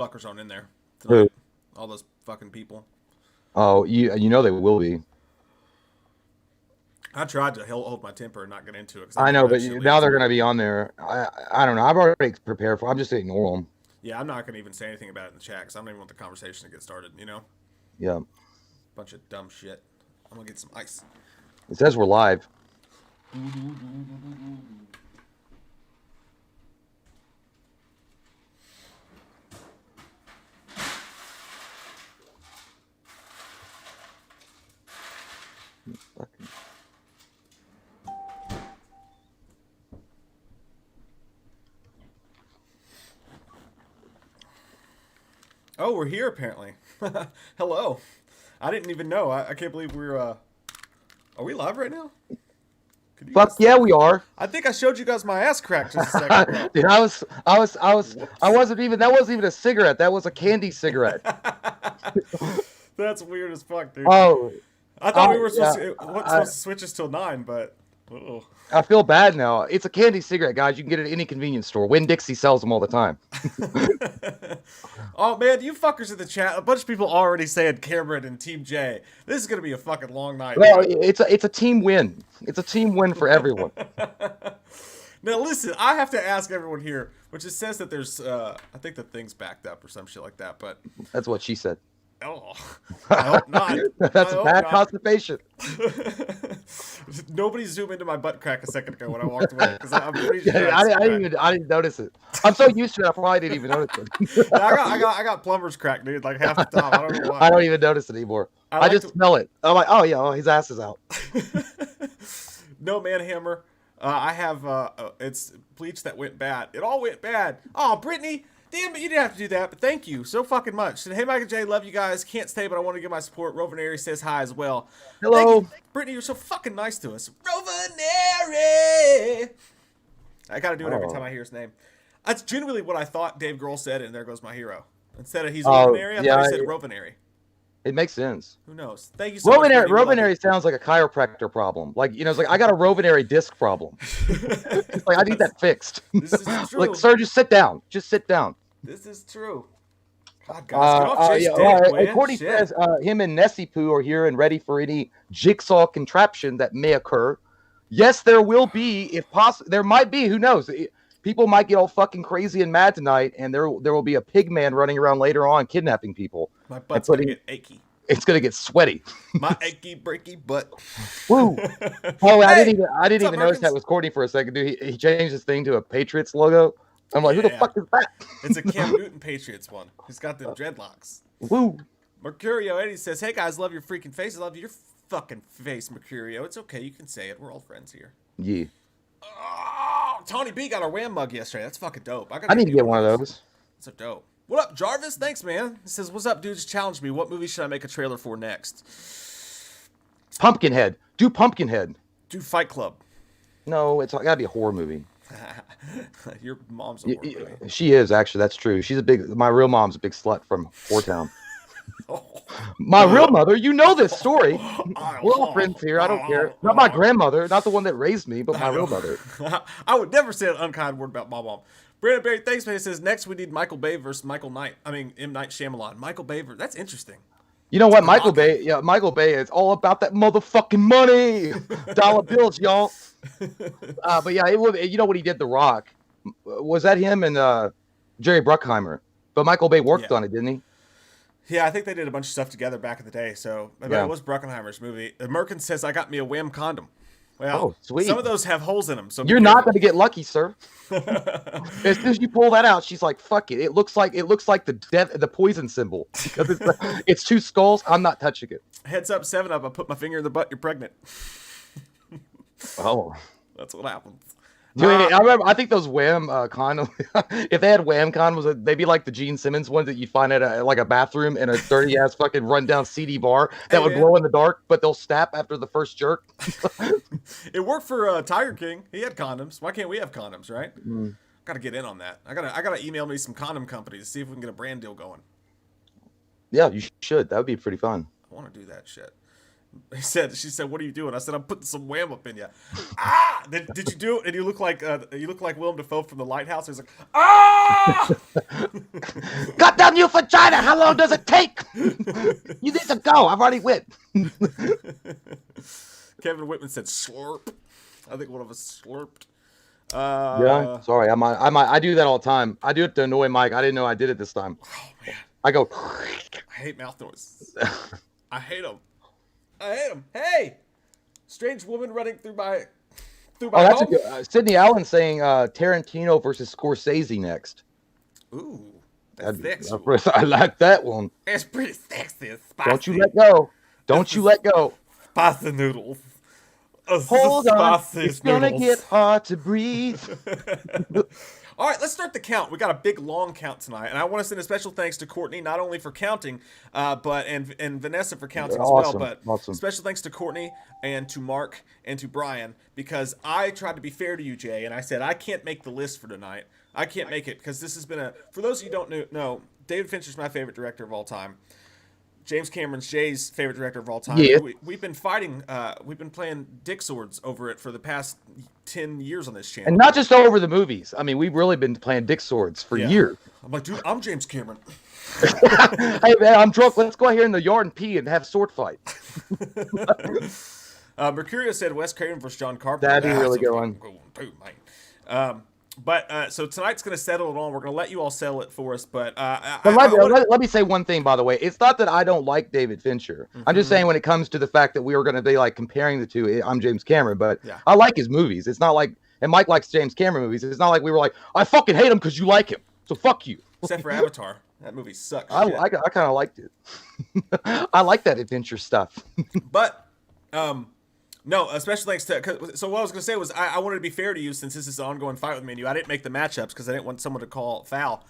fuckers aren't in there Who? tonight. All those fucking people. Oh, you know they will be. I tried to hold my temper and not get into it because I I know know, that but shit now leads they're to. gonna be on there. I don't know. I've already prepared for. I'm just gonna ignore them. Yeah, I'm not gonna even say anything about it in the chat because I don't even want the conversation to get started. Yeah. Bunch of dumb shit. I'm gonna get some ice. It says we're live. Oh, we're here apparently. Hello. I didn't even know. I can't believe we're. Are we live right now? Could you Fuck guys yeah, tell? we are. I think I showed you guys my ass crack just a second ago. Dude, I wasn't even. That wasn't even a cigarette. That was a candy cigarette. That's weird as fuck, dude. Oh, I thought we were yeah. supposed to. It wasn't supposed to switch us till 9, but. Oh. I feel bad now. It's a candy cigarette, guys. You can get it at any convenience store. Winn Dixie sells them all the time. Oh man, you fuckers in the chat. A bunch of people already saying Cameron and Team J. This is gonna be a fucking long night. Well, it's a team win. It's a team win for everyone. Now listen, I have to ask everyone here, which it says that there's, I think the thing's backed up or some shit like that, but. That's what she said. Oh, I hope not. That's bad constipation. Nobody zoom into my butt crack a second ago when I walked away because I'm pretty sure Yeah, I didn't notice it. I'm so used to it, I probably didn't even notice it. I got plumber's crack, dude. Like half the time. I don't know why. I don't even notice it anymore. I just smell it. I'm like, oh yeah, oh, his ass is out. No man hammer. I have it's bleach that went bad. It all went bad. Oh, Brittany. Damn it, you didn't have to do that, but thank you so fucking much. And hey, Mike and Jay, love you guys. Can't stay, but I want to give my support. Rovenary says hi as well. Hello. Brittany, you're so fucking nice to us. Rovenary! I gotta do it every time I hear his name. That's genuinely what I thought Dave Grohl said, and there goes my hero. Instead of he's Rovenary, I thought he said Rovenary. It makes sense. Who knows? Thank you so much. Rovenary sounds like a chiropractor problem. Like, it's like, I got a Rovenary disc problem. It's like, I need that fixed. This is true. Like, sir, just sit down. Just sit down. This is true. God, guys, get off Jay's dick, According says, him and Nessie Poo are here and ready for any jigsaw contraption that may occur. Yes, there will be, if possible. There might be. Who knows? People might get all fucking crazy and mad tonight, and there will be a pig man running around later on kidnapping people. My butt's gonna get achy. It's gonna get sweaty. My achy breaky butt. Woo! Oh, I didn't even notice that was Courtney for a second, dude. He changed his thing to a Patriots logo. I'm like, who the fuck is that? It's a Cam Newton Patriots one. He's got them dreadlocks. Woo! Mercurio Eddie says, "Hey guys, love your freaking face. I love your fucking face, Mercurio. It's okay, you can say it. We're all friends here." Yeah. Oh, Tony B got our Wham mug yesterday. That's fucking dope. I need to get one of those. So dope. What up, Jarvis? Thanks, man. He says, "What's up, dude? Just challenge me. What movie should I make a trailer for next?" Pumpkinhead. Do Pumpkinhead. Do Fight Club. No, it's gotta be a horror movie. Your mom's a horror movie. She is, actually. That's true. My real mom's a big slut from Town. My real mother, you know this story. We're all friends here. I don't care. Not my grandmother, not the one that raised me, but my real mother. I would never say an unkind word about my mom. Brandon Barry, thanks, man. He says, next we need Michael Bay versus Michael Knight. M. Night Shyamalan. Michael Bay, that's interesting. You know what, Michael Bay? Yeah, Michael Bay is all about that motherfucking money, dollar bills, y'all. But yeah, you know what he did? The Rock. Was that him and Jerry Bruckheimer? But Michael Bay worked on it, didn't he? Yeah, I think they did a bunch of stuff together back in the day. So it was Bruckheimer's movie. Merkin says, "I got me a Wham condom." Well, sweet. Some of those have holes in them, so you're not going to get lucky, sir. As soon as you pull that out, she's like, "Fuck it." It looks like the poison symbol because it's two skulls. I'm not touching it. Heads up, 7-Up. I put my finger in the butt. You're pregnant. Oh, that's what happens. Dude, I remember. I think those Wham condoms. If they had Wham condoms, they'd be like the Gene Simmons ones that you'd find at a bathroom in a dirty ass fucking rundown seedy bar that would glow in the dark, but they'll snap after the first jerk. It worked for Tiger King. He had condoms. Why can't we have condoms, right? Mm. Got to get in on that. I gotta email me some condom companies to see if we can get a brand deal going. Yeah, you should. That would be pretty fun. I want to do that shit. She said, "What are you doing?" I said, "I'm putting some wham up in you." Ah! Did you do it? And you look like Willem Dafoe from The Lighthouse. He's like, ah! Goddamn you, vagina! How long does it take? You need to go. I've already went. Kevin Whitman said, "Slurp." I think one of us slurped. Yeah, sorry. I do that all the time. I do it to annoy Mike. I didn't know I did it this time. Oh man, I go. I hate mouth noises. I hate them. Hey, strange woman running through my That's home. a good, Sidney Allen saying Tarantino versus Scorsese next. Ooh, that's sexual. I like that one. It's pretty sexy and spicy. Don't you let go. Don't you let go. Spicy noodles. Hold on. Spicy It's gonna noodles. get hard to breathe. All right, let's start the count. We got a big long count tonight, and I want to send a special thanks to Courtney, not only for counting, and Vanessa for counting as well, but special thanks to Courtney and to Mark and to Brian, because I tried to be fair to you, Jay, and I said I can't make the list for tonight. I can't make it because this has been for those of you who don't know, David Fincher's my favorite director of all time. James Cameron's Jay's favorite director of all time. Yeah. We've been fighting. We've been playing dick swords over it for the past 10 years on this channel. And not just over the movies. I mean, we've really been playing dick swords for years. I'm like, dude, I'm James Cameron. Hey, man, I'm drunk. Let's go out here in the yard and pee and have sword fight. Mercurio said Wes Craven versus John Carpenter. That'd be really good one. Too, man. But so tonight's going to settle it on. We're going to let you all settle it for us. But let me say one thing, by the way. It's not that I don't like David Fincher. Mm-hmm. I'm just saying when it comes to the fact that we were going to be like comparing the two, I'm James Cameron, but I like his movies. It's not like, and Mike likes James Cameron movies. It's not like we were like, I fucking hate him because you like him. So fuck you. Except for Avatar. That movie sucks. I kind of liked it. I like that adventure stuff. But, no, especially thanks to. So what I was going to say was I wanted to be fair to you since this is an ongoing fight with me and you. I didn't make the matchups because I didn't want someone to call foul.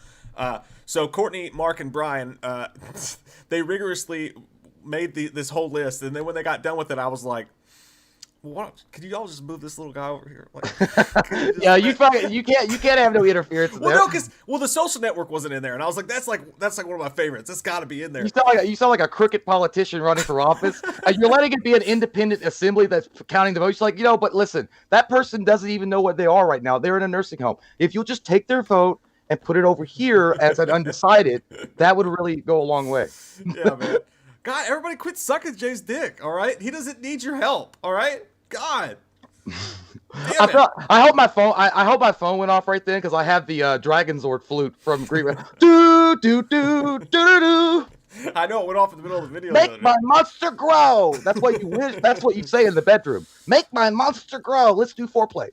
So Courtney, Mark, and Brian, they rigorously made this whole list, and then when they got done with it, I was like, well, could you all just move this little guy over here? Like, yeah, you can't have no interference. Well, no, because the Social Network wasn't in there, and I was like, that's like one of my favorites. It's got to be in there. You sound like a crooked politician running for office. You're letting it be an independent assembly that's counting the votes. Like, but listen, that person doesn't even know what they are right now. They're in a nursing home. If you'll just take their vote and put it over here as an undecided, that would really go a long way. Yeah, man. God, everybody quit sucking Jay's dick. All right, he doesn't need your help. All right. God. I hope my phone went off right then because I have the Dragon Zord flute from Green. Do do do do do. I know it went off in the middle of the video. Make my monster grow. That's what you wish. That's what you say in the bedroom. Make my monster grow. Let's do foreplay.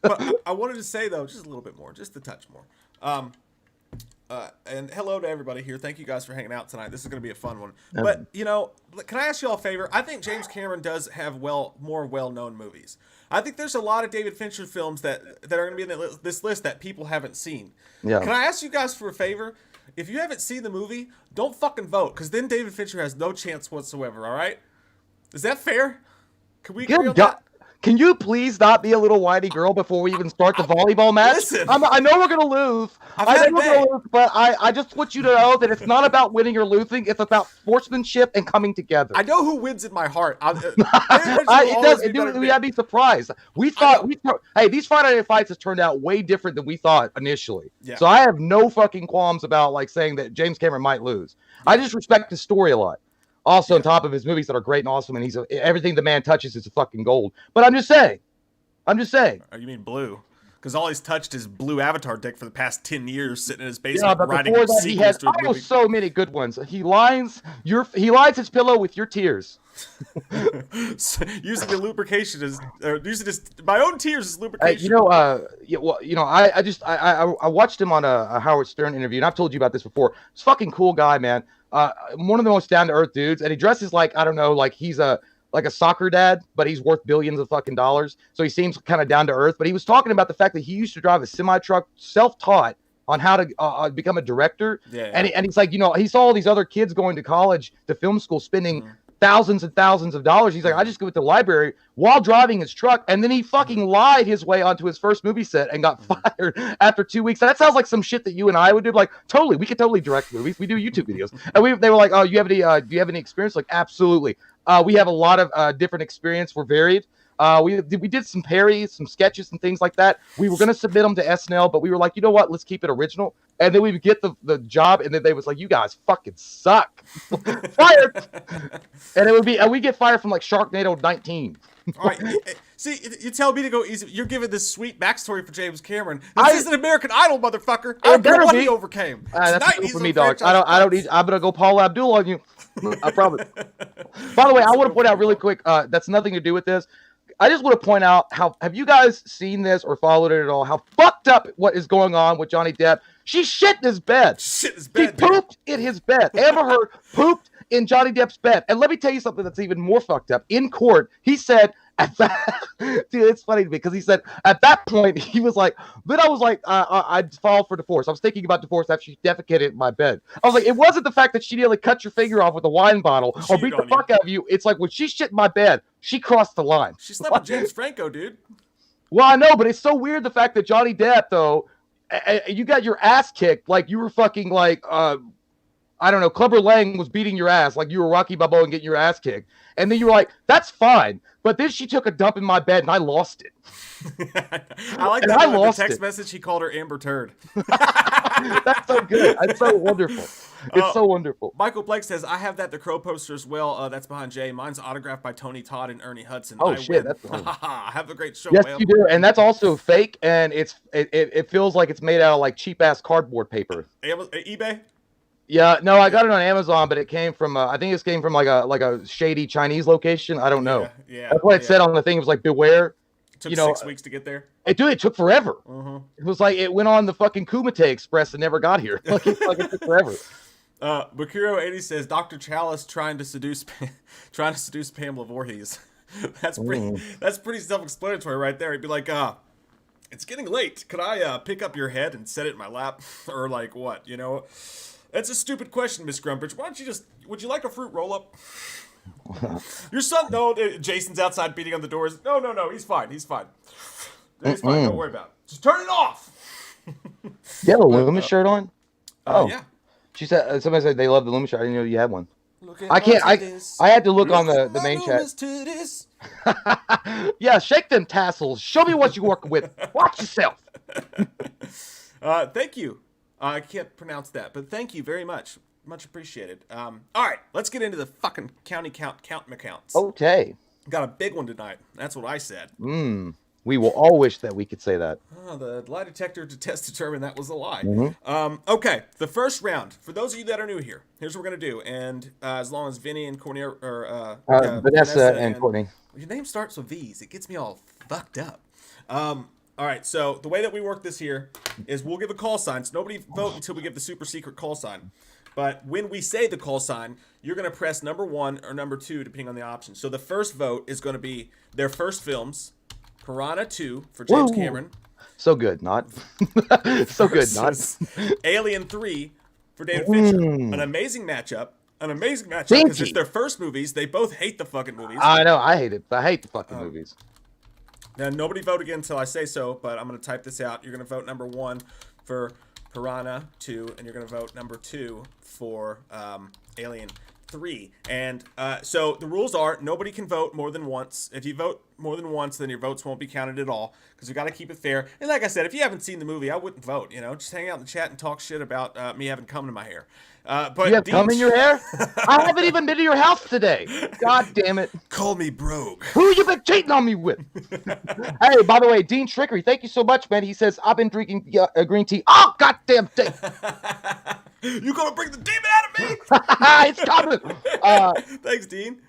But I wanted to say though, just a little bit more, just a touch more. And hello to everybody here. Thank you guys for hanging out tonight. This is going to be a fun one. But, can I ask you all a favor? I think James Cameron does have more well-known movies. I think there's a lot of David Fincher films that are going to be in this list that people haven't seen. Yeah. Can I ask you guys for a favor? If you haven't seen the movie, don't fucking vote, because then David Fincher has no chance whatsoever, all right? Is that fair? Can we agree on that? Can you please not be a little whitey girl before we even start the volleyball match? Listen, I know we're going to lose. But I just want you to know that it's not about winning or losing. It's about sportsmanship and coming together. I know who wins in my heart. I'd be surprised. We thought, these Friday Night Fights has turned out way different than we thought initially. Yeah. So I have no fucking qualms about saying that James Cameron might lose. Yeah. I just respect his story a lot. Also, on top of his movies that are great and awesome, and everything the man touches is a fucking gold. But I'm just saying. Oh, you mean blue? Because all he's touched is blue Avatar dick for the past 10 years, sitting in his basement writing sequels to a movie. So many good ones. He lines his pillow with your tears. Using the lubrication my own tears as lubrication. I watched him on a Howard Stern interview, and I've told you about this before. He's a fucking cool guy, man. One of the most down-to-earth dudes, and he dresses like, I don't know, like he's a soccer dad, but he's worth billions of fucking dollars. So he seems kind of down-to-earth. But he was talking about the fact that he used to drive a semi-truck, self-taught on how to become a director. Yeah. And he's like, he saw all these other kids going to college, to film school, spending thousands and thousands of dollars. He's like, I just go to the library while driving his truck, and then he fucking lied his way onto his first movie set and got fired after 2 weeks. That sounds like some shit that you and I would do. Like, totally, we could totally direct movies. We do YouTube videos, and they were like, oh, do you have any experience? Like, absolutely. We have a lot of different experience. We're varied. We did some parodies, some sketches, and things like that. We were going to submit them to SNL, but we were like, you know what? Let's keep it original. And then we would get the job, and then they was like, you guys fucking suck. Fired. And it would be, and we get fired from like Sharknado 19. All right. See, you tell me to go easy. You're giving this sweet backstory for James Cameron. This is an American Idol, motherfucker. I don't care what he overcame. That's cool for me, dog. I don't need. I'm gonna go Paul Abdul on you. I promise. By the way, I want to point out really quick. That's nothing to do with this. I just want to point out how have you guys seen this or followed it at all? How fucked up what is going on with Johnny Depp? She shit in his bed. Shit in his bed. He pooped in his bed. Amber Heard pooped in Johnny Depp's bed. And let me tell you something that's even more fucked up. In court, he said at that, dude, it's funny to me because he said at that point he was like, then I was like, I'd fall for divorce. I was thinking about divorce after she defecated in my bed. I was like, it wasn't the fact that she nearly cut your finger off with a wine bottle or beat the fuck out of you. It's like when she shit in my bed, she crossed the line. She slept with James Franco, dude. Well, I know, but it's so weird the fact that Johnny Depp, though, you got your ass kicked like you were fucking like, I don't know, Clubber Lang was beating your ass like you were Rocky Balboa and getting your ass kicked. And then you were like, that's fine. But then she took a dump in my bed and I lost it. I like that. In the text message, he called her Amber Turd. That's so good. It's so wonderful. It's so wonderful. Michael Blake says, I have that The Crow poster as well. That's behind Jay. Mine's autographed by Tony Todd and Ernie Hudson. Oh, shit. That's have a great show. Yes, you do. And that's also fake. And it feels like it's made out of like cheap ass cardboard paper. eBay? Yeah, no, I got it on Amazon, but it came from I think it came from like a shady Chinese location. I don't know. Yeah. That's what it said on the thing. It was like, beware. It took 6 weeks to get there. It took forever. It was like it went on the fucking Kumite Express and never got here. Like it took forever. Bakuro80 says Dr. Chalice trying to seduce Pamela Voorhees. That's pretty self-explanatory right there. He'd be like, it's getting late. Could I pick up your head and set it in my lap? Or like what, you know? That's a stupid question, Miss Grumbridge. Why don't you would you like a fruit roll-up? Your son, no, Jason's outside beating on the doors. No, he's fine. He's fine. Don't worry about it. Just turn it off. You have a Loomis shirt on? Yeah. She said, somebody said they love the Loomis shirt. I didn't know you had one. I can't, I had to look on the main chat. Yeah, shake them tassels. Show me what you're working with. Watch yourself. Thank you. I can't pronounce that, but thank you very much. Much appreciated. All right, let's get into the fucking county counting accounts. Okay. Got a big one tonight. That's what I said. We will all wish that we could say that. Oh, the lie detector to test determined that was a lie. Okay, the first round. For those of you that are new here, here's what we're going to do. And as long as Vinny and Courtney or Vanessa and Courtney. Your name starts with V's. It gets me all fucked up. All right, so the way that we work this here is we'll give a call sign. So nobody vote until we give the super secret call sign. But when we say the call sign, you're going to press number 1 or number 2, depending on the option. So the first vote is going to be their first films. Piranha 2 for James Cameron. So good, not. So good, not. Alien 3 for David Fincher. An amazing matchup. Because it's their first movies. They both hate the fucking movies. I know. I hate it. I hate the fucking movies. Now, nobody vote again until I say so, but I'm going to type this out. You're going to vote number 1 for Piranha 2, and you're going to vote number 2 for Alien 3. And so the rules are nobody can vote more than once. If you vote more than once, then your votes won't be counted at all because we got to keep it fair. And like I said, if you haven't seen the movie, I wouldn't vote. You know, just hang out in the chat and talk shit about me having cum in my hair. But you have cum in your hair? I haven't even been to your house today. God damn it. Call me brogue. Who you been cheating on me with? Hey, by the way, Dean Trickery, thank you so much, man. He says, I've been drinking green tea. Oh, goddamn thing. You gonna bring the demon out of me? It's coming. Thanks, Dean.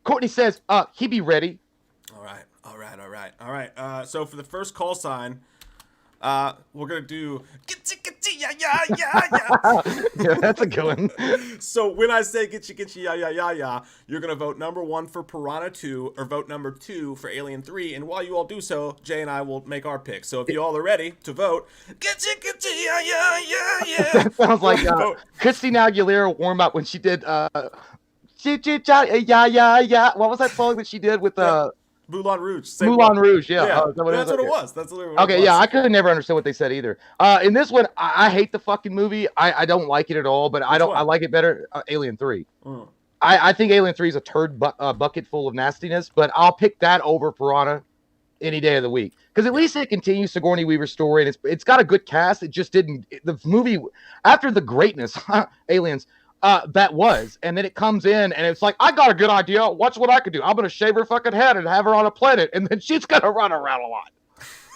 Courtney says, he be ready. All right. So for the first call sign, we're gonna do yeah. Yeah, that's a good one. So when I say get you yeah, you're gonna vote number 1 for Piranha 2 or vote number 2 for Alien 3. And while you all do so, Jay and I will make our pick. So if you all are ready to vote, get you yeah. That sounds like Christina Aguilera warm up when she did yeah. What was that song that she did with Moulin Rouge. Moulin Rouge, yeah. That's what it was. That's literally what it was. Yeah, I could never understand what they said either. In this one, I hate the fucking movie. I don't like it at all, but I like it better. Alien 3. I think Alien 3 is a bucket full of nastiness, but I'll pick that over Piranha any day of the week, because at least it continues Sigourney Weaver's story, and it's got a good cast. It just didn't, the movie, after the greatness Aliens that was, and then it comes in and it's like, I got a good idea, watch what I could do. I'm gonna shave her fucking head and have her on a planet, and then she's gonna run around a lot,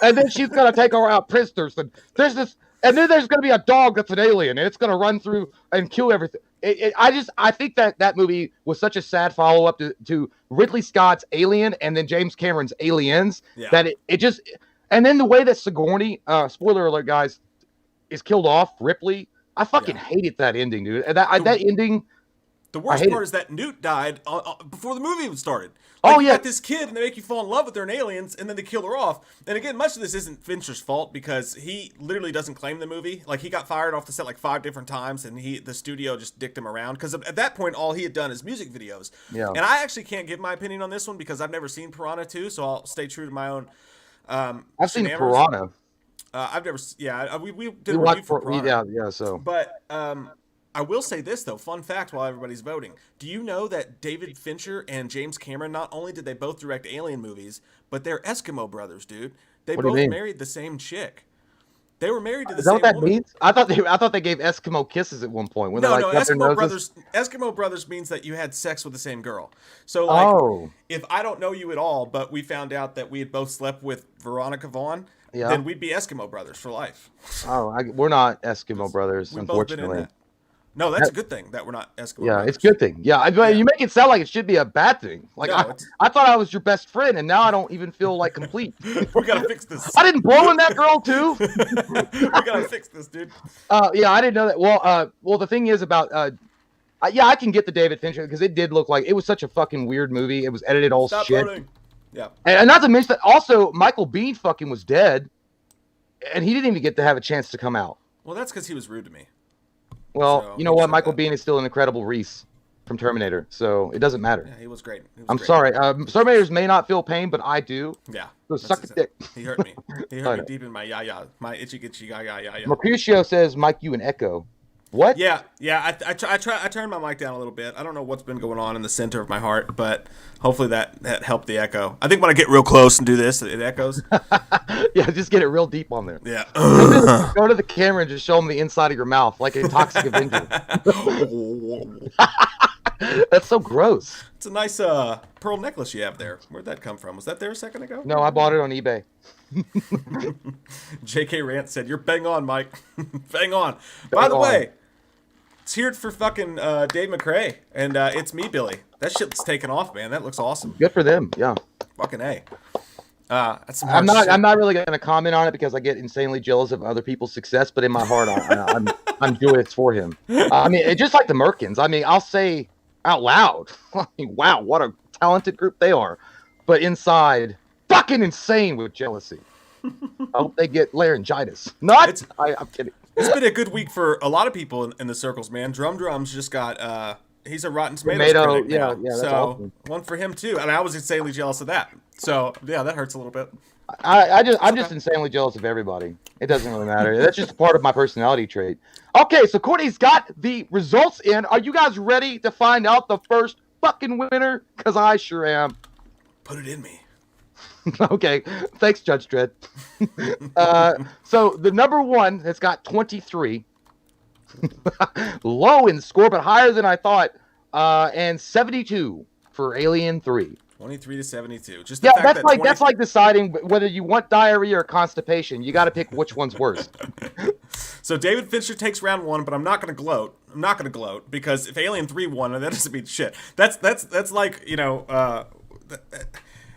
and then she's gonna take her out prisoners, and there's this, and then there's gonna be a dog that's an alien, and it's gonna run through and kill everything. I think that movie was such a sad follow up to Ridley Scott's Alien and then James Cameron's Aliens, that it just, and then the way that Sigourney, spoiler alert guys, is killed off Ripley. I fucking hated that ending, dude. And that ending. The worst part is that Newt died before the movie even started. Like, you got this kid, and they make you fall in love with her and aliens, and then they kill her off. And again, much of this isn't Fincher's fault, because he literally doesn't claim the movie. Like, he got fired off the set like 5 different times, and the studio just dicked him around. Because at that point, all he had done is music videos. Yeah. And I actually can't give my opinion on this one, because I've never seen Piranha 2, so I'll stay true to my own. I've seen Piranha. I've never. Yeah, we did a review for Piranha. Yeah. So, but I will say this though, fun fact while everybody's voting. Do you know that David Fincher and James Cameron, not only did they both direct Alien movies, but they're Eskimo brothers, dude. They both married the same chick. They were married to the same woman. Is that what that means? I thought they gave Eskimo kisses at one point. No, Eskimo brothers means that you had sex with the same girl. So like, if I don't know you at all, but we found out that we had both slept with Veronica Vaughn, then we'd be Eskimo brothers for life. We're not Eskimo brothers, unfortunately. No, that's a good thing that we're not Eskimo. Yeah, brothers. It's a good thing. Yeah, you make it sound like it should be a bad thing. Like, no, I thought I was your best friend, and now I don't even feel like complete. We gotta fix this. I didn't blow in that girl too. We gotta fix this, dude. Yeah, I didn't know that. Well, the thing is about I can get the David Fincher, because it did look like it was such a fucking weird movie. It was edited all shit. Voting. Yeah, and not to mention that also Michael Biehn fucking was dead, and he didn't even get to have a chance to come out. Well, that's because he was rude to me. Well, so, you know what? Michael Biehn is still an incredible Reese from Terminator, so it doesn't matter. Yeah, he was great. I'm sorry. Terminators may not feel pain, but I do. Yeah. So suck a dick. He hurt me. He hurt me deep in my my itchy ya. Mercutio says, Mike, you an echo. What? Yeah. I turned my mic down a little bit. I don't know what's been going on in the center of my heart, but hopefully that helped the echo. I think when I get real close and do this, it echoes. Yeah, just get it real deep on there. Yeah. Go to the camera and just show them the inside of your mouth, like a Toxic Avenger. That's so gross. It's a nice pearl necklace you have there. Where'd that come from? Was that there a second ago? No, I bought it on eBay. JK Rant said, "You're bang on, Mike. Bang on." By the way, it's here for fucking Dave McRae, and it's me, Billy. That shit's taken off, man. That looks awesome. Good for them. Yeah. Fucking A. That's some I'm not really going to comment on it, because I get insanely jealous of other people's success, but in my heart, I'm doing it for him. I mean, it's just like the Merkins. I mean, I'll say out loud, I mean, wow, what a talented group they are, but inside, fucking insane with jealousy. I hope they get laryngitis. I'm kidding. It's been a good week for a lot of people in the circles, man. Drum's just got he's a Rotten Tomatoes critic now. Yeah, so awesome. One for him too. I mean, I was insanely jealous of that. So yeah, that hurts a little bit. I'm just insanely jealous of everybody. It doesn't really matter. That's just part of my personality trait. Okay, so Courtney's got the results in. Are you guys ready to find out the first fucking winner? Because I sure am. Put it in me. Okay, thanks, Judge Dredd. So the number one has got 23. Low in score, but higher than I thought. And 72 for Alien 3. 23 to 72. Just that's like deciding whether you want diarrhea or constipation. You got to pick which one's worse. So David Fincher takes round one, but I'm not going to gloat. Because if Alien 3 won, that doesn't mean shit. That's like, you know,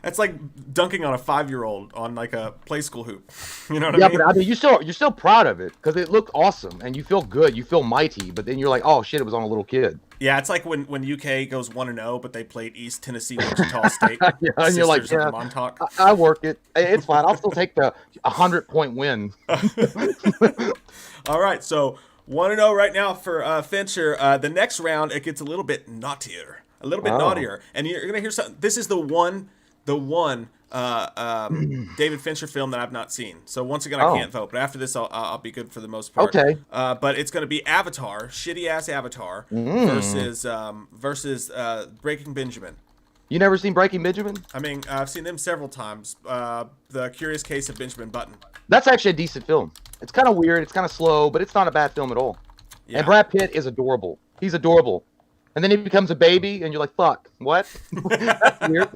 that's like dunking on a 5-year-old on like a play school hoop. You know what I mean? Yeah, but I mean, you're still proud of it because it looked awesome and you feel good, you feel mighty. But then you're like, oh shit, it was on a little kid. Yeah, it's like when UK goes 1-0, but they played East Tennessee, Wichita State. Yeah, and you're like, yeah, I work it. It's fine. I'll still take the 100-point win. All right, so 1-0 right now for Fincher. The next round, it gets a little bit naughtier. And you're gonna hear something. This is the one David Fincher film that I've not seen. So once again, I can't vote. But after this, I'll be good for the most part. Okay. But it's going to be Avatar, shitty ass Avatar, versus Breaking Benjamin. You never seen Breaking Benjamin? I mean, I've seen them several times. The Curious Case of Benjamin Button. That's actually a decent film. It's kind of weird. It's kind of slow, but it's not a bad film at all. Yeah. And Brad Pitt is adorable. He's adorable. And then he becomes a baby, and you're like, fuck, what? That's weird.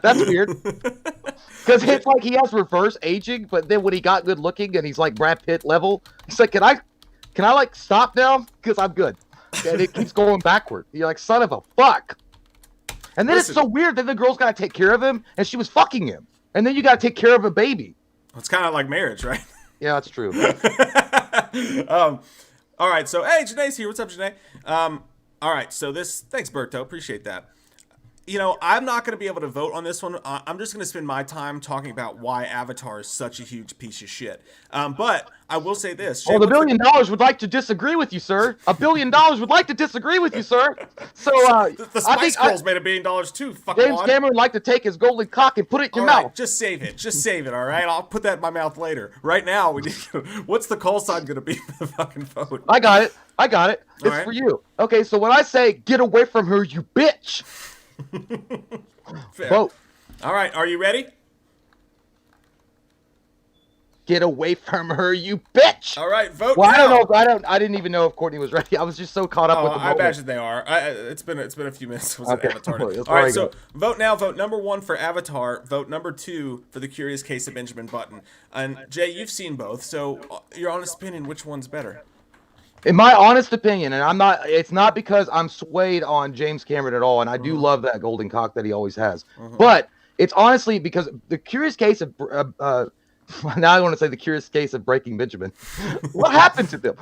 That's weird. Because it's like he has reverse aging, but then when he got good looking and he's like Brad Pitt level, he's like, can I like stop now? Because I'm good. And it keeps going backward. You're like, son of a fuck. And then it's so weird that the girl's got to take care of him, and she was fucking him. And then you got to take care of a baby. It's kind of like marriage, right? Yeah, that's true. All right, so, hey, Janae's here. What's up, Janae? All right, so thanks, Berto. Appreciate that. You know, I'm not going to be able to vote on this one. I'm just going to spend my time talking about why Avatar is such a huge piece of shit. But I will say this. Well, $1 billion would like to disagree with you, sir. $1 billion would like to disagree with you, sir. So, the Spice Girls made $1 billion too. James Cameron would like to take his golden cock and put it in your mouth. Just save it. Just save it, all right? I'll put that in my mouth later. Right now, what's the call sign going to be for the fucking vote? I got it. It's for you. Okay, so when I say, get away from her, you bitch. Vote. All right, are you ready? Get away from her, you bitch. All right, vote. Well, now. I didn't even know if Courtney was ready. I was just so caught up with the moment. I imagine they are. It's been a few minutes. Avatar. All right, so vote now. Vote number 1 for Avatar. Vote number 2 for The Curious Case of Benjamin Button. And Jay, you've seen both, so your honest opinion, which one's better? In my honest opinion, and it's not because I'm swayed on James Cameron at all, and I do love that golden cock that he always has, but it's honestly because The Curious Case of, now I want to say The Curious Case of Breaking Benjamin. What happened to them?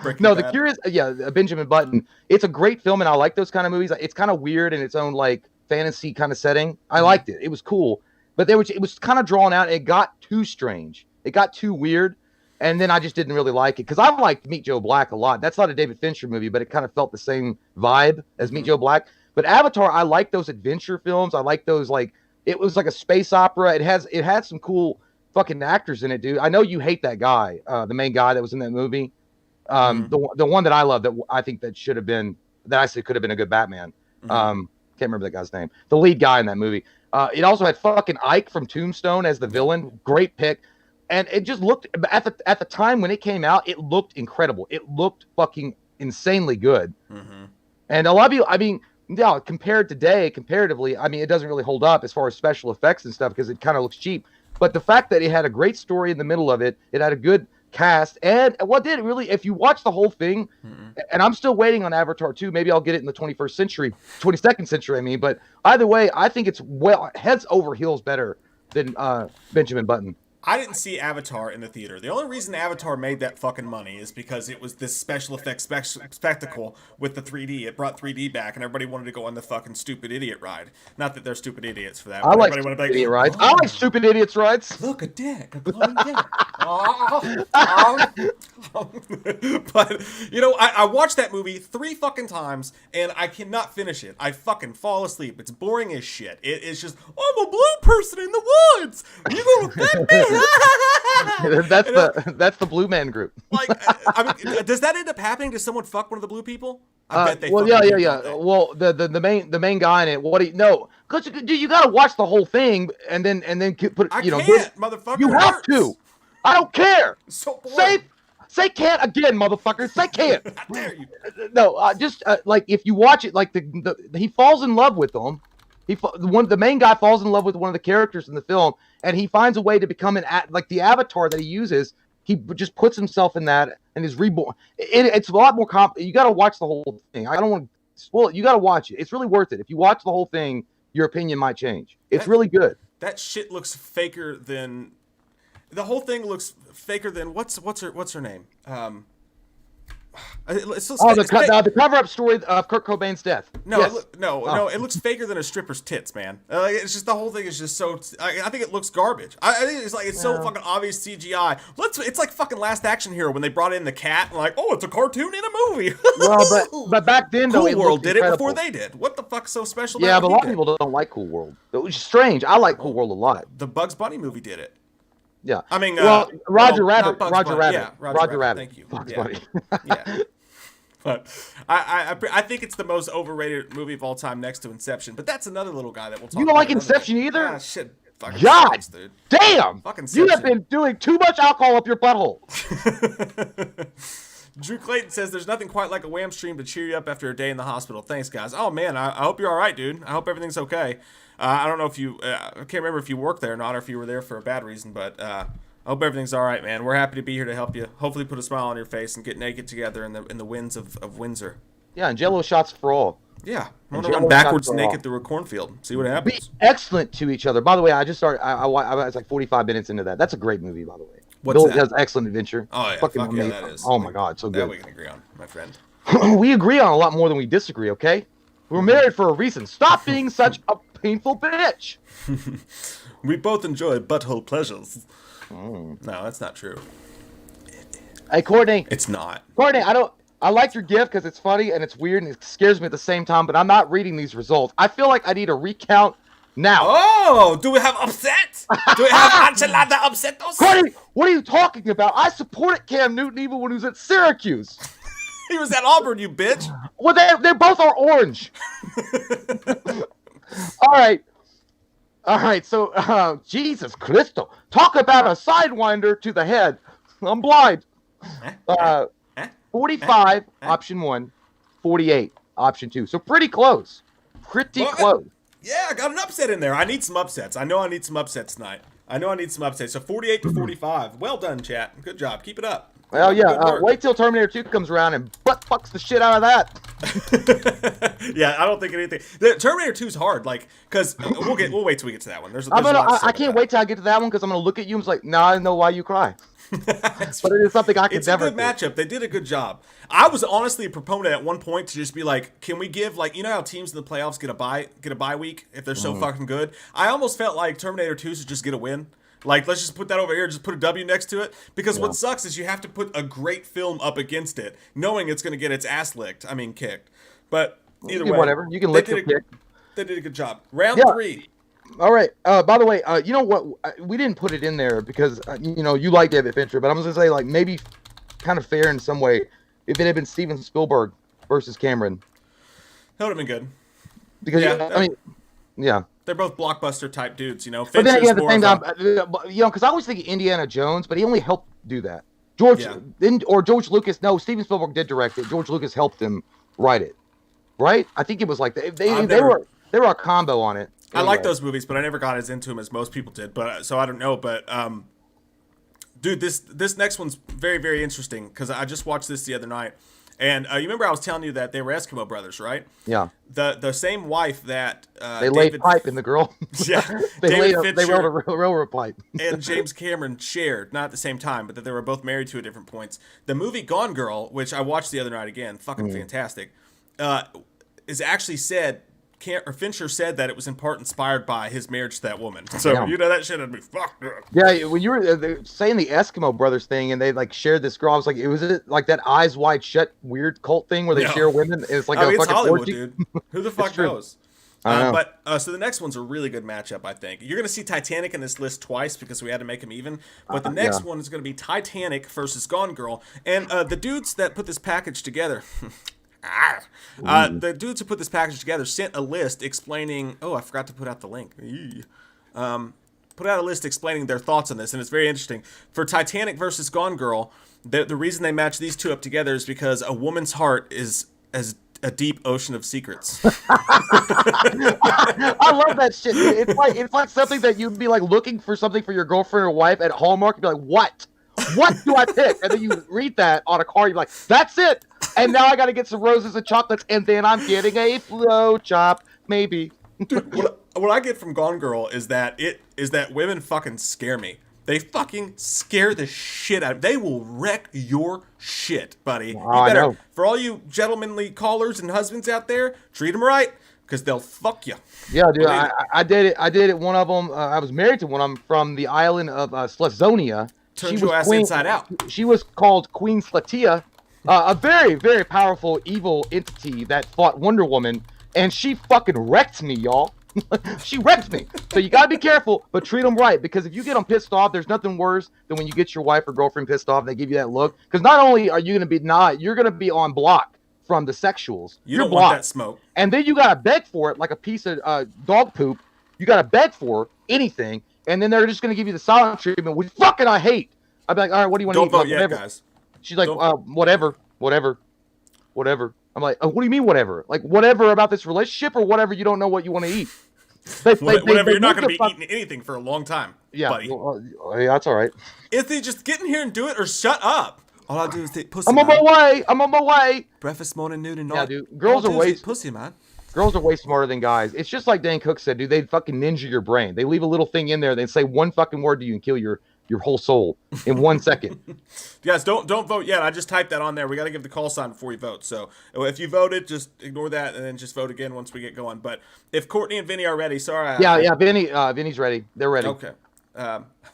Benjamin Button. It's a great film, and I like those kind of movies. It's kind of weird in its own, like, fantasy kind of setting. I liked it. It was cool, but it was kind of drawn out. It got too strange. It got too weird. And then I just didn't really like it because I liked Meet Joe Black a lot. That's not a David Fincher movie, but it kind of felt the same vibe as Meet Joe Black. But Avatar, I like those adventure films. I like those, like, it was like a space opera. It had some cool fucking actors in it, dude. I know you hate that guy, the main guy that was in that movie. The one that I love that I think that should have been, that I said could have been a good Batman. Can't remember that guy's name. The lead guy in that movie. It also had fucking Ike from Tombstone as the villain. Great pick. And it just looked, at the time when it came out, it looked incredible. It looked fucking insanely good. And a lot of you, I mean, yeah, comparatively, I mean, it doesn't really hold up as far as special effects and stuff because it kind of looks cheap. But the fact that it had a great story in the middle of it, it had a good cast, and what did it really, if you watch the whole thing, and I'm still waiting on Avatar 2, maybe I'll get it in the 22nd century, I mean, but either way, I think it's heads over heels better than Benjamin Button. I didn't see Avatar in the theater. The only reason Avatar made that fucking money is because it was this special effects spectacle with the 3D. It brought 3D back, and everybody wanted to go on the fucking stupid idiot ride. Not that they're stupid idiots for that. I like stupid idiot rides. I like stupid idiots rides. Look, a dick. A glowing dick. But, you know, I watched that movie 3 fucking times, and I cannot finish it. I fucking fall asleep. It's boring as shit. It is just, I'm a blue person in the woods. You gonna affect me? That's the Blue Man Group. Like, I mean, does that end up happening? Does someone fuck one of the blue people? I bet they. Well, yeah. Well, the main guy in it. Because you got to watch the whole thing and then put. I can't, motherfucker. You have to. I don't care. So boring. Say can't again, motherfucker. Say can't. How dare you? No, just like if you watch it, like he falls in love with them. The main guy falls in love with one of the characters in the film, and he finds a way to become like the avatar that he uses. He just puts himself in that and is reborn. It's a lot more you got to watch the whole thing. I don't want to spoil it. You got to watch it. It's really worth it. If you watch the whole thing, your opinion might change. It's really good. That shit looks faker than. The whole thing looks faker than what's her name? It's Oh, the cover-up story of Kurt Cobain's death. No, Yes. no, it looks faker than a stripper's tits, man. It's just the whole thing is just so. I think it looks garbage. I think it's so fucking obvious CGI. It's like fucking Last Action Hero when they brought in the cat and like, oh, it's a cartoon in a movie. Well, but back then though, Cool World did it before they did. What the fuck's so special? Yeah, but a lot of people don't like Cool World. It was strange. I like Cool World a lot. The Bugs Bunny movie did it. Yeah. I mean, Roger Rabbit. Roger Rabbit. Yeah, Roger Rabbit. Thank you. Bugs Bunny. Yeah. But I think it's the most overrated movie of all time next to Inception. But that's another little guy that we'll talk about. You don't like Inception either? Ah, shit. Fucking God sucks, dude. damn! Fucking you have been doing too much alcohol up your butthole. Drew Clayton says there's nothing quite like a Wham stream to cheer you up after a day in the hospital. Thanks, guys. Oh, man, I hope you're all right, dude. I hope everything's okay. I don't know if you... I can't remember if you worked there or not, or if you were there for a bad reason, but... I hope everything's all right, man. We're happy to be here to help you. Hopefully put a smile on your face and get naked together in the winds of Windsor. Yeah, and Jello shots for all. Yeah. I want to run backwards naked through a cornfield. See what happens. Be excellent to each other. By the way, I just started. I was like 45 minutes into that. That's a great movie, by the way. What's that? Has excellent adventure. Oh, yeah. Fucking Fuck yeah, that is. Oh, my God. So good. That we can agree on, my friend. We agree on a lot more than we disagree, okay? We're married for a reason. Stop being such a painful bitch. We both enjoy butthole pleasures. No, that's not true. Hey, Courtney. It's not. Courtney, I like your gift because it's funny and it's weird and it scares me at the same time, but I'm not reading these results. I feel like I need a recount now. Oh, do we have upset? Do we have enchilada upsetos? Courtney, what are you talking about? I supported Cam Newton even when he was at Syracuse. He was at Auburn, you bitch. Well, they both are orange. All right, so, Jesus Christo. Talk about a sidewinder to the head. I'm blind. 45, option 1. 48, option 2. So pretty close. Pretty close. Yeah, I got an upset in there. I need some upsets. I know I need some upsets tonight. So 48 to 45. Well done, chat. Good job. Keep it up. Well, yeah. Wait till Terminator 2 comes around and butt fucks the shit out of that. Yeah, I don't think anything. The Terminator 2 is hard, like, because we'll wait till we get to that one. I can't wait till I get to that one because I'm gonna look at you and be like, nah, I know why you cry. But it is something I could never. It's a good matchup. They did a good job. I was honestly a proponent at one point to just be like, can we give, like, you know how teams in the playoffs get a bye week if they're so fucking good? I almost felt like Terminator 2 should just get a win. Like, let's just put that over here, just put a W next to it. Because what sucks is you have to put a great film up against it, knowing it's going to get its ass kicked. But either way, whatever. You can lick your kick. They did a good job. Round 3. All right. By the way, you know what? We didn't put it in there because, you like David Fincher, but I'm just going to say, like, maybe kind of fair in some way if it had been Steven Spielberg versus Cameron. That would have been good. Because, yeah. They're both blockbuster type dudes, But then again, at the same time, because I always think Indiana Jones, but he only helped do that. George Lucas. No, Steven Spielberg did direct it. George Lucas helped him write it, right? I think it was like they were a combo on it. Anyway. I like those movies, but I never got as into them as most people did. But so I don't know. But dude, this next one's very, very interesting because I just watched this the other night. And you remember I was telling you that they were Eskimo brothers, right? Yeah. The same wife that they laid pipe in the girl. Yeah. they wrote a railroad pipe. And James Cameron shared, not at the same time, but that they were both married to at different points. The movie Gone Girl, which I watched the other night again, fucking fantastic, is actually said. Fincher said that it was in part inspired by his marriage to that woman. So you know that shit would be fucked up. Yeah, when you were saying the Eskimo brothers thing, and they like shared this girl, I was like, it was like that Eyes Wide Shut weird cult thing where they share women. And it's like a it's fucking Hollywood, orgy. Dude. Who the fuck knows? But so the next one's a really good matchup, I think. You're gonna see Titanic in this list twice because we had to make them even. But the next one is gonna be Titanic versus Gone Girl, and the dudes that put this package together. The dudes who put this package together sent a list explaining. Oh, I forgot to put out the link. Put out a list explaining their thoughts on this, and it's very interesting. For Titanic versus Gone Girl, the reason they match these two up together is because a woman's heart is as a deep ocean of secrets. I love that shit. It's like something that you'd be like looking for something for your girlfriend or wife at Hallmark. You'd be like, what? What do I pick? And then you read that on a card. You're like, that's it. And now I got to get some roses and chocolates, and then I'm getting a flow chop, maybe. Dude, what I get from Gone Girl is that women fucking scare me. They fucking scare the shit out of. They will wreck your shit, buddy. You I better, know. for all you gentlemanly callers and husbands out there, treat them right, because they'll fuck you. Yeah, dude, I did it. I did it. One of them. I was married to one of them from the island of Slezonia. Turned your ass inside out. She was called Queen Sletia, a very, very powerful evil entity that fought Wonder Woman, and she fucking wrecked me, y'all. She wrecked me. So you gotta be careful, but treat them right, because if you get them pissed off, there's nothing worse than when you get your wife or girlfriend pissed off and they give you that look. Because not only are you gonna be you're gonna be on block from the sexuals. You don't want that smoke. And then you gotta beg for it like a piece of dog poop. You gotta beg for anything, and then they're just gonna give you the silent treatment, which fucking I hate. I'd be like, all right, what do you want to eat? Don't vote Like, yet, guys. She's like, whatever. I'm like, what do you mean whatever? Like whatever about this relationship, or whatever you don't know what you want to eat. Whatever, you're not going to be eating anything for a long time, buddy. Well, yeah, that's all right. If they just get in here and do it, or shut up. All I do is take pussy. I'm on my way. Breakfast, morning, noon, and night. Yeah, dude. Girls are way pussy, man. Girls are way smarter than guys. It's just like Dan Cook said, dude. They fucking ninja your brain. They leave a little thing in there. They say one fucking word to you and kill your whole soul in 1 second. Guys, don't vote yet. I just typed that on there. We got to give the call sign before you vote. So if you voted, just ignore that and then just vote again once we get going. But if Courtney and Vinny are ready, sorry. Vinny's ready. They're ready. Okay.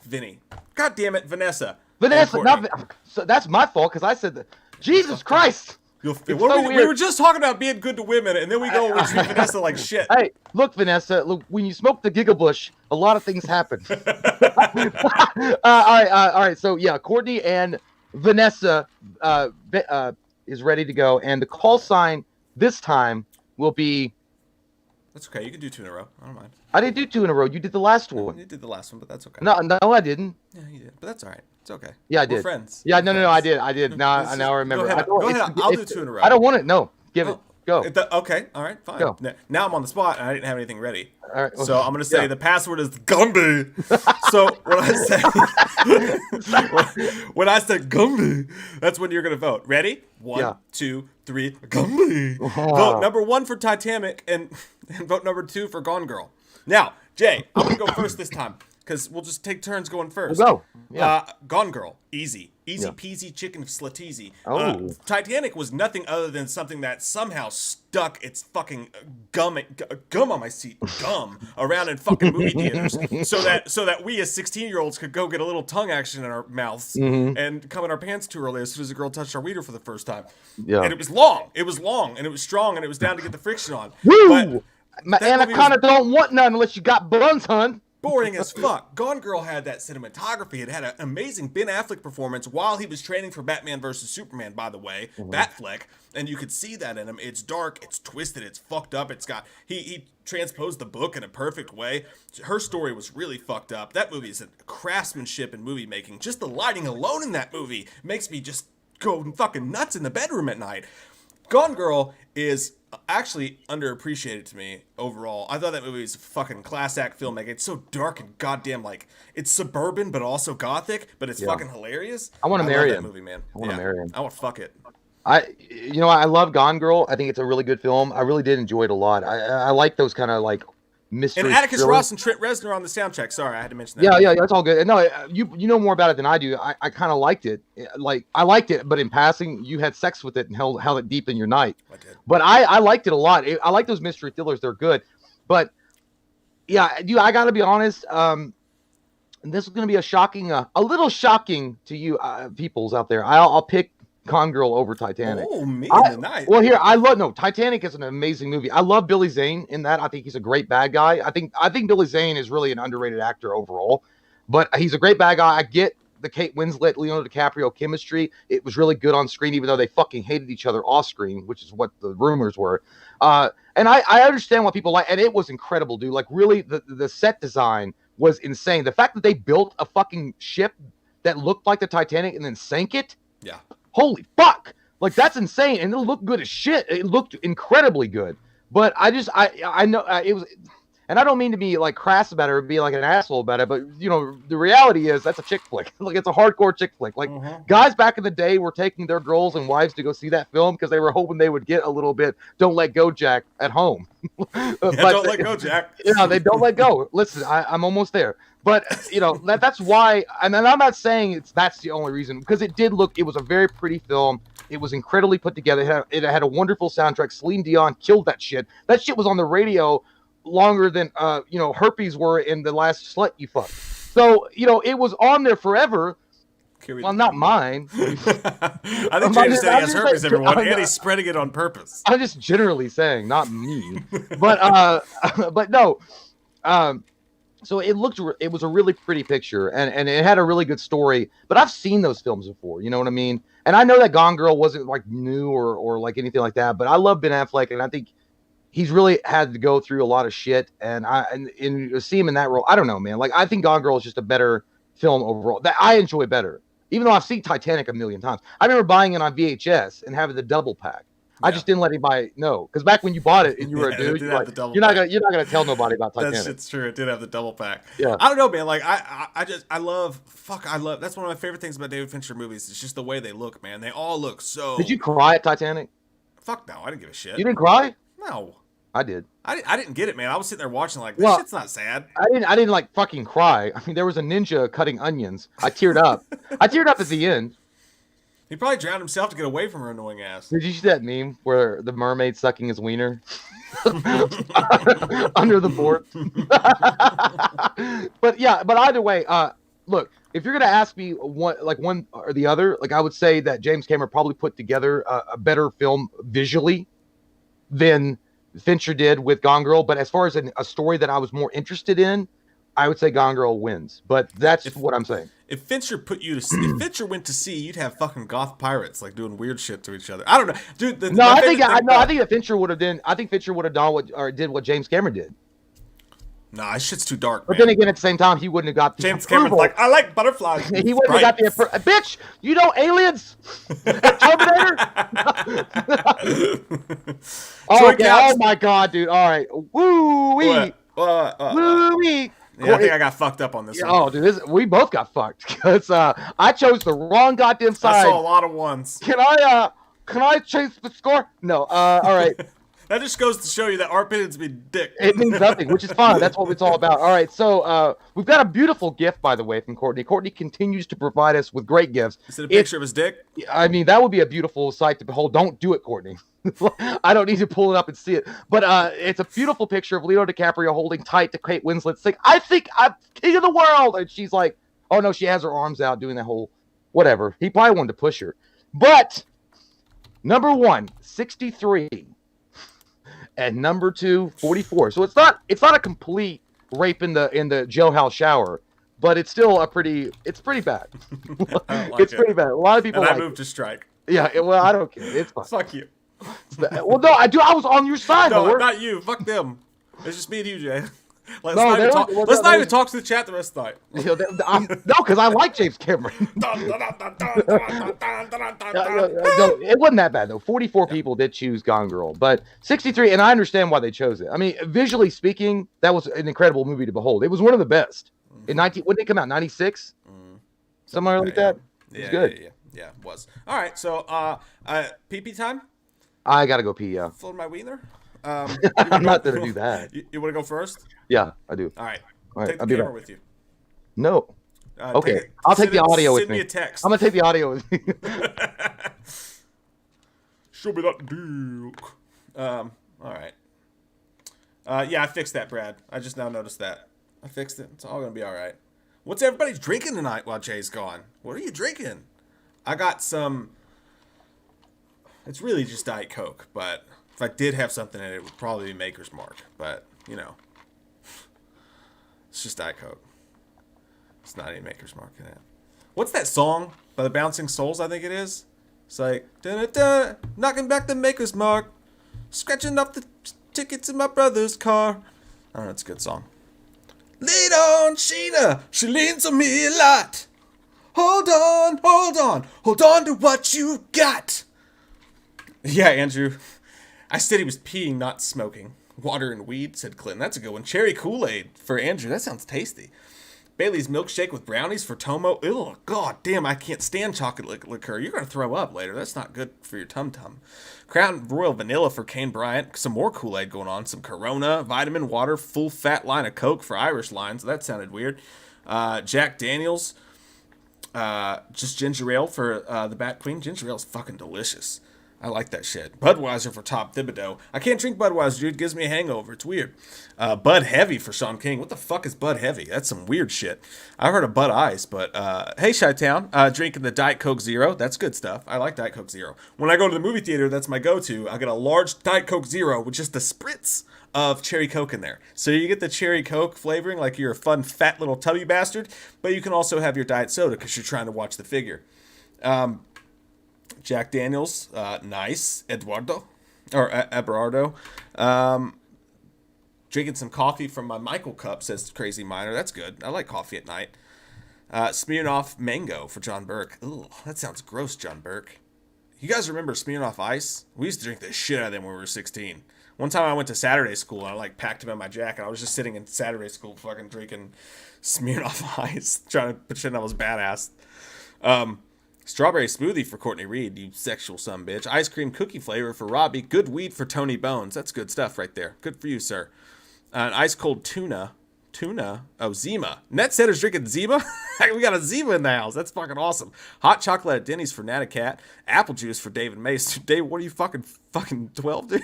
Vinny. God damn it, Vanessa. So that's my fault because I said that. Jesus Christ. We were just talking about being good to women, and then we go and treat Vanessa like shit. Hey, look, Vanessa. Look, when you smoke the Gigabush, a lot of things happen. All right. So yeah, Courtney and Vanessa is ready to go, and the call sign this time will be. That's okay. You can do 2 in a row. I don't mind. I didn't do 2 in a row. You did the last one. You did the last one, but that's okay. No, I didn't. Yeah, you did, but that's all right. It's okay. Yeah, I did. We're friends. Yeah, no, I did. Now I remember. Go ahead. I'll do 2 in a row. I don't want it. No, give it. Go. Okay. All right. Fine. Go. Now I'm on the spot and I didn't have anything ready. All right. So I'm gonna say the password is Gumby. So when I say Gumby, that's when you're gonna vote. Ready? 1, 2, 3. Gumby. Vote number 1 for Titanic and vote number 2 for Gone Girl. Now, Jay, I'm gonna go first this time because we'll just take turns going first. We'll go. Yeah. Gone Girl. Easy peasy chicken slatizi. Oh. Titanic was nothing other than something that somehow stuck its fucking gum on my seat, around in fucking movie theaters, so that we as 16-year-olds could go get a little tongue action in our mouths and come in our pants too early as soon as a girl touched our wiener for the first time. Yeah. And it was long, and it was strong, and it was down to get the friction on. Woo! But my anaconda don't want none unless you got buns, hun. Boring as fuck. Gone Girl had that cinematography. It had an amazing Ben Affleck performance while he was training for Batman vs. Superman, by the way. Batfleck. And you could see that in him. It's dark, it's twisted, it's fucked up. It's got he transposed the book in a perfect way. Her story was really fucked up. That movie is a craftsmanship in movie making. Just the lighting alone in that movie makes me just go fucking nuts in the bedroom at night. Gone Girl is actually underappreciated to me overall. I thought that movie was a fucking class act filmmaking. It's so dark and goddamn it's suburban but also gothic, but it's fucking hilarious. I want to marry him. That movie, man. I want to marry him. I want to fuck it. I love Gone Girl. I think it's a really good film. I really did enjoy it a lot. I like those kind of like mystery. And Atticus thrillers. Ross and Trent Reznor on the soundtrack. Sorry, I had to mention that. Yeah, that's all good. No, you know more about it than I do. I kind of liked it. Like I liked it, but in passing, you had sex with it and held it deep in your night. I did. But I liked it a lot. I like those mystery thrillers. They're good. But yeah, I got to be honest. This is going to be a little shocking to you peoples out there. I'll pick Gone Girl over Titanic. Oh, me tonight. Well, Titanic is an amazing movie. I love Billy Zane in that. I think he's a great bad guy. I think Billy Zane is really an underrated actor overall, but he's a great bad guy. I get the Kate Winslet, Leonardo DiCaprio chemistry. It was really good on screen, even though they fucking hated each other off screen, which is what the rumors were. And I understand what people like, and it was incredible, dude. Like really, the set design was insane. The fact that they built a fucking ship that looked like the Titanic and then sank it. Yeah. Holy fuck! Like that's insane, and it looked good as shit. It looked incredibly good. But I know it was, and I don't mean to be like crass about it or be like an asshole about it. But the reality is that's a chick flick. Like it's a hardcore chick flick. Like guys back in the day were taking their girls and wives to go see that film because they were hoping they would get a little bit "Don't Let Go, Jack" at home. Don't let go, Jack. They don't let go. Listen, I'm almost there. But that's why, and I'm not saying that's the only reason, because it was a very pretty film. It was incredibly put together. It had a wonderful soundtrack. Celine Dion killed that shit. That shit was on the radio longer than herpes were in the last slut you fucked. So it was on there forever. Well, not mine. I think James said he has herpes, everyone, and he's spreading it on purpose. I'm just generally saying, not me. But but no. So it was a really pretty picture, and it had a really good story. But I've seen those films before, you know what I mean? And I know that Gone Girl wasn't like new or like anything like that, but I love Ben Affleck, and I think he's really had to go through a lot of shit. And to see him in that role, I don't know, man. Like, I think Gone Girl is just a better film overall that I enjoy better. Even though I've seen Titanic a million times. I remember buying it on VHS and having the double pack. Yeah. I just didn't let anybody know, because back when you bought it and you were a dude, you're not gonna tell nobody about Titanic. That's true. It did have the double pack. Yeah. I don't know, man. Like I love. That's one of my favorite things about David Fincher movies. It's just the way they look, man. They all look so. Did you cry at Titanic? Fuck no, I didn't give a shit. You didn't cry? No. I did. I didn't get it, man. I was sitting there watching like, this shit's not sad. I didn't like fucking cry. I mean, there was a ninja cutting onions. I teared up. I teared up at the end. He probably drowned himself to get away from her annoying ass. Did you see that meme where the mermaid sucking his wiener under the board? But either way, look, if you're gonna ask me one or the other, like, I would say that James Cameron probably put together a better film visually than Fincher did with Gone Girl. But as far as a story that I was more interested in, I would say Gone Girl wins. But that's what I'm saying. If Fincher if Fincher went to sea, you'd have fucking goth pirates like doing weird shit to each other. I don't know, dude. I think that Fincher would have done. I think Fincher would have done what James Cameron did. Nah, this shit's too dark. But then again, at the same time, he wouldn't have got the James Cameron's like, I like butterflies. He wouldn't have got the bitch. You know, aliens. Terminator. Okay. Oh my god, dude. All right. Woo wee. Woo wee. Yeah, I think I got fucked up on this one. Oh, dude, we both got fucked because I chose the wrong goddamn side. I saw a lot of ones. Can I chase the score? No. All right. That just goes to show you that our opinions mean dick. It means nothing, which is fine. That's what it's all about. All right, so we've got a beautiful gift, by the way, from Courtney. Courtney continues to provide us with great gifts. Is it a picture of his dick? I mean, that would be a beautiful sight to behold. Don't do it, Courtney. I don't need to pull it up and see it. But it's a beautiful picture of Leonardo DiCaprio holding tight to Kate Winslet, saying, I think I'm king of the world. And she's like, oh, no, she has her arms out doing that whole whatever. He probably wanted to push her. But number 1, 63. And number 2, 44. So it's not a complete rape in the jailhouse shower, but it's still pretty bad. It's pretty bad. A lot of people. And I moved to strike. Yeah, well, I don't care. It's fine. Fuck you. Well, no, I was on your side. No, not you. Fuck them. It's just me and you, Jay. Let's not even talk to the chat the rest of the night. No, because I like James Cameron. No, it wasn't that bad, though. 44 people did choose Gone Girl, but 63, and I understand why they chose it. I mean, visually speaking, that was an incredible movie to behold. It was one of the best. When did it come out? 96? Somewhere like that? It was good. Yeah, it was. All right, so pee-pee time? I got to go pee, yeah. Float my wiener? I'm not going to do that. You want to go first? Yeah, I do. All right. Take the camera with you. No. Okay. I'll take the audio with me. Send me a text. I'm going to take the audio with me. Show me that dick. All right. Yeah, I fixed that, Brad. I just now noticed that. I fixed it. It's all going to be all right. What's everybody drinking tonight while Jay's gone? What are you drinking? I got some... It's really just Diet Coke, but if I did have something in it, it would probably be Maker's Mark. But, you know, it's just Diet Coke. It's not any Maker's Mark in it. What's that song by the Bouncing Souls, I think it is? It's like, da-da-da, knocking back the Maker's Mark, scratching off the tickets in my brother's car. I don't know, it's a good song. Lean on, Sheena, she leans on me a lot. Hold on, hold on, hold on to what you got. Yeah, Andrew. I said he was peeing, not smoking. Water and weed, said Clinton. That's a good one. Cherry Kool-Aid for Andrew. That sounds tasty. Bailey's milkshake with brownies for Tomo. Ew, god damn, I can't stand chocolate liqueur. You're going to throw up later. That's not good for your tum-tum. Crown Royal Vanilla for Kane Bryant. Some more Kool-Aid going on. Some Corona, vitamin water, full fat line of Coke for Irish lines. That sounded weird. Jack Daniels, just ginger ale for the Bat Queen. Ginger ale is fucking delicious. I like that shit. Budweiser for Top Thibodeau. I can't drink Budweiser, dude. It gives me a hangover. It's weird. Bud Heavy for Sean King. What the fuck is Bud Heavy? That's some weird shit. I heard of Bud Ice, but hey, Chi-Town. Drinking the Diet Coke Zero. That's good stuff. I like Diet Coke Zero. When I go to the movie theater, that's my go-to. I get a large Diet Coke Zero with just a spritz of cherry Coke in there. So you get the cherry Coke flavoring like you're a fun, fat little tubby bastard, but you can also have your diet soda because you're trying to watch the figure. Jack Daniels, nice. Eduardo. Drinking some coffee from my Michael cup, says Crazy Miner. That's good. I like coffee at night. Smirnoff Mango for John Burke. Ooh, that sounds gross, John Burke. You guys remember Smirnoff Ice? We used to drink the shit out of them when we were 16. One time I went to Saturday school and I packed them in my jacket. I was just sitting in Saturday school fucking drinking Smirnoff Ice, trying to pretend I was badass. Strawberry smoothie for Courtney Reed, you sexual sumbitch. Ice cream cookie flavor for Robbie. Good weed for Tony Bones. That's good stuff right there. Good for you, sir. An ice cold tuna. Oh, Zima. Netsetter's drinking Zima? We got a Zima in the house. That's fucking awesome. Hot chocolate at Denny's for Natacat. Apple juice for David Mace. Dave, what are you fucking 12, dude?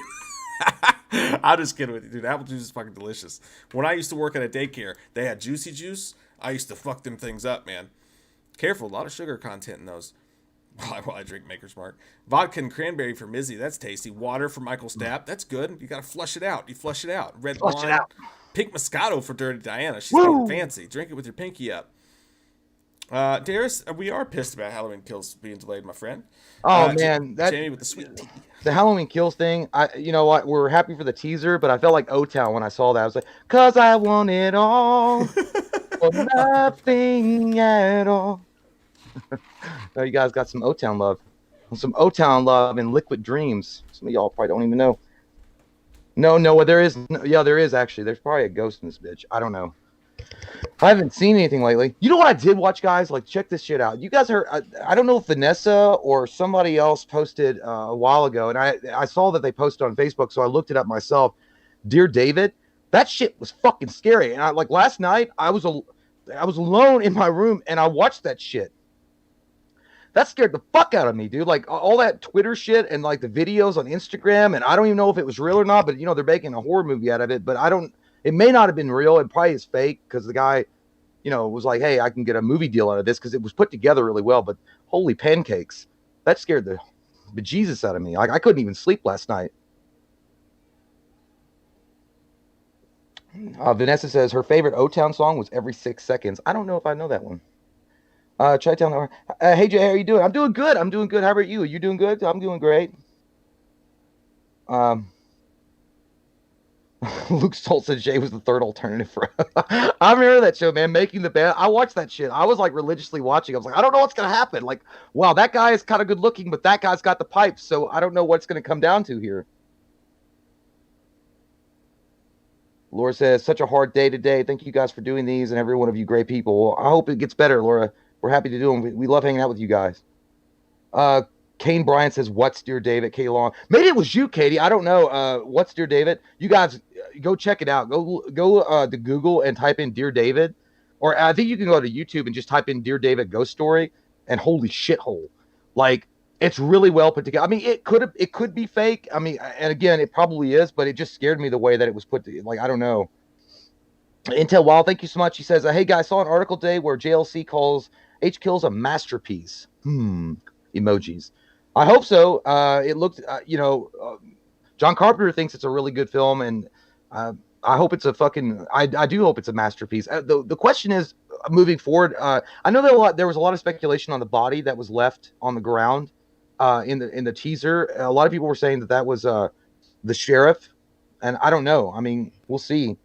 I'm just kidding with you, dude. Apple juice is fucking delicious. When I used to work at a daycare, they had Juicy Juice. I used to fuck them things up, man. Careful, a lot of sugar content in those. While I drink Maker's Mark. Vodka and cranberry for Mizzy. That's tasty. Water for Michael Stapp. That's good. You got to flush it out. You flush it out. Red wine. Pink Moscato for Dirty Diana. She's fucking fancy. Drink it with your pinky up. Darius, we are pissed about Halloween Kills being delayed, my friend. Oh, man. Jamie with the sweet tea. The Halloween Kills thing, you know what? We're happy for the teaser, but I felt like O-Town when I saw that. I was like, 'cause I want it all. Or nothing at all. Oh, you guys got some O-Town love. Some O-Town love and Liquid Dreams. Some of y'all probably don't even know. No, there is. Yeah, there is actually. There's probably a ghost in this bitch. I don't know. I haven't seen anything lately. You know what I did watch, guys? Like, check this shit out. You guys heard, I don't know if Vanessa or somebody else posted a while ago, and I saw that they posted on Facebook, so I looked it up myself. Dear David, that shit was fucking scary. And last night, I was alone in my room, and I watched that shit. That scared the fuck out of me, dude. Like, all that Twitter shit and, like, the videos on Instagram, and I don't even know if it was real or not, but, you know, they're making a horror movie out of it, but it may not have been real. It probably is fake because the guy, you know, was like, hey, I can get a movie deal out of this because it was put together really well, but holy pancakes. That scared the bejesus out of me. Like, I couldn't even sleep last night. Vanessa says her favorite O-Town song was Every 6 Seconds. I don't know if I know that one. Chi-Town, hey Jay, how are you doing? I'm doing good. How about you? Are you doing good? I'm doing great. Luke Stolt said Jay was the third alternative for. I remember that show, man. Making the Band. I watched that shit. I was like religiously watching. I was like, I don't know what's gonna happen. Like, wow, that guy is kind of good looking, but that guy's got the pipes, so I don't know what's gonna come down to here. Laura says, such a hard day today. Thank you guys for doing these, and every one of you great people. I hope it gets better, Laura. We're happy to do them. We love hanging out with you guys. Kane Bryant says, what's Dear David? K Long. Maybe it was you, Katie. I don't know. What's Dear David? You guys go check it out. Go to Google and type in Dear David. Or I think you can go to YouTube and just type in Dear David Ghost Story, and holy shithole. Like, it's really well put together. I mean, it could be fake. I mean, and again, it probably is, but it just scared me the way that it was put together. Like, I don't know. Intel Wild, thank you so much. He says, hey guys, saw an article today where JLC calls H Kills a masterpiece. Emojis. I hope so. It looked, John Carpenter thinks it's a really good film, and I hope it's a fucking. I do hope it's a masterpiece. The question is, moving forward, I know that there was a lot of speculation on the body that was left on the ground in the teaser. A lot of people were saying that was the sheriff, and I don't know. I mean, we'll see.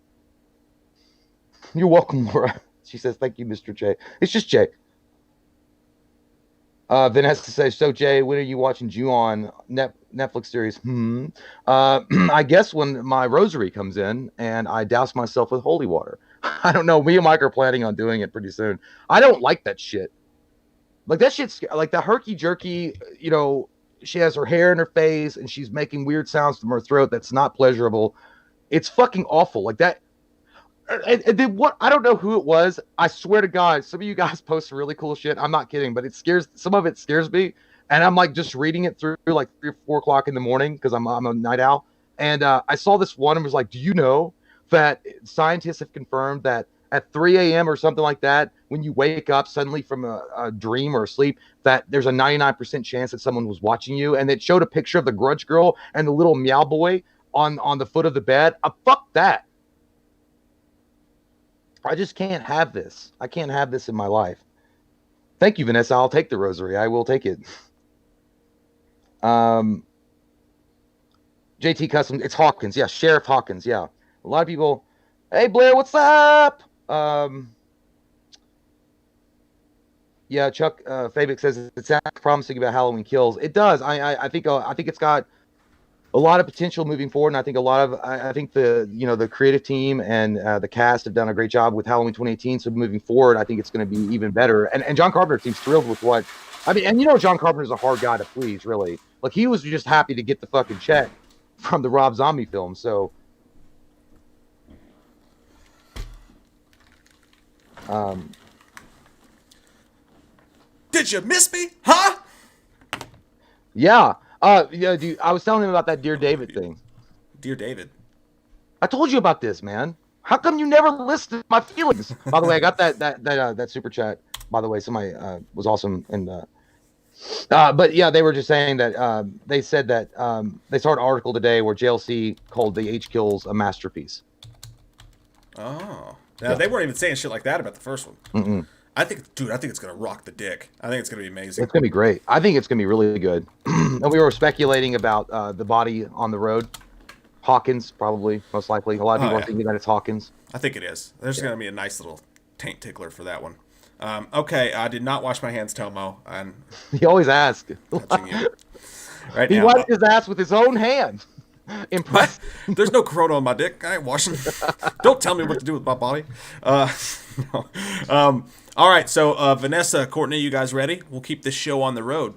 You're welcome, Laura. She says, thank you, Mr. J. It's just Jay. Vanessa says, so Jay, when are you watching Ju-on Netflix series? I guess when my rosary comes in and I douse myself with holy water. I don't know. Me and Mike are planning on doing it pretty soon. I don't like that shit. Like, that shit's like the herky jerky, you know, she has her hair in her face and she's making weird sounds from her throat that's not pleasurable. It's fucking awful. Like that. And then what? I don't know who it was. I swear to God, some of you guys post really cool shit. I'm not kidding, but some of it scares me. And I'm like just reading it through like 3 or 4 o'clock in the morning because I'm a night owl. And I saw this one and was like, do you know that scientists have confirmed that at 3 a.m. or something like that, when you wake up suddenly from a dream or a sleep, that there's a 99% chance that someone was watching you. And it showed a picture of the Grudge Girl and the little meow boy on the foot of the bed. Fuck that. I just can't have this. I can't have this in my life. Thank you, Vanessa. I'll take the rosary. I will take it. JT Custom. It's Hawkins. Yeah, Sheriff Hawkins. Yeah. A lot of people. Hey, Blair, what's up? Yeah, Chuck Fabic says it sounds promising about Halloween Kills. It does. I think it's got a lot of potential moving forward, and I think I think the creative team and the cast have done a great job with Halloween 2018. So moving forward, I think it's going to be even better. And John Carpenter seems thrilled with what I mean. And John Carpenter's a hard guy to please, really. Like he was just happy to get the fucking check from the Rob Zombie film. So, Did you miss me? Huh? Yeah. Yeah, dude, I was telling him about that Dear David thing. Dear David. I told you about this, man. How come you never listened to my feelings? By the way, I got that super chat. By the way, somebody was awesome, and but yeah, they were just saying that they said that they saw an article today where JLC called the H Kills a masterpiece. Oh, now they weren't even saying shit like that about the first one. Mm-mm. I think it's gonna rock the dick. I think it's gonna be amazing. It's gonna be great. I think it's gonna be really good. And we were speculating about the body on the road. Hawkins, probably, most likely. A lot of people are thinking that it's Hawkins. I think it is. There's gonna be a nice little taint tickler for that one. Okay, I did not wash my hands, Tomo. And He always asks. touching you right He now. wiped his ass with his own hand. Impressed. There's no corona on my dick. I ain't washing. Don't tell me what to do with my body. No. All right, so Vanessa, Courtney, you guys ready? We'll keep this show on the road.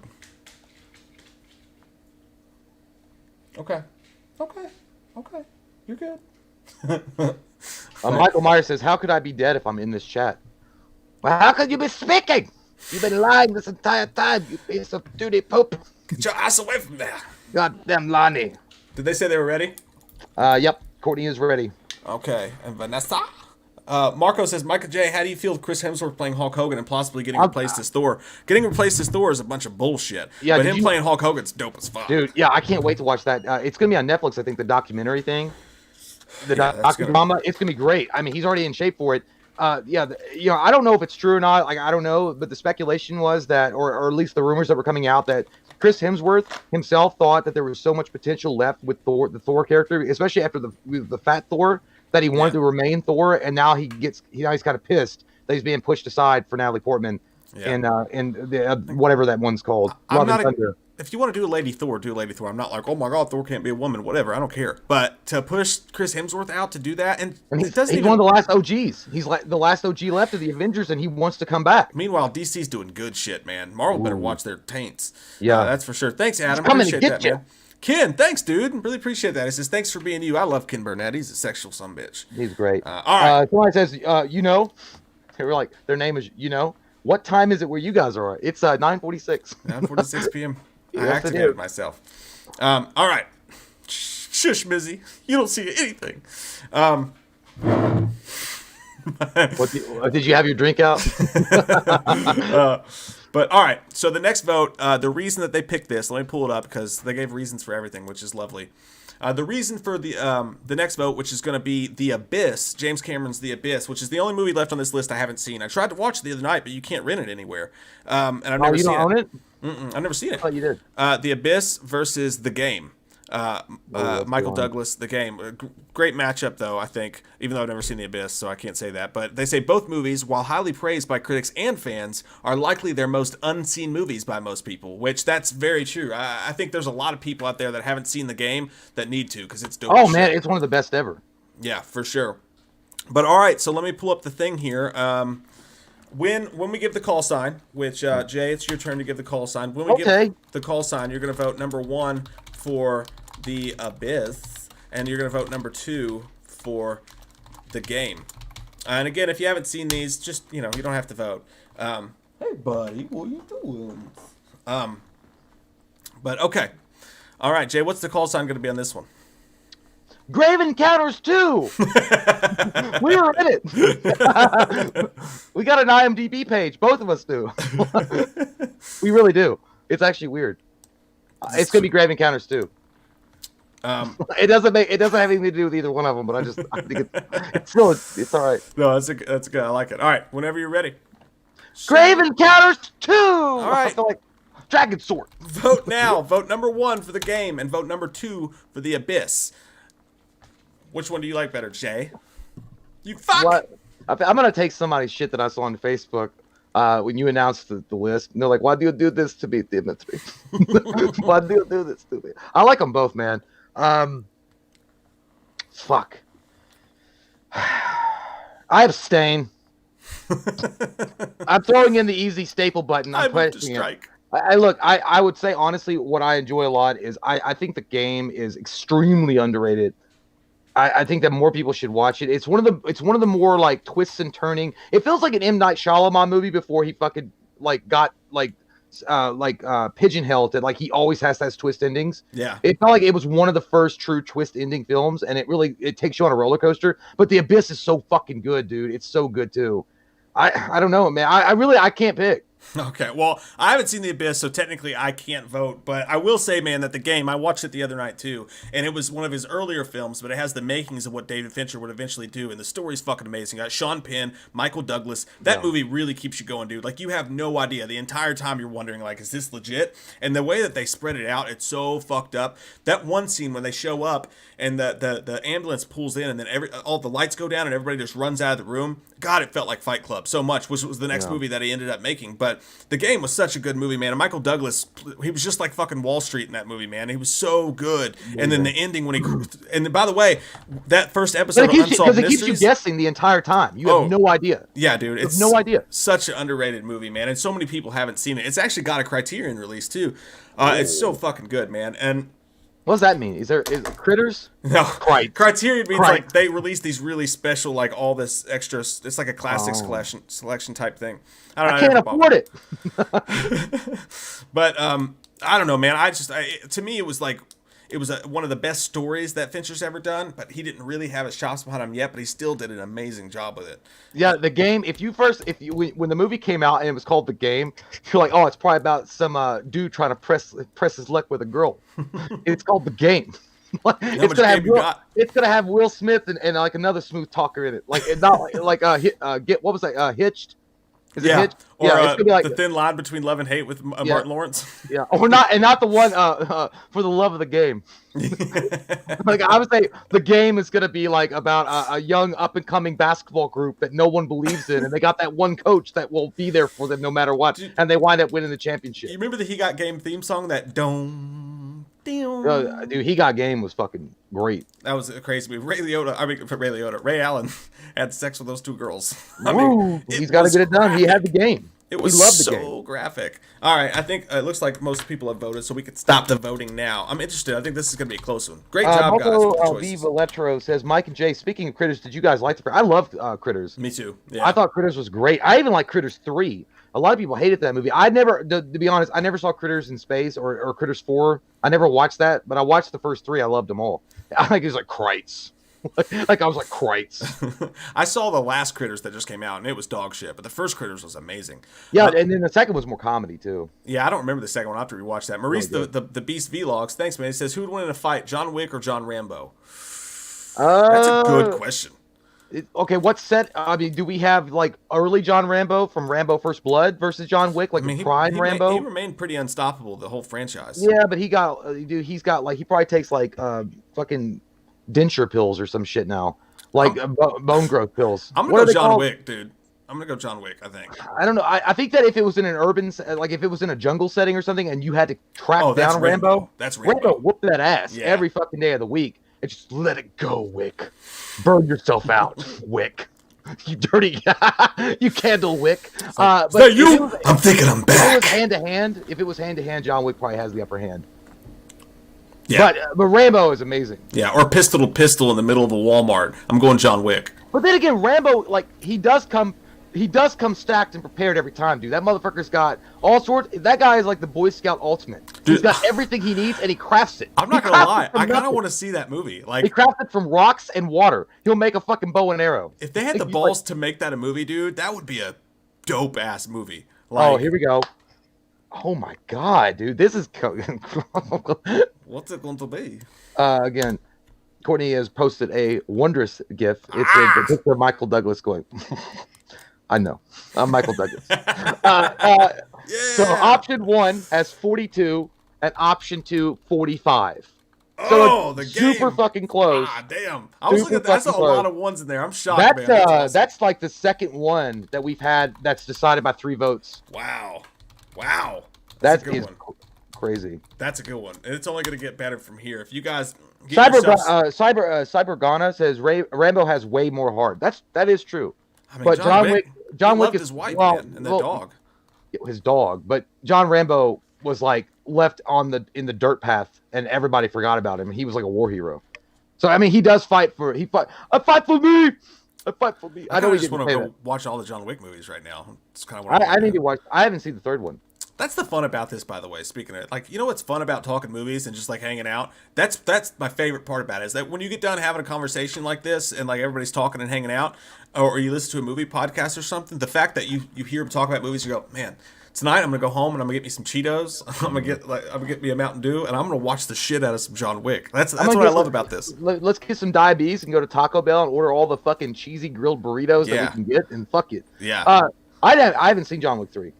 Okay. You're good. Michael Myers says, how could I be dead if I'm in this chat? Well, how could you be speaking? You've been lying this entire time, you piece of duty poop. Get your ass away from there. Goddamn Lonnie. Did they say they were ready? Yep. Courtney is ready. Okay. And Vanessa? Marco says, Michael J., how do you feel with Chris Hemsworth playing Hulk Hogan and possibly getting replaced as Thor? Getting replaced as Thor is a bunch of bullshit. Yeah, but him playing Hulk Hogan's dope as fuck. Dude, yeah, I can't wait to watch that. It's going to be on Netflix, I think, the documentary thing. The docudrama. It's going to be great. I mean, he's already in shape for it. I don't know if it's true or not. Like, I don't know. But the speculation was that, or at least the rumors that were coming out, that Chris Hemsworth himself thought that there was so much potential left with Thor, the Thor character, especially after the fat Thor, that he wanted to remain Thor, and now he's kind of pissed that he's being pushed aside for Natalie Portman and whatever that one's called. If you want to do a Lady Thor, do a Lady Thor. I'm not like, oh my god, Thor can't be a woman, whatever. I don't care. But to push Chris Hemsworth out to do that, and he's one of the last OGs. He's like the last OG left of the Avengers, and he wants to come back. Meanwhile, DC's doing good shit, man. Marvel better watch their taints. Yeah, that's for sure. Thanks, Adam. Appreciate that, man. Ken, thanks, dude. Really appreciate that. It says, thanks for being you. I love Ken Burnett. He's a sexual sumbitch. He's great. All right. Somebody says, they were like, their name is, what time is it where you guys are? It's 9:46. 9:46 p.m. Yes, I activated myself. All right. Shush, Mizzy. You don't see anything. Did you have your drink out? But all right, so the next vote, the reason that they picked this, let me pull it up because they gave reasons for everything, which is lovely. The reason for the next vote, which is going to be The Abyss, James Cameron's The Abyss, which is the only movie left on this list I haven't seen. I tried to watch it the other night, but you can't rent it anywhere. And I've never seen it. Own it? I've never seen it. Oh, you did. The Abyss versus The Game. Michael Douglas, The Game. Great matchup, though, I think, even though I've never seen The Abyss, so I can't say that. But they say both movies, while highly praised by critics and fans, are likely their most unseen movies by most people, which that's very true. I think there's a lot of people out there that haven't seen The Game that need to, because it's dope. Oh, man, it's one of the best ever. Yeah, for sure. But all right, so let me pull up the thing here. When we give the call sign, which, Jay, it's your turn to give the call sign. When we give the call sign, you're going to vote number 1 for The Abyss, and you're going to vote number 2 for The Game. And again, if you haven't seen these, just, you don't have to vote. Hey, buddy, what are you doing? But okay. All right, Jay, what's the call sign going to be on this one? Grave Encounters 2! We were in it! We got an IMDb page. Both of us do. We really do. It's actually weird. It's going to be Grave Encounters 2. It doesn't have anything to do with either one of them, but I think it's all right. No, that's good. I like it. All right, whenever you're ready. Grave Encounters 2! All right. I feel like Dragon Sword. Vote now. Vote number 1 for The Game, and vote number 2 for The Abyss. Which one do you like better, Jay? You fuck! What? I'm gonna take somebody's shit that I saw on Facebook when you announced the list. And they're like, "Why do you do this to me, Dimitri? Why do you do this to me?" I like them both, man. Fuck. I abstain. I'm throwing in the easy staple button. I'm pressing it. I would say honestly, what I enjoy a lot is I think The Game is extremely underrated. I think that more people should watch it. It's one of the more like twists and turning. It feels like an M. Night Shyamalan movie before he fucking got pigeonholed that like he always has twist endings. Yeah. It felt like it was one of the first true twist ending films, and it takes you on a roller coaster. But The Abyss is so fucking good, dude. It's so good too. I don't know, man. I can't pick. Okay, well, I haven't seen The Abyss, so technically I can't vote, but I will say, man, that The Game, I watched it the other night too, and it was one of his earlier films, but it has the makings of what David Fincher would eventually do, and the story's fucking amazing. Got Sean Penn, Michael Douglas. That movie really keeps you going, dude. Like, you have no idea. The entire time you're wondering, like, is this legit? And the way that they spread it out, it's so fucked up. That one scene when they show up, and the ambulance pulls in, and then all the lights go down, and everybody just runs out of the room. God, it felt like Fight Club so much, which was the next movie that he ended up making. But The Game was such a good movie, man. And Michael Douglas, he was just like fucking Wall Street in that movie, man. He was so good. Yeah. And then the ending when and by the way, that first episode of Unsolved Mysteries, keeps you guessing the entire time. You have no idea. Yeah, dude. It's no idea. Such an underrated movie, man. And so many people haven't seen it. It's actually got a Criterion release too. It's so fucking good, man. And what does that mean? Is Critters? No. Criterion means like they release these really special, like all this extra. It's like a classic selection type thing. I can't afford it. But I don't know, man. To me, it was one of the best stories that Fincher's ever done. But he didn't really have his chops behind him yet. But he still did an amazing job with it. Yeah, The Game. When the movie came out and it was called The Game, you're like, oh, it's probably about some dude trying to press his luck with a girl. It's called The Game. It's gonna have Will Smith and like another smooth talker in it. Like it's not like what was that? Hitched. Is it Hitched? Or it's gonna be like the thin line between love and hate with Martin Lawrence. Yeah, or not the one for the love of the game. Like I would say, The Game is gonna be like about a young up and coming basketball group that no one believes in, and they got that one coach that will be there for them no matter what, and they wind up winning the championship. You remember the He Got Game theme song? That dude, He Got Game was fucking great. That was a crazy movie. Ray Allen had sex with those two girls. He's got to get it done. He had the game. It was so graphic. All right, I think it looks like most people have voted, so we could stop the voting now. I'm interested. I think this is going to be a close one. Great job, guys. Viva Letro says, Mike and Jay, speaking of Critters, did you guys like I loved Critters. Me too. Yeah. I thought Critters was great. I even like Critters 3. A lot of people hated that movie. To be honest, I never saw Critters in Space or Critters 4. I never watched that, but I watched the first 3. I loved them all. I think it was like Kreitz. Like I was like Kreitz. I saw the last Critters that just came out, and it was dog shit. But the first Critters was amazing. Yeah, and then the second was more comedy too. Yeah, I don't remember the second one. I have to rewatch that. Maurice, the Beast Vlogs. Thanks, man. He says, who would win in a fight, John Wick or John Rambo? That's a good question. Okay, what set? I mean, do we have like early John Rambo from Rambo First Blood versus John Wick, like prime Rambo? He remained pretty unstoppable the whole franchise. Yeah, but he probably takes like fucking denture pills or some shit now, like bone growth pills. I'm gonna go John Wick, dude. I'm gonna go John Wick. I think. I don't know. I think that if it was in an urban, like if it was in a jungle setting or something, and you had to track down Rambo, that's Rambo. Rambo whooped that ass every fucking day of the week. And just let it go, Wick. Burn yourself out, Wick. You dirty, you candle Wick. But I'm thinking I'm back. If it was hand to hand, John Wick probably has the upper hand. Yeah. But Rambo is amazing. Yeah, or pistol to pistol in the middle of a Walmart. I'm going John Wick. But then again, Rambo, like, he does come stacked and prepared every time, dude. That motherfucker's got all sorts. That guy is like the Boy Scout ultimate. Dude, he's got everything he needs, and he crafts it. I'm not gonna lie, I kind of want to see that movie. Like, he crafts it from rocks and water. He'll make a fucking bow and arrow. If they had the balls to make that a movie, dude, that would be a dope ass movie. Like, oh, here we go. Oh my god, dude, this is. What's it going to be? Again, Courtney has posted a wondrous GIF. It's a picture of Michael Douglas going. I know, I'm Michael Douglas. Yeah. So option 1 has 42, and option 2 45. So the super game. fucking close. Ah, damn. I was looking at that. That's a lot of ones in there. I'm shocked, man. That's like the second one that we've had that's decided by 3 votes. Wow. That is crazy. That's a good one. And it's only going to get better from here. If you guys Cybergana says Rambo has way more heart. That is true. I mean, but John Wick is his wife, man, and the dog. His dog, but John Rambo was like left in the dirt path, and everybody forgot about him. He was like a war hero. So I mean, he does fight for me. I fight for me. I know he just didn't want to say go that. watch all the John Wick movies right now. It's kind of what I need to watch. I haven't seen the third one. That's the fun about this, by the way. Speaking of it, like, you know what's fun about talking movies and just like hanging out? That's my favorite part about it, is that when you get done having a conversation like this and like everybody's talking and hanging out, or you listen to a movie podcast or something, the fact that you hear them talk about movies, you go, man, tonight I'm gonna go home and I'm gonna get me some Cheetos. I'm gonna get me a Mountain Dew, and I'm gonna watch the shit out of some John Wick. That's what I love about this. Let's get some diabetes and go to Taco Bell and order all the fucking cheesy grilled burritos that we can get, and fuck it. Yeah. I haven't seen John Wick 3.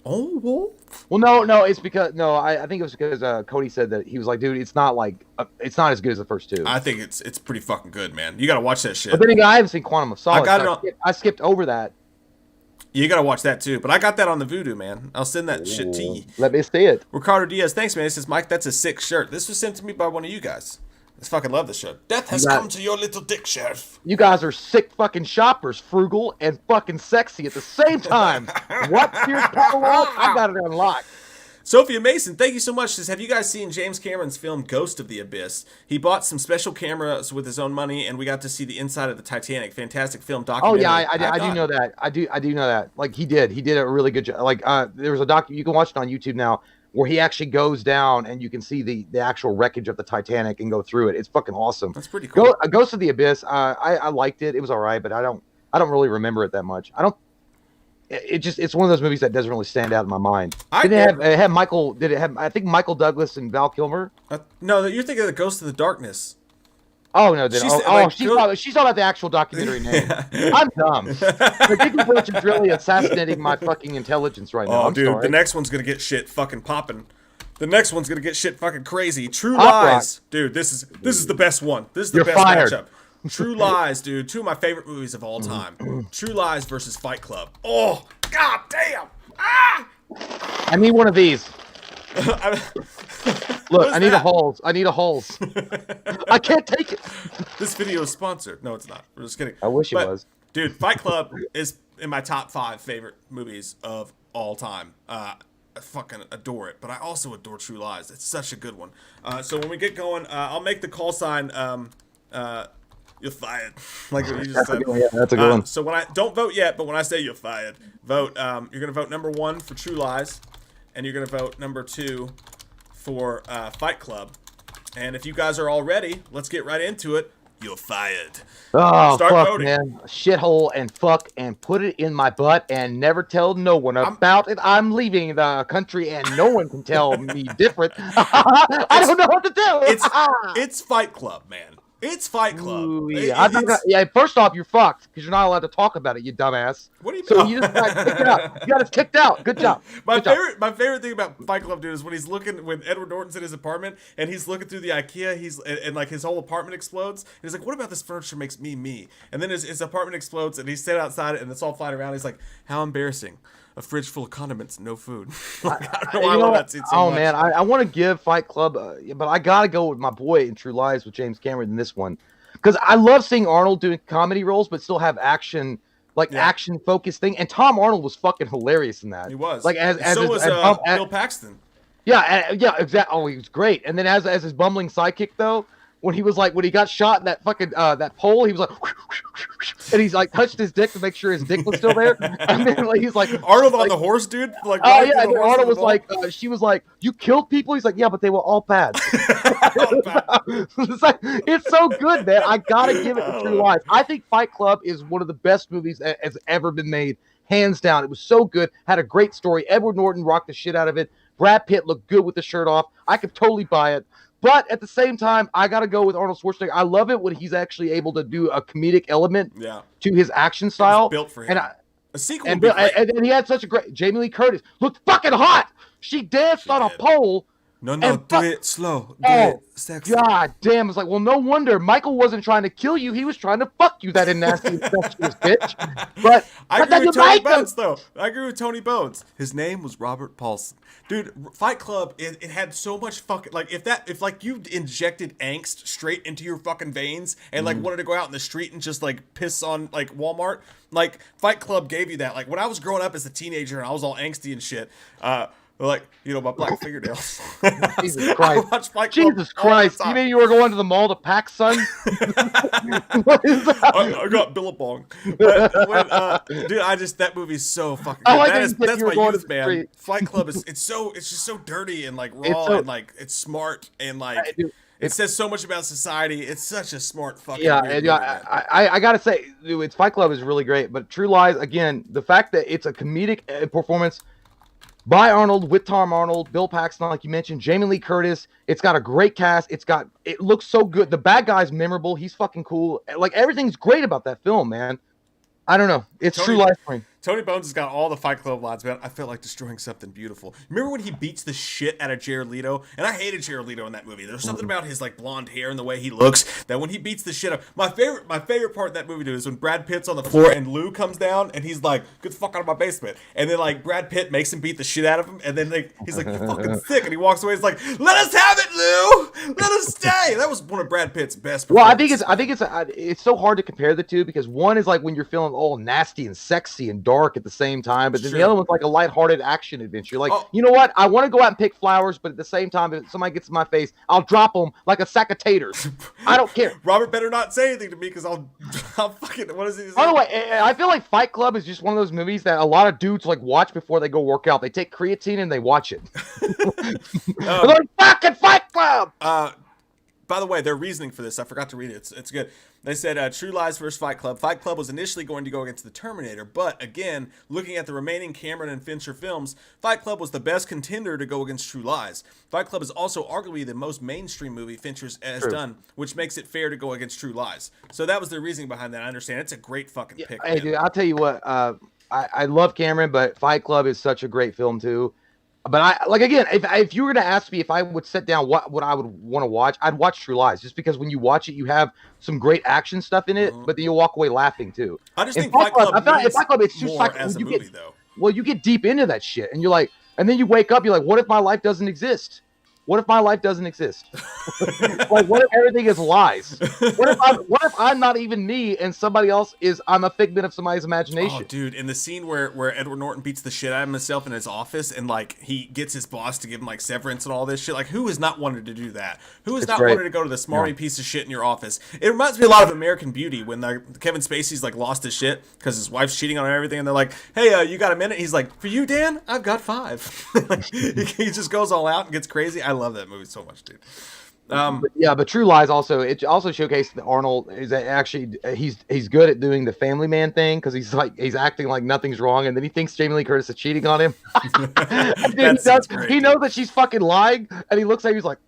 Oh, well, no, it's because I think it was because Cody said that he was like, dude, it's not as good as the first 2. I think it's pretty fucking good, man. You gotta watch that shit. But then again, I haven't seen Quantum of Solace. I skipped over that. You gotta watch that too. But I got that on the Voodoo, man. I'll send that shit to you. Let me see it. Ricardo Diaz, thanks, man. He says, Mike, that's a sick shirt. This was sent to me by one of you guys. I fucking love this shirt. Death has come to your little dick, Sheriff. You guys are sick fucking shoppers, frugal and fucking sexy at the same time. What? Pierce Catalog? I got it unlocked. Sophia Mason, thank you so much. Says, have you guys seen James Cameron's film Ghost of the Abyss? He bought some special cameras with his own money, and we got to see the inside of the Titanic. Fantastic film documentary. Oh yeah, I do know that. I do know that. Like he did a really good job. Like there was a doc. You can watch it on YouTube now, where he actually goes down and you can see the actual wreckage of the Titanic and go through it. It's fucking awesome. That's pretty cool. Ghost of the Abyss. I liked it. It was all right, but I don't really remember it that much. It's one of those movies that doesn't really stand out in my mind. Did it have Michael? Did it have? I think Michael Douglas and Val Kilmer. No, you're thinking of the Ghost of the Darkness. Oh no! She's talking about the actual documentary name. I'm dumb. The Dicky Birch is really assassinating my fucking intelligence right now. Oh, dude, sorry. the next one's gonna get shit fucking popping. The next one's gonna get shit fucking crazy. True Lies, dude. This is the best one. This is the best matchup. True Lies, dude. 2 of my favorite movies of all time. True Lies versus Fight Club. Oh, god damn! Ah! I need one of these. Look, I need a holes. I can't take it. This video is sponsored. No, it's not. We're just kidding. I wish it was. Dude, Fight Club is in my top 5 favorite movies of all time. I fucking adore it, but I also adore True Lies. It's such a good one. So when we get going, I'll make the call sign. You're fired. Like you just said. Yeah, that's a good one. So when I don't vote yet, but when I say you're fired, vote. You're gonna vote number 1 for True Lies, and you're gonna vote number 2 for Fight Club. And if you guys are all ready, let's get right into it. You're fired. Oh, Start fuck, voting. man. Shithole and fuck and put it in my butt and never tell no one about it. I'm leaving the country and no one can tell me different. I don't know what to do. It's Fight Club, man. It's Fight Club. Ooh, yeah. First off, you're fucked because you're not allowed to talk about it, you dumbass. What do you mean? So you just got kicked out. You got us kicked out. Good job. My favorite thing about Fight Club, dude, is when Edward Norton's in his apartment and he's looking through the IKEA, and like his whole apartment explodes. And he's like, "What about this furniture makes me?" And then his apartment explodes, and he's sitting outside, and it's all flying around. He's like, "How embarrassing." A fridge full of condiments, no food. Like, I don't know why I love that scene so much. Man, I want to give Fight Club, but I gotta go with my boy in True Lies with James Cameron in this one, because I love seeing Arnold doing comedy roles, but still have action, action focused thing. And Tom Arnold was fucking hilarious in that. He was. Like so was Bill Paxton. Yeah, exactly. Oh, he was great. And then as his bumbling sidekick though, when he got shot in that fucking that pole, he was like, and he's like touched his dick to make sure his dick was still there. And then like he's like Arnold on the horse, dude. Like, oh riding yeah, through and the then horse Arnold with was the like, she was like, you killed people. He's like, yeah, but they were all bad. It's like, it's so good, man. I gotta give it to True Lies. I think Fight Club is one of the best movies that has ever been made, hands down. It was so good. Had a great story. Edward Norton rocked the shit out of it. Brad Pitt looked good with the shirt off. I could totally buy it. But at the same time, I gotta go with Arnold Schwarzenegger. I love it when he's actually able to do a comedic element to his action style. Built for him. And a sequel would be great. And then he had such a great Jamie Lee Curtis looked fucking hot. She danced on a pole. No, do it slow. Do it sexy. God damn. It's like, well, no wonder Michael wasn't trying to kill you. He was trying to fuck you, that nasty incestuous bitch. But I agree with Tony Bones, though. I agree with Tony Bones. His name was Robert Paulson. Dude, Fight Club, it had so much fucking, like, if like you injected angst straight into your fucking veins and like wanted to go out in the street and just like piss on like Walmart, like Fight Club gave you that. Like when I was growing up as a teenager and I was all angsty and shit, like, you know, my black fingernails. Jesus Christ. Jesus Christ. You mean you were going to the mall to pack, son? I got Billabong. But dude, that movie's so fucking good. That's my youth, man. Fight Club it's just so dirty and like raw and like it's smart and like it says so much about society. It's such a smart fucking movie. I gotta say, dude, it's Fight Club is really great, but True Lies, again, the fact that it's a comedic performance by Arnold, with Tom Arnold, Bill Paxton, like you mentioned, Jamie Lee Curtis. It's got a great cast. It looks so good. The bad guy's memorable. He's fucking cool. Like everything's great about that film, man. I don't know. It's True Lies for me. Tony Bones has got all the Fight Club lines, man. I felt like destroying something beautiful. Remember when he beats the shit out of Jared Leto? And I hated Jared Leto in that movie. There's something about his like blonde hair and the way he looks that when he beats the shit up. My favorite part of that movie, dude, is when Brad Pitt's on the floor and Lou comes down and he's like, "Get the fuck out of my basement." And then like Brad Pitt makes him beat the shit out of him, and then like he's like, "You're fucking sick," and he walks away. He's like, "Let us have it, Lou. Let us stay." That was one of Brad Pitt's best. Well, I think it's so hard to compare the two because one is like when you're feeling all nasty and sexy and dark at the same time, but then the other one's like a lighthearted action adventure. Like, you know what? I want to go out and pick flowers, but at the same time, if somebody gets in my face, I'll drop them like a sack of taters. I don't care. Robert better not say anything to me because I'll fucking. What is it? By the way, I feel like Fight Club is just one of those movies that a lot of dudes like watch before they go work out. They take creatine and they watch it. They're like, fucking Fight Club. By the way, their reasoning for this, I forgot to read it. It's good. They said True Lies versus Fight Club. Fight Club was initially going to go against the Terminator, but again, looking at the remaining Cameron and Fincher films, Fight Club was the best contender to go against True Lies. Fight Club is also arguably the most mainstream movie Fincher has done, which makes it fair to go against True Lies. So that was their reasoning behind that. I understand. It's a great fucking pick. Hey, dude, I'll tell you what. I love Cameron, but Fight Club is such a great film too. But if you were to ask me if I would sit down what I would want to watch, I'd watch True Lies just because when you watch it, you have some great action stuff in it, but then you'll walk away laughing too. I just think Fight Club it's just like as a movie, though. Well, you get deep into that shit, and you're like, and then you wake up, you're like, what if my life doesn't exist? What if my life doesn't exist? Like, what if everything is lies? What if I'm not even me and somebody else I'm a figment of somebody's imagination? Oh, dude, in the scene where Edward Norton beats the shit out of himself in his office and, like, he gets his boss to give him, like, severance and all this shit. Like, who has not wanted to do that? Who has wanted to go to the smarmy piece of shit in your office? It reminds me a lot of American Beauty when Kevin Spacey's, like, lost his shit because his wife's cheating on him and everything, and they're like, hey, you got a minute? He's like, for you, Dan? I've got 5. Like, he just goes all out and gets crazy. I love that movie so much, dude. But True Lies also showcased that Arnold is actually he's good at doing the family man thing because he's acting like nothing's wrong, and then he thinks Jamie Lee Curtis is cheating on him. He knows that she's fucking lying, and he looks at her, he's like,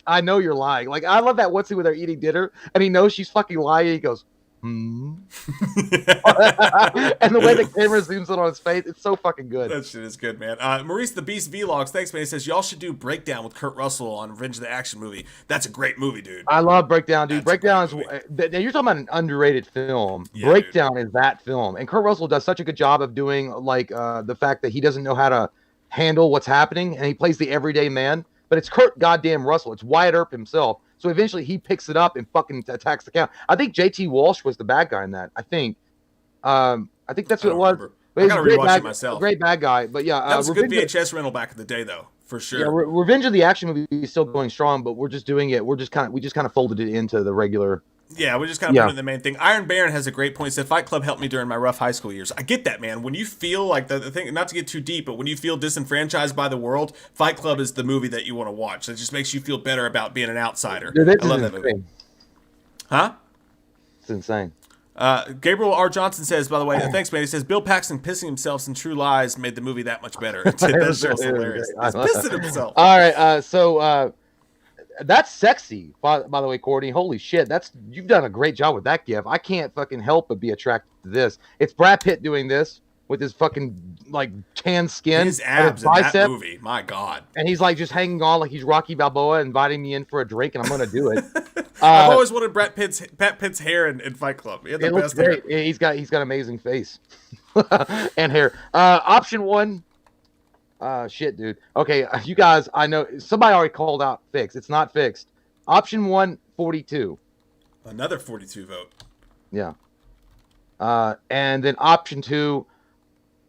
I know you're lying. Like, I love that one scene where they're eating dinner, and he knows she's fucking lying. He goes, and the way the camera zooms in on his face, it's so fucking good. That shit is good, man. Maurice the Beast Vlogs, thanks, man. He says y'all should do Breakdown with Kurt Russell on Revenge of the Action movie. That's a great movie, dude. I love Breakdown, dude. Breakdown is you're talking about an underrated film. Yeah, Breakdown is that film, and Kurt Russell does such a good job of doing like the fact that he doesn't know how to handle what's happening, and he plays the everyday man. But it's Kurt goddamn Russell. It's Wyatt Earp himself. So eventually he picks it up and fucking attacks the count. I think JT Walsh was the bad guy in that. I think that's what it was. I gotta rewatch it myself. Great bad guy, but yeah, that was a good VHS rental back in the day, though. For Yeah, sure. Revenge of the Action movie is still going strong, but we just kind of folded it into the regular. Yeah, we just kind of put it in the main thing. Iron Baron has a great point. He said, Fight Club helped me during my rough high school years. I get that, man. When you feel like the thing, not to get too deep, but when you feel disenfranchised by the world, Fight Club is the movie that you want to watch. It just makes you feel better about being an outsider. Dude, I love that movie. Huh? It's insane. Gabriel R. Johnson says, by the way, thanks, man. He says, Bill Paxton pissing himself in True Lies made the movie that much better. That show's hilarious. He's pissing himself. All right, so that's sexy, by the way, Courtney. Holy shit, you've done a great job with that gif. I can't fucking help but be attracted to this. It's Brad Pitt doing this with his fucking like tan skin, his abs in that movie. My God, and he's like just hanging on like he's Rocky Balboa, inviting me in for a drink, and I'm gonna do it. I've always wanted Brad Pitt's hair in Fight Club. He had the best hair. He's got amazing face and hair. Option one. Shit, dude. Okay, you guys, I know somebody already called out fixed. It's not fixed. Option 1, 42. Another 42 vote. Yeah. And then option 2,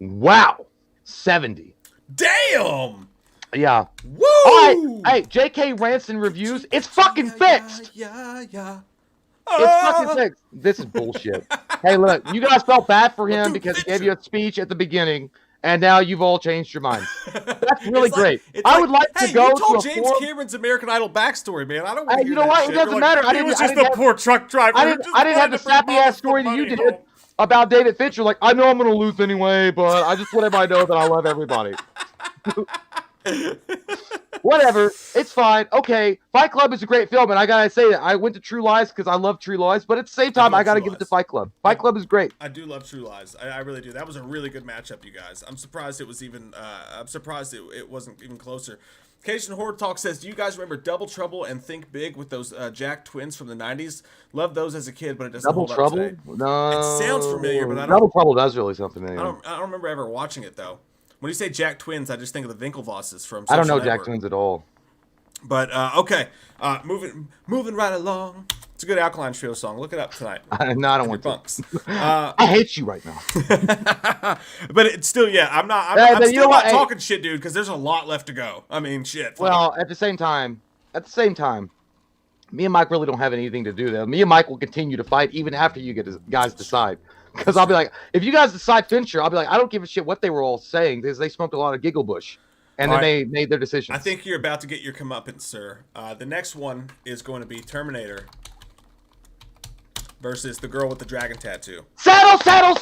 wow, 70. Damn! Yeah. Woo! All right, hey, J.K. Ranson reviews, it's fucking fixed. Yeah. It's fucking fixed. This is bullshit. Hey, look, you guys felt bad for him because he gave you a speech at the beginning. And now you've all changed your minds. That's really great. I would like to go to a forum. You told James Cameron's American Idol backstory, man. I don't want to hear you know what? It doesn't matter. He was just a poor truck driver. I didn't have the sappy ass story that you did about David Fincher. Like, I know I'm going to lose anyway, but I just want everybody to know that I love everybody. Whatever, it's fine. Okay, Fight Club is a great film, and I gotta say that I went to True Lies because I love True Lies, but at the same time, I gotta give it to Fight Club. Fight Club is great. I do love True Lies. I really do. That was a really good matchup, you guys. I'm surprised it was even. I'm surprised it wasn't even closer. Cajun Horde Talk says, do you guys remember Double Trouble and Think Big with those Jack twins from the 90s? Loved those as a kid, but it doesn't hold up today. No. It sounds familiar, but I don't. Double Trouble does really sound familiar. I don't remember ever watching it though. When you say Jack twins, I just think of the Winklevosses from. I don't know Social Jack twins at all. But okay, moving right along. It's a good Alkaline Trio song. Look it up tonight. No, I don't want bunks. to. I hate you right now. But it's still, I'm still not talking shit, dude, because there's a lot left to go. I mean, shit. Well, at the same time, me and Mike really don't have anything to do there. Me and Mike will continue to fight even after you guys decide. Because I'll be like, if you guys decide Fincher, I'll be like, I don't give a shit what they were all saying because they smoked a lot of Giggle Bush. And then they made their decisions. I think you're about to get your comeuppance, sir. The next one is going to be Terminator versus the girl with the dragon tattoo. Saddle! Saddle!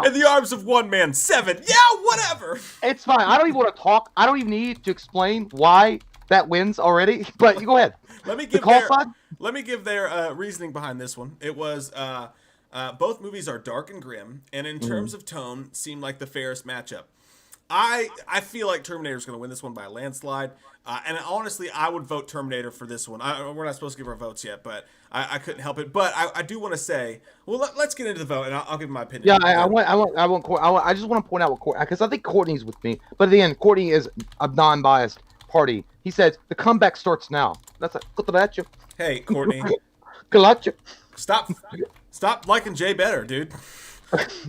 In the arms of one man, 7. Yeah, whatever. It's fine. I don't even want to talk. I don't even need to explain why that wins already. But you go ahead. Let me give their reasoning behind this one. It was both movies are dark and grim, and in terms of tone, seem like the fairest matchup. I feel like Terminator's going to win this one by a landslide. And honestly, I would vote Terminator for this one. We're not supposed to give our votes yet, but I couldn't help it. But I do want to say, well, let's get into the vote, and I'll give my opinion. Yeah, I just want to point out what Courtney, because I think Courtney's with me. But at the end, Courtney is a non-biased party. He says the comeback starts now. That's like, hey, Courtney, stop liking Jay better, dude.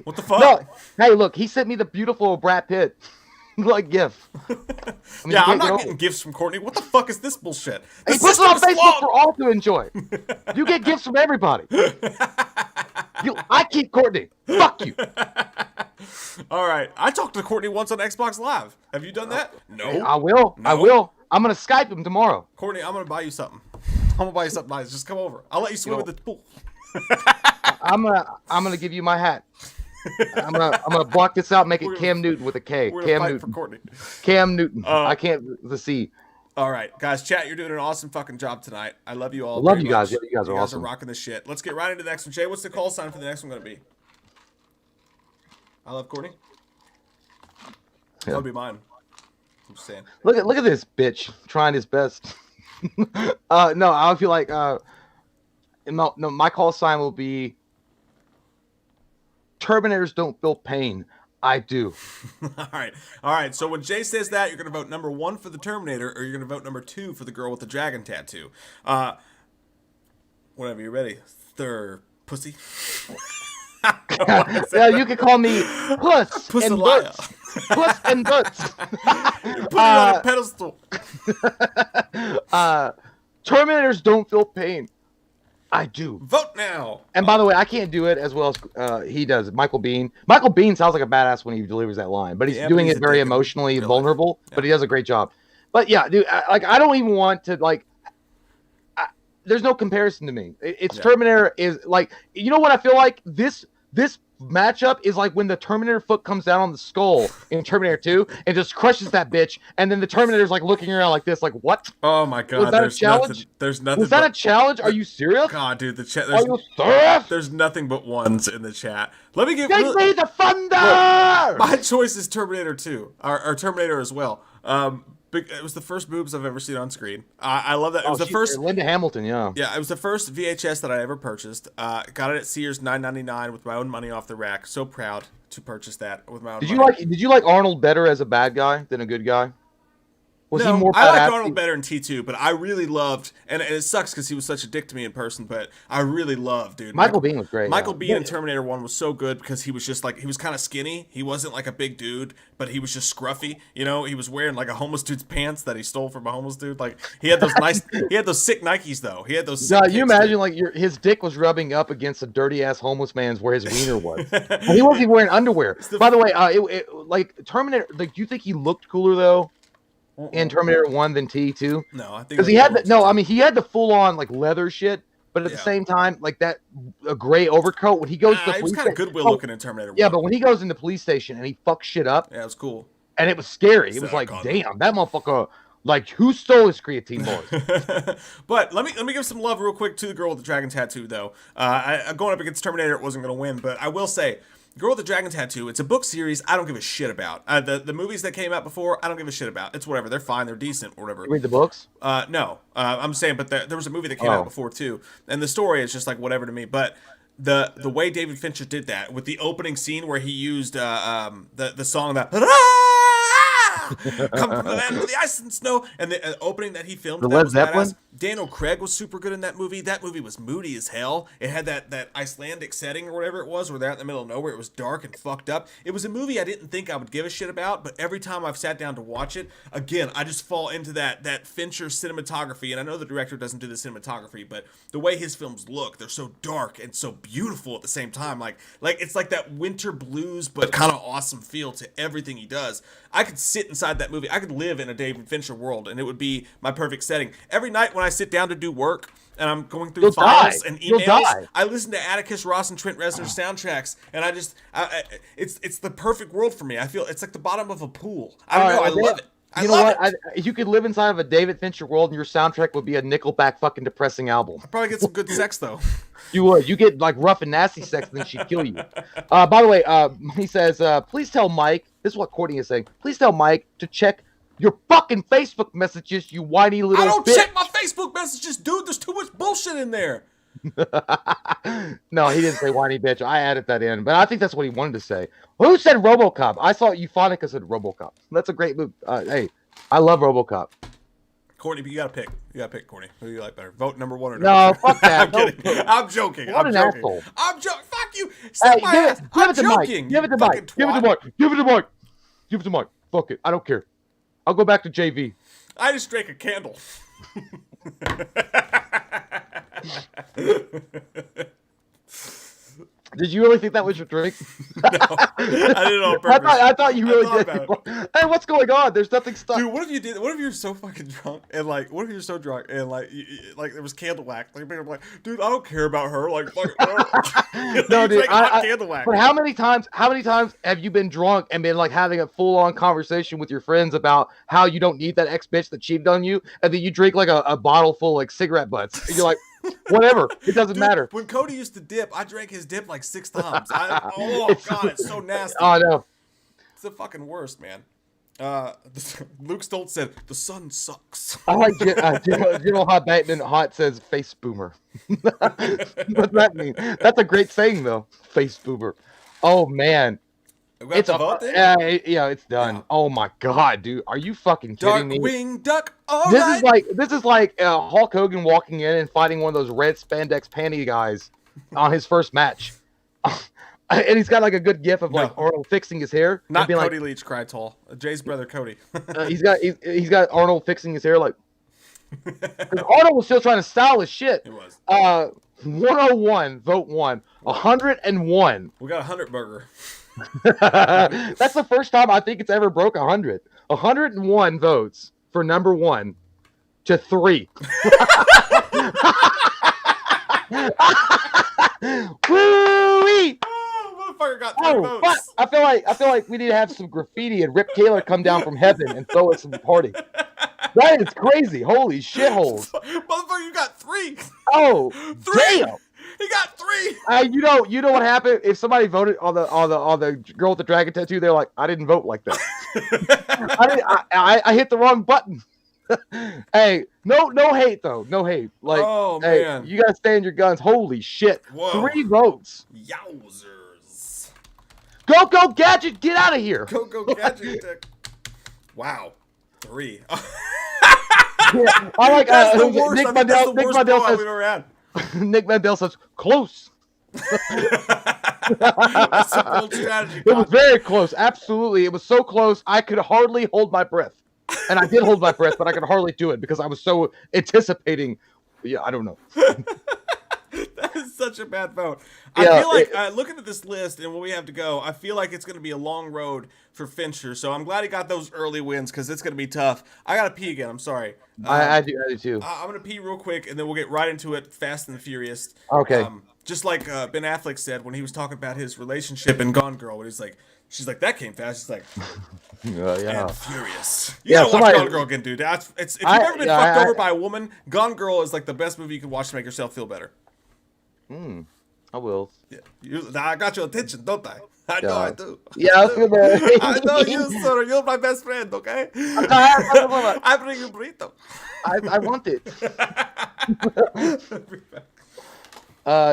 What the fuck? No, hey, look, he sent me the beautiful Brad Pitt like gif. I'm not getting gifts from Courtney. What the fuck is this bullshit? He puts it on Facebook for all to enjoy. You get gifts from everybody. I keep Courtney. Fuck you. All right. I talked to Courtney once on Xbox Live. Have you done that? No. I will. No. I will. I'm gonna Skype him tomorrow. Courtney, I'm gonna buy you something. I'm gonna buy you something nice. Just come over. I'll let you swim in the pool. I'm gonna give you my hat. I'm gonna block this out, make it Cam Newton with a K. Cam Newton. For Courtney. Cam Newton. I can't the C. All right, guys, chat. You're doing an awesome fucking job tonight. I love you all. I love you guys. Yeah, you guys are awesome. You guys are rocking this shit. Let's get right into the next one. Jay, what's the call sign for the next one gonna be? I love Courtney. That'll be mine. I'm just saying. Look at this bitch trying his best. No, I feel like no, my call sign will be Terminators don't feel pain. I do. All right. So when Jay says that, you're going to vote number 1 for the Terminator, or you're going to vote number 2 for the girl with the dragon tattoo. Whatever, you ready? Third pussy. Yeah, you can call me Puss and Butts. Puss and butts. Put it on a pedestal. Terminators don't feel pain. I do. Vote now. And by the way, I can't do it as well as he does. Michael Biehn. Michael Biehn sounds like a badass when he delivers that line, but he's doing it very emotionally vulnerable. Yeah. But he does a great job. But yeah, dude, I don't even want to there's no comparison to me. It's Terminator is like, you know what I feel like? This matchup is like when the Terminator foot comes down on the skull in Terminator 2 and just crushes that bitch, and then the Terminator's like looking around like this, like, what? Oh my god, was that a challenge? There's nothing. Was that a challenge? Are you serious? God, dude, the chat. There's nothing but ones in the chat. Let me give me the thunder. Look, my choice is Terminator 2, or Terminator as well. It was the first boobs I've ever seen on screen. I love that. It was the first Linda Hamilton, yeah. Yeah, it was the first VHS that I ever purchased. Got it at Sears, $9.99 with my own money off the rack. So proud to purchase that with my own money. Did you like Arnold better as a bad guy than a good guy? Was he more I liked Arnold better in T2, but I really loved, and it sucks because he was such a dick to me in person, but I really loved, dude. Michael Biehn was great. Michael Biehn in Terminator 1 was so good because he was just like, he was kind of skinny. He wasn't like a big dude, but he was just scruffy. You know, he was wearing like a homeless dude's pants that he stole from a homeless dude. Like, he had those he had those sick Nikes though. He had those sick you imagine like his dick was rubbing up against a dirty ass homeless man's where his wiener was. And he wasn't even wearing underwear. By the way, like Terminator, like, do you think he looked cooler though in Terminator 1 than T2? No, I think because he had he had the full on like leather shit, but at the same time, like that a gray overcoat when he goes to the police station. He was kind of Goodwill looking in Terminator 1. Yeah, but when he goes in the police station and he fucks shit up, yeah, it was cool. And it was scary. It was like, damn, that motherfucker. Like, who stole his creatine boys? But let me give some love real quick to the girl with the dragon tattoo though. Going up against Terminator, it wasn't going to win, but I will say, Girl with the Dragon Tattoo, it's a book series I don't give a shit about. The movies that came out before, I don't give a shit about. It's whatever. They're fine. They're decent or whatever. You read the books? No. I'm saying, but there was a movie that came out before too. And the story is just like whatever to me. But the way David Fincher did that with the opening scene where he used the song that... Come from the land of the ice and snow, and the opening that he filmed, the Led Zeppelin. Daniel Craig was super good in that movie. That movie was moody as hell. It had that Icelandic setting or whatever it was, where they're out in the middle of nowhere. It was dark and fucked up. It was a movie I didn't think I would give a shit about, but every time I've sat down to watch it, again, I just fall into that Fincher cinematography. And I know the director doesn't do the cinematography, but the way his films look, they're so dark and so beautiful at the same time. Like it's like that winter blues, but kind of awesome feel to everything he does. I could sit inside that movie. I could live in a David Fincher world, and it would be my perfect setting. Every night when I sit down to do work, and I'm going through files and emails, I listen to Atticus Ross and Trent Reznor's soundtracks, and it's the perfect world for me. I feel it's like the bottom of a pool. I don't know. I love it. You know what? You could live inside of a David Fincher world, and your soundtrack would be a Nickelback fucking depressing album. I'd probably get some good sex though. You would. You get like rough and nasty sex, and then she'd kill you. By the way, he says, please tell Mike. This is what Courtney is saying. Please tell Mike to check your fucking Facebook messages, you whiny little bitch. I don't check my Facebook messages, dude. There's too much bullshit in there. No, he didn't say whiny bitch. I added that in, but I think that's what he wanted to say. Who said RoboCop? I saw Euphonica said RoboCop. That's a great movie. Hey, I love RoboCop. Courtney, you gotta pick. You gotta pick, Courtney. Who do you like better? Vote number one or no? Fuck that. I'm kidding. I'm joking. What an asshole. I'm joking. Fuck you. Hey, give it to Mike. Give it to Mike. Give it to Mike. Give it to Mike. Give it to Mike. Fuck it. I don't care. I'll go back to JV. I just drank a candle. Did you really think that was your drink? No, I did it on purpose. I thought you really did. Hey, what's going on? There's nothing stuck. Dude, what if you did? What if you're so fucking drunk and like, what if you're so drunk and like, there was candle wax? Like, people are like, dude, I don't care about her. Like, no, dude. Candle wax. But how many times have you been drunk and been like having a full on conversation with your friends about how you don't need that ex bitch that cheated on you, and then you drink like a bottle full of like cigarette butts, and you're like. Whatever, it doesn't matter. When Cody used to dip, I drank his dip like 6 times. God, it's so nasty. Oh no, it's the fucking worst, man. Luke Stoltz said the sun sucks. I like General Hot Bateman. Hot says face boomer. What's that mean? That's a great saying though. Face boomer. Oh man. It's a vote then? Yeah, it's done. Yeah. Oh my god, dude, are you fucking kidding me? Darkwing Duck. This is like Hulk Hogan walking in and fighting one of those red spandex panty guys on his first match. And he's got like a good gif of like No. Arnold fixing his hair. And Not being Cody like, Leach cry tall. Jay's brother Cody. he's got Arnold fixing his hair like, because Arnold was still trying to style his shit. It was. 101, vote 1. 101. We got a 100 burger. That's the first time I think it's ever broke 100. 101 votes for number 1 to 3. Woo-wee! Oh, motherfucker got 3 votes. Fuck. I feel like we need to have some graffiti and Rip Taylor come down from heaven and throw us some party. That is crazy. Holy shitholes. Motherfucker, you got 3. Oh, 3. damn. He got 3. You know what happened if somebody voted on the girl with the dragon tattoo? They're like, I didn't vote like that. I hit the wrong button. Hey, no hate though, no hate. Like, oh hey, man, you gotta stand your guns. Holy shit, Whoa. 3 votes. Yowzers! Go gadget, get out of here. Go gadget. Wow, 3. Yeah, I like That's the worst. Nick I think that's the worst Mandel blowout says. we've ever had. Nick Mandel says close. That's a bold strategy. It was very close. Absolutely, it was so close I could hardly hold my breath. And I did hold my breath, but I could hardly do it because I was so anticipating. Yeah, I don't know. That is such a bad vote. I feel like looking at this list and where we have to go, I feel like it's going to be a long road for Fincher. So I'm glad he got those early wins because it's going to be tough. I got to pee again. I'm sorry. I do too. I'm going to pee real quick and then we'll get right into it. Fast and the Furious. Okay. Just like Ben Affleck said when he was talking about his relationship in Gone Girl, when he's like, she's like, that came fast. She's like, yeah. and furious. You gotta watch Gone Girl again, dude. If you've ever been fucked over by a woman, Gone Girl is like the best movie you can watch to make yourself feel better. I will. Yeah, I got your attention, don't I? I know I do. Yeah, I feel that. I know you, sir. You're my best friend, okay? I bring you burrito. I want it.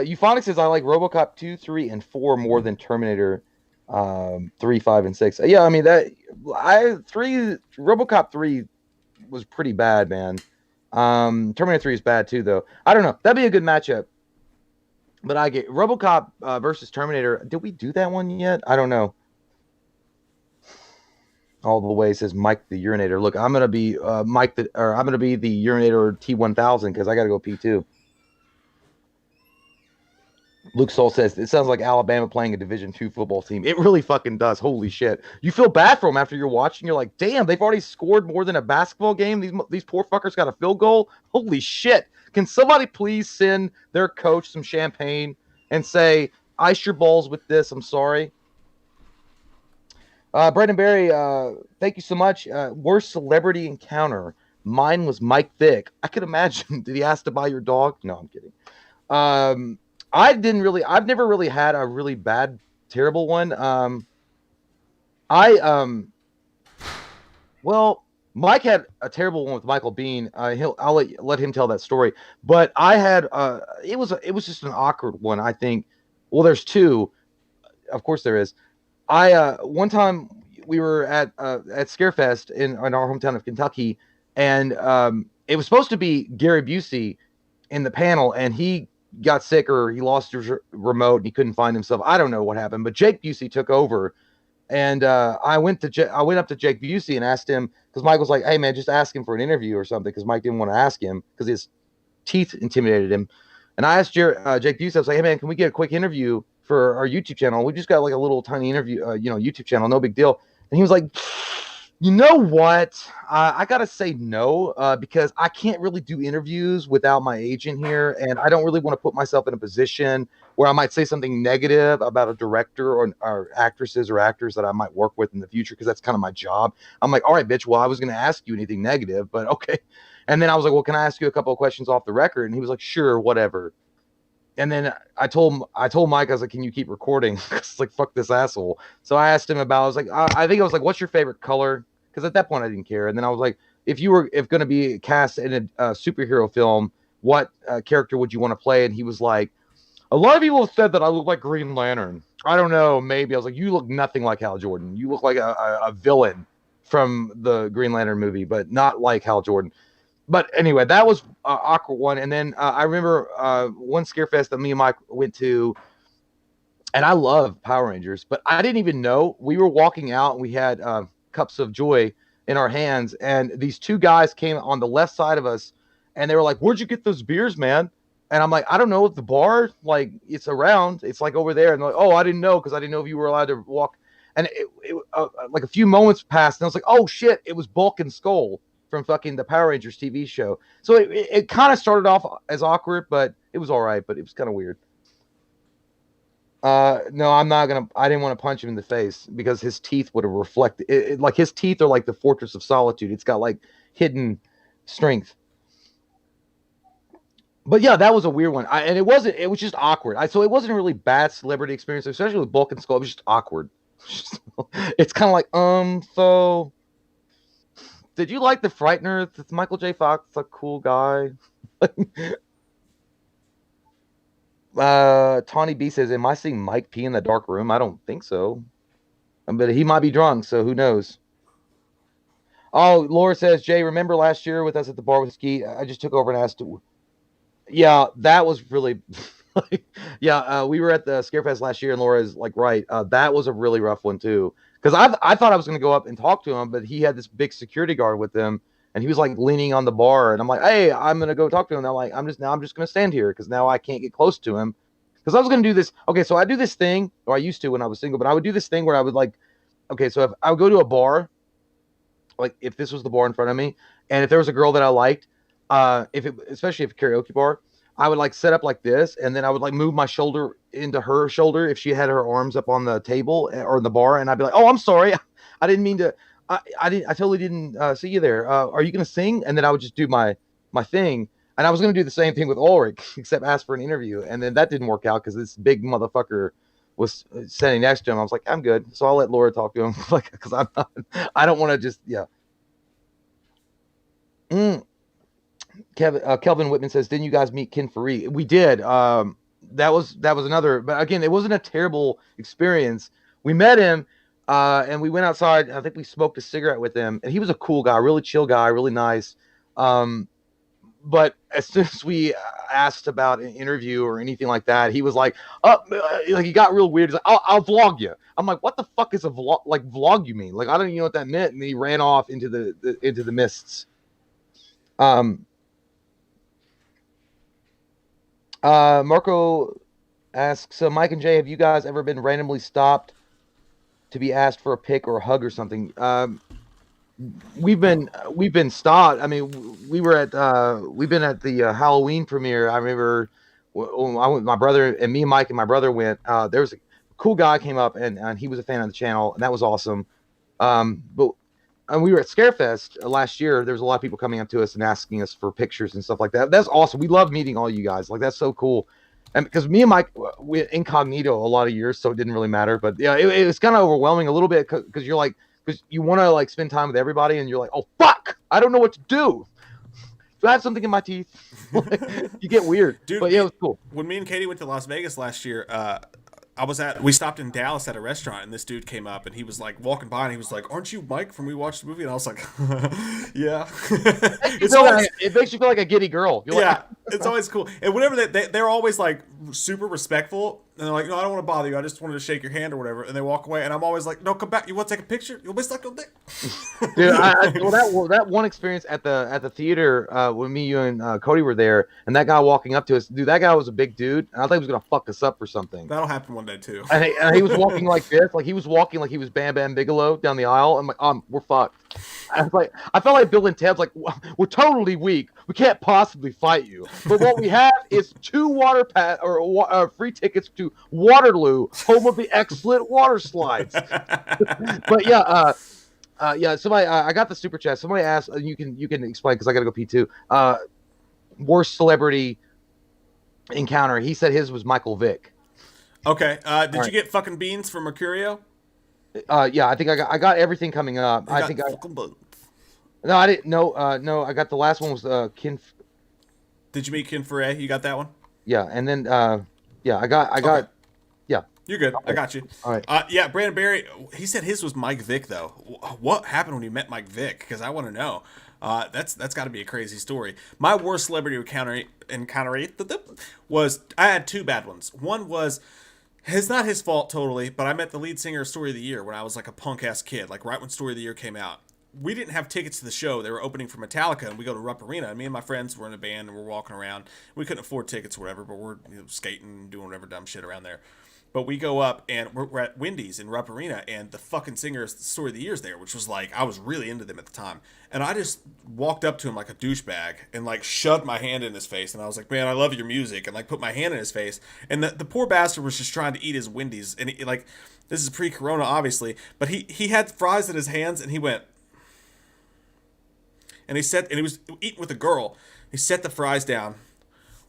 Euphonic says I like RoboCop 2, 3, and 4 more than Terminator 3, 5, and 6. Yeah, I mean RoboCop 3 was pretty bad, man. Terminator 3 is bad too, though. I don't know. That'd be a good matchup. But I get RoboCop versus Terminator. Did we do that one yet? I don't know. All the way says Mike the Urinator. Look, I'm gonna be I'm gonna be the Urinator T1000 because I gotta go pee too. Luke Soul says it sounds like Alabama playing a Division II football team. It really fucking does. Holy shit! You feel bad for them after you're watching. You're like, damn, they've already scored more than a basketball game. These poor fuckers got a field goal. Holy shit! Can somebody please send their coach some champagne and say, ice your balls with this? I'm sorry. Brandon Berry, thank you so much. Worst celebrity encounter. Mine was Mike Vick. I could imagine. Did he ask to buy your dog? No, I'm kidding. I've never really had a really bad, terrible one. Well, Mike had a terrible one with Michael Biehn. I'll let him tell that story. But I had, it was just an awkward one, I think. Well, there's 2. Of course there is. One time we were at Scarefest in our hometown of Kentucky, and it was supposed to be Gary Busey in the panel, and he got sick or he lost his remote and he couldn't find himself. I don't know what happened, but Jake Busey took over, and I went up to Jake Busey and asked him because Mike was like, "Hey man, just ask him for an interview or something," because Mike didn't want to ask him because his teeth intimidated him. And I asked Jake Busey, I was like, "Hey man, can we get a quick interview for our YouTube channel? We just got like a little tiny interview, YouTube channel, no big deal." And he was like, "You know what? I gotta say no, because I can't really do interviews without my agent here, and I don't really want to put myself in a position where I might say something negative about a director or actresses or actors that I might work with in the future, because that's kind of my job." I'm like, "All right, bitch. Well, I was gonna ask you anything negative, but okay." And then I was like, "Well, can I ask you a couple of questions off the record?" And he was like, "Sure, whatever." And then I told Mike, I was like, "Can you keep recording?" It's like, fuck this asshole. So I asked him about, I was like, I think I was like, "What's your favorite color?" Because at that point I didn't care. And then I was like, if going to be cast in a superhero film, what character would you want to play? And he was like, "A lot of people have said that I look like Green Lantern. I don't know, maybe." I was like, "You look nothing like Hal Jordan. You look like a villain from the Green Lantern movie, but not like Hal Jordan." But anyway, that was an awkward one. And then I remember one Scarefest that me and Mike went to. And I love Power Rangers, but I didn't even know. We were walking out and we had cups of joy in our hands, and these two guys came on the left side of us, and they were like, "Where'd you get those beers, man?" And I'm like, "I don't know. The bar, like, it's around. It's like over there." And they're like, "Oh, I didn't know because I didn't know if you were allowed to walk." And like a few moments passed, and I was like, "Oh shit!" It was Bulk and Skull from fucking the Power Rangers TV show. So it kind of started off as awkward, but it was all right. But it was kind of weird. No, I'm not gonna. I didn't want to punch him in the face because his teeth would have reflected. Like his teeth are like the Fortress of Solitude. It's got like hidden strength. But yeah, that was a weird one. And it wasn't. It was just awkward. So it wasn't a really bad celebrity experience, especially with Bulk and Skull. It was just awkward. It's kind of like So did you like the Frighteners? It's Michael J. Fox, a cool guy. Tawny B says, "Am I seeing Mike P in the dark room?" I don't think so. But he might be drunk, so who knows? Oh, Laura says, "Jay, remember last year with us at the bar with Ski? I just took over and asked." Yeah, that was really. Yeah, we were at the Scarefest last year, and Laura's like, right. That was a really rough one too, because I thought I was going to go up and talk to him, but he had this big security guard with him, and he was like leaning on the bar, and I'm like, hey, I'm going to go talk to him. And I'm like, I'm just going to stand here because now I can't get close to him, because I was going to do this. Okay, so I do this thing, or I used to when I was single, but I would do this thing where I would like, okay, so if I would go to a bar, like if this was the bar in front of me, and if there was a girl that I liked, especially if a karaoke bar, I would like set up like this, and then I would like move my shoulder into her shoulder if she had her arms up on the table or in the bar, and I'd be like, "Oh, I'm sorry, I didn't mean to. I totally didn't see you there. Are you gonna sing?" And then I would just do my thing, and I was gonna do the same thing with Ulrich, except ask for an interview, and then that didn't work out because this big motherfucker was standing next to him. I was like, "I'm good," so I'll let Laura talk to him, like because I'm not, I don't want to just yeah. Mm. Kelvin Whitman says, "Didn't you guys meet Ken Faree?" We did. That was another, but again, it wasn't a terrible experience. We met him, and we went outside. I think we smoked a cigarette with him, and he was a cool guy, really chill guy, really nice. Um, but as soon as we asked about an interview or anything like that, he was like, "Oh," like he got real weird. He's like, "I'll vlog you." I'm like, "What the fuck is a vlog? Like vlog you mean? Like I don't even know what that meant." And he ran off into the mists. Um, Marco asks, "So Mike and Jay, have you guys ever been randomly stopped to be asked for a pic or a hug or something?" We've been stopped. I mean, we've been at the Halloween premiere. I remember my brother and me and Mike and my brother went. There was a cool guy came up, and he was a fan of the channel, and that was awesome. But and we were at Scarefest last year. There was a lot of people coming up to us and asking us for pictures and stuff like that. That's awesome. We love meeting all you guys. Like that's so cool. And because me and Mike we incognito a lot of years, so it didn't really matter. But yeah, it was kind of overwhelming a little bit because you're like because you want to like spend time with everybody, and you're like, oh fuck, I don't know what to do. Do I have something in my teeth? You get weird, Dude, but yeah, it was cool. when me and Katie went to Las Vegas last year, we stopped in Dallas at a restaurant, and this dude came up, and he was like walking by, and he was like, "Aren't you Mike from We Watched the Movie?" And I was like, "Yeah." It's always, It makes you feel like a giddy girl. You're yeah, like, it's always cool. And whenever they're always like super respectful, and they're like, "No, I don't want to bother you. I just wanted to shake your hand or whatever." And they walk away, and I'm always like, "No, come back. You want to take a picture? You'll be stuck on dick." dude, that one experience at the theater when me, you, and Cody were there, and that guy walking up to us, dude, that guy was a big dude, and I thought he was gonna fuck us up for something. That'll happen one day too. And he was walking like this, like he was walking like he was Bam Bam Bigelow down the aisle. I'm like, we're fucked. I was like, I felt like Bill and Ted's like, we're totally weak. We can't possibly fight you. But what we have is 2 free tickets to Waterloo, home of the excellent water slides. But yeah, yeah. Somebody, I got the super chat. Somebody asked, you can explain because I got to go pee too. Worst celebrity encounter. He said his was Michael Vick. Okay. Did you get fucking beans from Mercurio? Yeah, I think I got everything coming up. No, I didn't. No, I got the last one was Kin. Did you meet Ken Foray? You got that one? Yeah, and then yeah, I got. Okay. Yeah, You're good. I got you. all right. Yeah, Brandon Barry. He said his was Mike Vick though. What happened when he met Mike Vick? Because I want to know. That's got to be a crazy story. My worst celebrity encounter was I had 2 bad ones. One was It's not his fault totally, but I met the lead singer of Story of the Year when I was like a punk ass kid, like right when Story of the Year came out. We didn't have tickets to the show. They were opening for Metallica, and we go to Rupp Arena. And me and my friends were in a band, and we're walking around. We couldn't afford tickets or whatever, but we're skating, doing whatever dumb shit around there. But we go up, and we're at Wendy's in Rupp Arena, and the fucking singer of Story of the Year's there, which was like, I was really into them at the time. And I just walked up to him like a douchebag and like shoved my hand in his face. And I was like, man, I love your music. And like put my hand in his face. And the poor bastard was just trying to eat his Wendy's. And he, like, this is pre-corona, obviously. But he had fries in his hands, and he went, and he was eating with a girl. He set the fries down,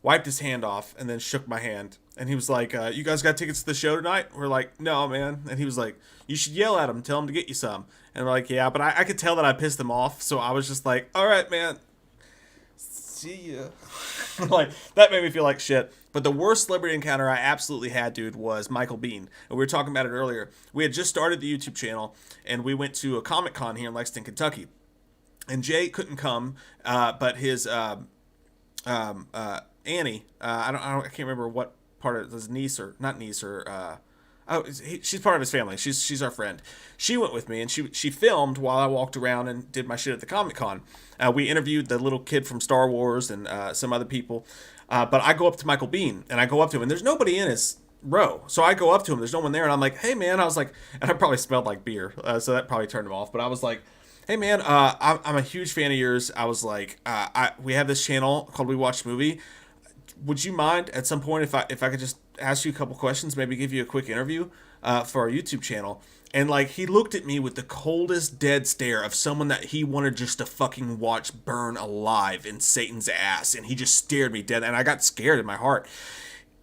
wiped his hand off, and then shook my hand. And he was like, you guys got tickets to the show tonight? We're like, no, man. And he was like, you should yell at him, tell him to get you some. And we're like, yeah, but I could tell that I pissed him off. So I was just like, all right, man. See ya. Like, that made me feel like shit. But the worst celebrity encounter I absolutely had, dude, was Michael Biehn. And we were talking about it earlier. We had just started the YouTube channel, and we went to a Comic-Con here in Lexington, Kentucky. And Jay couldn't come, but his Annie, I can't remember what part of his niece or not niece or she's part of his family. She's our friend. She went with me, and she filmed while I walked around and did my shit at the Comic-Con. We interviewed the little kid from Star Wars and some other people. But I go up to Michael Biehn, and I go up to him, and there's nobody in his row. So I go up to him. There's no one there, and I'm like, hey man, I was like, and I probably smelled like beer, so that probably turned him off. But I was like, hey man, I'm a huge fan of yours. I was like, we have this channel called We Watch Movie. Would you mind at some point if I could just ask you a couple questions, maybe give you a quick interview for our YouTube channel? And like, he looked at me with the coldest dead stare of someone that he wanted just to fucking watch burn alive in Satan's ass, and he just stared me dead, and I got scared in my heart.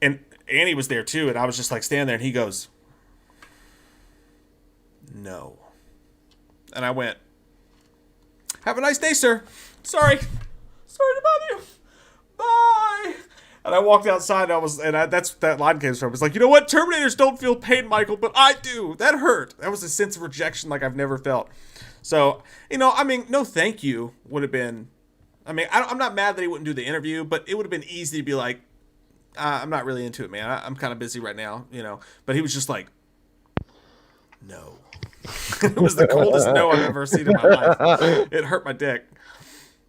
And Annie was there too, and I was just like standing there, and he goes, no. And I went, have a nice day, sir. Sorry to bother you. Bye. And I walked outside, and that's that line came from. It's like, you know what? Terminators don't feel pain, Michael, but I do. That hurt. That was a sense of rejection like I've never felt. So, I mean, no thank you would have been, I mean, I'm not mad that he wouldn't do the interview, but it would have been easy to be like, I'm not really into it, man. I'm kind of busy right now, But he was just like, no. It was the coldest no I've ever seen in my life. It hurt my dick.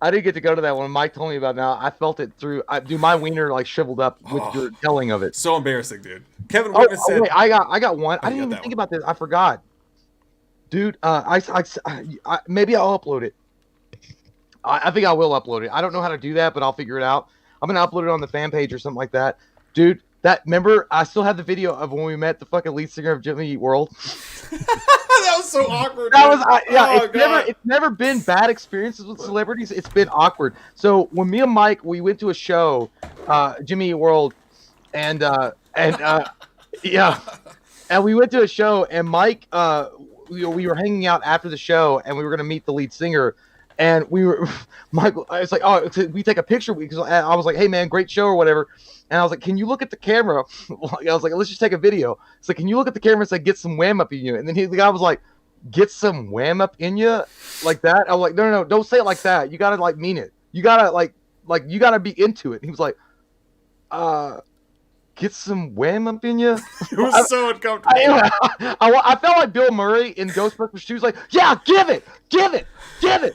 I didn't get to go to that one. Mike told me about it now. I felt it through. Dude, my wiener like shriveled up with your telling of it. So embarrassing, dude. Kevin Whitman said, wait, I got one. I didn't even think about this. I forgot. Dude, I maybe I'll upload it. I think I will upload it. I don't know how to do that, but I'll figure it out. I'm going to upload it on the fan page or something like that. Dude, remember, I still have the video of when we met the fucking lead singer of Jimmy Eat World. That was so awkward. That was it's never been bad experiences with celebrities. It's been awkward. So when me and Mike, we went to a show, Jimmy Eat World, and we went to a show, and Mike, we were hanging out after the show, and we were gonna meet the lead singer, and Michael, I was like, oh, we take a picture, because I was like, hey man, great show or whatever. And I was like, can you look at the camera? I was like, let's just take a video. So can you look at the camera and say, get some wham up in you? And then the guy was like, get some wham up in you? Like that? I was like, no, don't say it like that. You got to like mean it. You got to like you got to be into it. And he was like, get some wham up in you? It was so uncomfortable. I felt like Bill Murray in Ghostbusters 2. He was like, yeah, give it.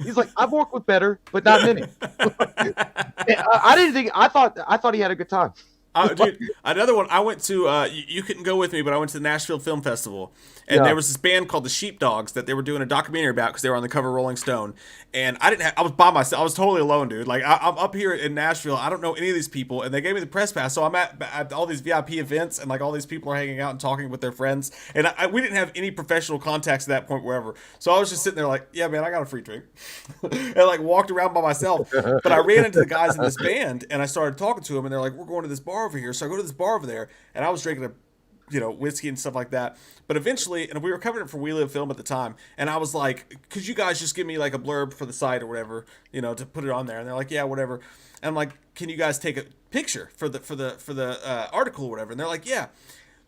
He's like, I've worked with better, but not many. I thought he had a good time. Dude, another one. I went to. You couldn't go with me, but I went to the Nashville Film Festival, and there was this band called the Sheepdogs that they were doing a documentary about because they were on the cover of Rolling Stone. And I was by myself. I was totally alone, dude. Like I'm up here in Nashville. I don't know any of these people, and they gave me the press pass. So I'm at all these VIP events, and like all these people are hanging out and talking with their friends. And we didn't have any professional contacts at that point, wherever. So I was just sitting there like, yeah, man, I got a free drink, and like walked around by myself. But I ran into the guys in this band, and I started talking to them, and they're like, we're going to this bar over here. So I go to this bar over there, and I was drinking whiskey and stuff like that. But eventually, and we were covering it for We Live Film at the time, and I was like, could you guys just give me like a blurb for the site or whatever, to put it on there? And they're like, yeah, whatever. And I'm like, can you guys take a picture for the article or whatever? And they're like, yeah.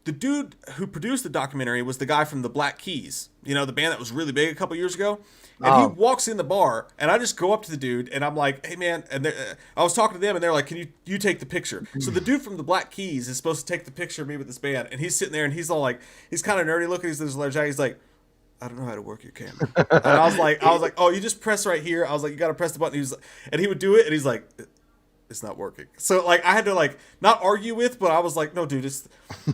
the dude who produced the documentary was the guy from the Black Keys, you know, the band that was really big a couple years ago. And he walks in the bar, and I just go up to the dude, and I'm like, "Hey, man!" And I was talking to them, and they're like, "Can you take the picture?" So the dude from the Black Keys is supposed to take the picture of me with this band, and he's sitting there, and he's all like, he's kind of nerdy looking. He's this large guy. He's like, "I don't know how to work your camera." And I was like, "Oh, you just press right here." I was like, "You got to press the button." And he would do it, and he's like, "It's not working." So like I had to like not argue with, but I was like, "No, dude, it's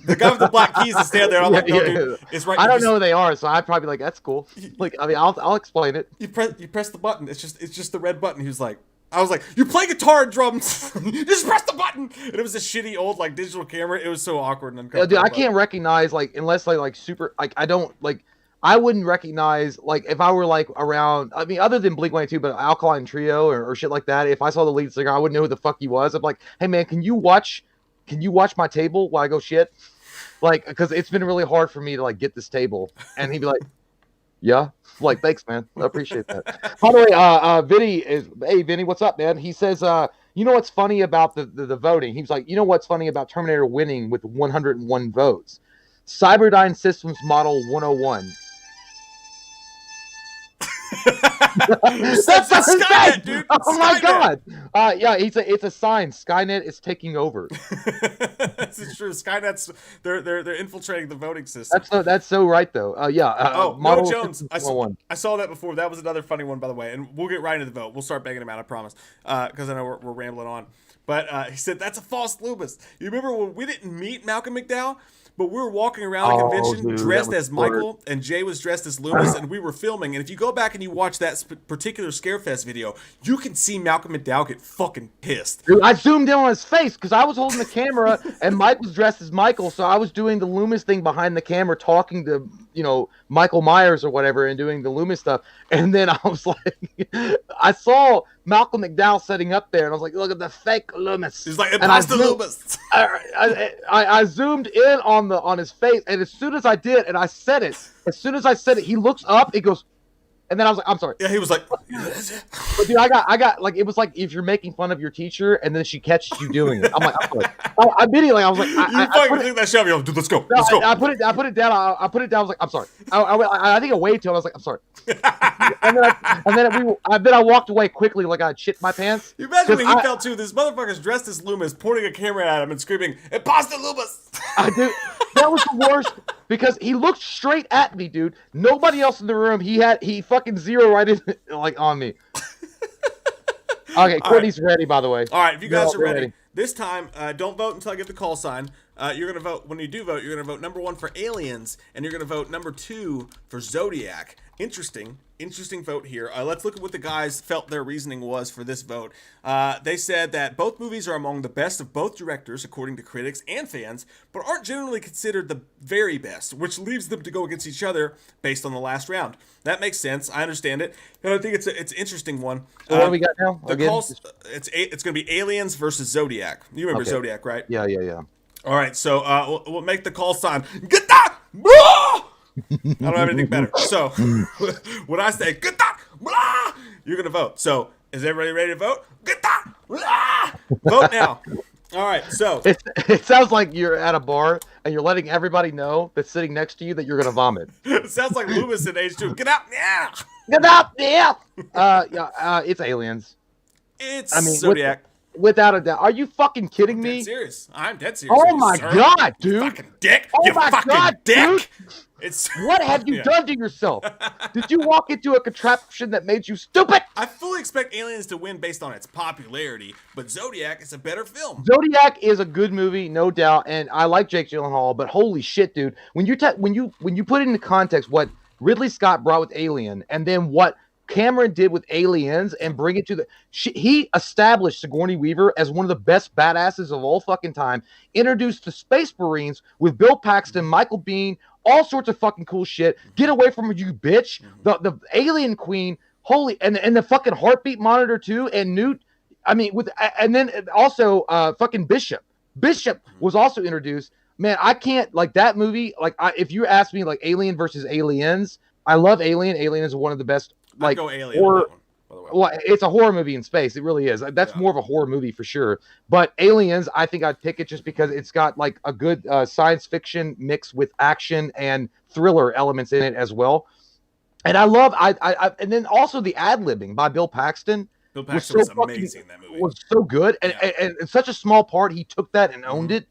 the guy with the Black Keys is stand there." I'm like, "No, dude, it's right." I don't know who they are, so I'd probably be like, "That's cool." Like, I mean, I'll explain it. You press the button. It's just the red button. He was like, I was like, "You play guitar and drums. Just press the button." And it was a shitty old like digital camera. It was so awkward and uncomfortable. Dude, I can't recognize like unless like super like I don't like. I wouldn't recognize, like, if I were, like, around, I mean, other than Blink-182, but Alkaline Trio or shit like that, if I saw the lead singer, I wouldn't know who the fuck he was. I'm like, "Hey, man, can you watch my table while I go shit?" Like, because it's been really hard for me to, like, get this table. And he'd be like, "Yeah." I'm like, "Thanks, man. I appreciate that." By the way, hey, Vinny, what's up, man? He says, you know what's funny about the voting? He was like, "You know what's funny about Terminator winning with 101 votes? Cyberdyne Systems Model 101. That's Skynet, dude. Oh my god! Yeah, it's a sign. Skynet is taking over. This is true. Skynet's they're infiltrating the voting system. That's so right though. Noah Jones. I saw that before. That was another funny one, by the way. And we'll get right into the vote. We'll start banging him out, I promise. Because I know we're rambling on. But he said that's a false Loomis. You remember when we didn't meet Malcolm McDowell? But we were walking around the convention dressed as Michael, and Jay was dressed as Loomis, and we were filming. And if you go back and you watch that particular Scarefest video, you can see Malcolm McDowell get fucking pissed. Dude, I zoomed in on his face because I was holding the camera, and Mike was dressed as Michael, so I was doing the Loomis thing behind the camera, talking to, you know, Michael Myers or whatever, and doing the Loomis stuff. And then I was like, I saw Malcolm McDowell setting up there, and I was like, "Look at the fake Loomis." He's like, "Imposter Loomis." I zoomed in on his face, and as soon as I did, and I said it, he looks up, it goes, and then I was like, "I'm sorry." Yeah, he was like, but dude, I got like, it was like if you're making fun of your teacher, and then she catches you doing it. I'm like, "I'm sorry." I immediately, I was like, "You fucking think that shit?" Dude, let's go. Let's go. I put it down. I put it down. I was like, "I'm sorry." I think I waved to him. I was like, "I'm sorry." and then I walked away quickly, like I shit my pants. You imagine when he felt too. This motherfucker's dressed as Loomis, pointing a camera at him and screaming, "Imposter Loomis!" I do. That was the worst because he looked straight at me, dude. Nobody else in the room. He fucking zeroed right in, like, on me. Okay, Courtney's ready, by the way. All right, if you guys are ready. This time, don't vote until I get the call sign. You're going to vote, when you do vote, you're going to vote number 1 for Aliens, and you're going to vote number 2 for Zodiac. Interesting vote here. Let's look at what the guys felt their reasoning was for this vote. They said that both movies are among the best of both directors, according to critics and fans, but aren't generally considered the very best, which leaves them to go against each other based on the last round. That makes sense. I understand it, and I think it's an interesting one. So what do we got now? It's going to be Aliens versus Zodiac. You remember Zodiac, right? Yeah. All right, so we'll make the call sign. Get that! I don't have anything better. So when I say get that, you're gonna vote. So is everybody ready to vote? Get that! Vote now. All right. So it sounds like you're at a bar and you're letting everybody know that's sitting next to you that you're gonna vomit. It sounds like Loomis in H2. Get out! Yeah. Get out! Yeah. It's Aliens. It's Zodiac. Without a doubt. Are you fucking kidding me? Dead serious. I'm dead serious. Oh my god, dude! You fucking dick! Oh you my fucking god, dick! Dude. It's what have you done to yourself? Did you walk into a contraption that made you stupid? I fully expect Aliens to win based on its popularity, but Zodiac is a better film. Zodiac is a good movie, no doubt, and I like Jake Gyllenhaal. But holy shit, dude! When you put it into context, what Ridley Scott brought with Alien, and then what Cameron did with Aliens, and bring it to he established Sigourney Weaver as one of the best badasses of all fucking time. Introduced the Space Marines with Bill Paxton, Michael Biehn, all sorts of fucking cool shit. Get away from you, bitch. The Alien Queen, holy, and the fucking heartbeat monitor too, and Newt. I mean, and then also fucking Bishop. Bishop was also introduced. Man, I can't like that movie. Like, if you ask me, like Alien versus Aliens, I love Alien. Alien is one of the best. Like, I'd go Alien. by the way. Well, it's a horror movie in space. It really is. That's more of a horror movie for sure. But Aliens, I think I'd pick it just because it's got like a good science fiction mix with action and thriller elements in it as well. And I love, and then also the ad-libbing by Bill Paxton. Bill Paxton was amazing in that movie. Was so good, and in such a small part, he took that and owned it.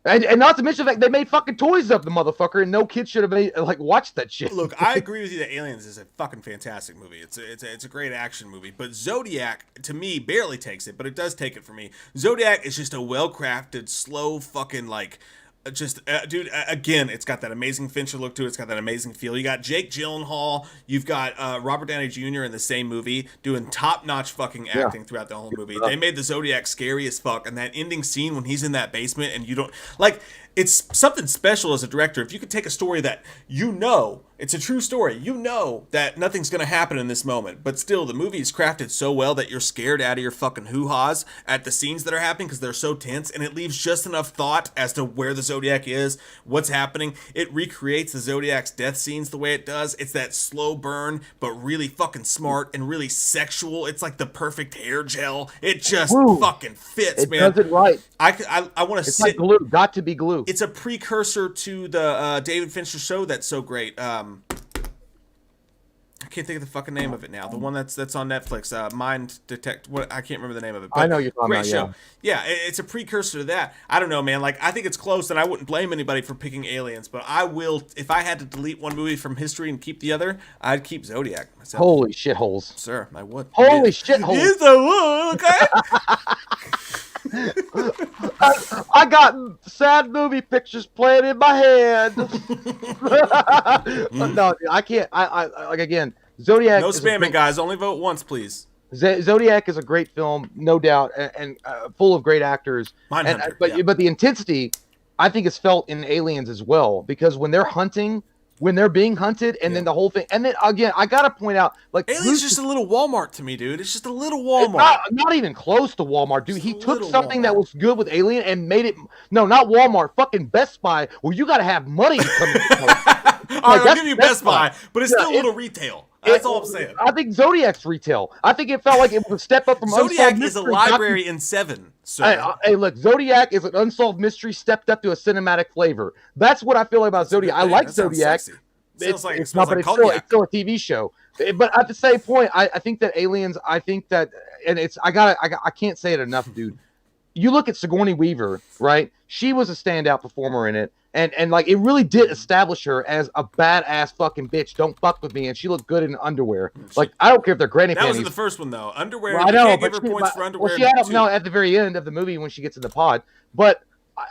And not to mention the fact they made fucking toys of the motherfucker, and no kid should have watched that shit. Look, I agree with you that Aliens is a fucking fantastic movie. It's a great action movie, but Zodiac to me barely takes it, but it does take it for me. Zodiac is just a well-crafted, slow fucking dude, again, it's got that amazing Fincher look to it. It's got that amazing feel. You got Jake Gyllenhaal. You've got Robert Downey Jr. in the same movie doing top-notch fucking acting throughout the whole movie. They made the Zodiac scary as fuck. And that ending scene when he's in that basement and you don't... it's something special as a director. If you could take a story that it's a true story, that nothing's going to happen in this moment, but still the movie is crafted so well that you're scared out of your fucking hoo-haws at the scenes that are happening because they're so tense, and it leaves just enough thought as to where the Zodiac is, what's happening. It recreates the Zodiac's death scenes the way it does. It's that slow burn, but really fucking smart and really sexual. It's like the perfect hair gel. It just fucking fits, man. It does it right. I want to sit... It's like glue. Got to be glue. It's a precursor to the David Fincher show that's so great. I can't think of the fucking name of it now. The one that's on Netflix. Mind Detect. What I can't remember the name of it. But I know you're talking about. Show. Yeah, it's a precursor to that. I don't know, man. I think it's close, and I wouldn't blame anybody for picking Aliens. But I will, if I had to delete one movie from history and keep the other, I'd keep Zodiac myself. Holy shitholes, sir! I would. Holy shitholes. Yes, I would. Okay. I got sad movie pictures playing in my head. No, I can't. I again, Zodiac. No spamming, guys. Only vote once, please. Zodiac is a great film, no doubt, and full of great actors. Mindhunter, but the intensity, I think, is felt in Aliens as well, because when they're hunting, when they're being hunted, and then the whole thing, and then again, I gotta point out, Aliens just a little Walmart to me, dude. It's just a little Walmart. Not even close to Walmart, dude. He took something that was good with Alien and made it. No, not Walmart. Fucking Best Buy. Well, you gotta have money to come. All right, I'll give you Best Buy, but it's still a little retail. That's all I'm saying. I think Zodiac's retail. I think it felt like it was a step up from Zodiac is a library in Seven. Hey, look, Zodiac is an unsolved mystery stepped up to a cinematic flavor. That's what I feel like about Zodiac. I like Zodiac. It's still a TV show. But at the same point, I think that Aliens. I think that, and I can't say it enough, dude. You look at Sigourney Weaver, right? She was a standout performer in it. And it really did establish her as a badass fucking bitch. Don't fuck with me. And she looked good in underwear. I don't care if they're granny panties. That was the first one, though. Underwear. Well, I know, but give her points for underwear. Well, she had at the very end of the movie when she gets in the pod. But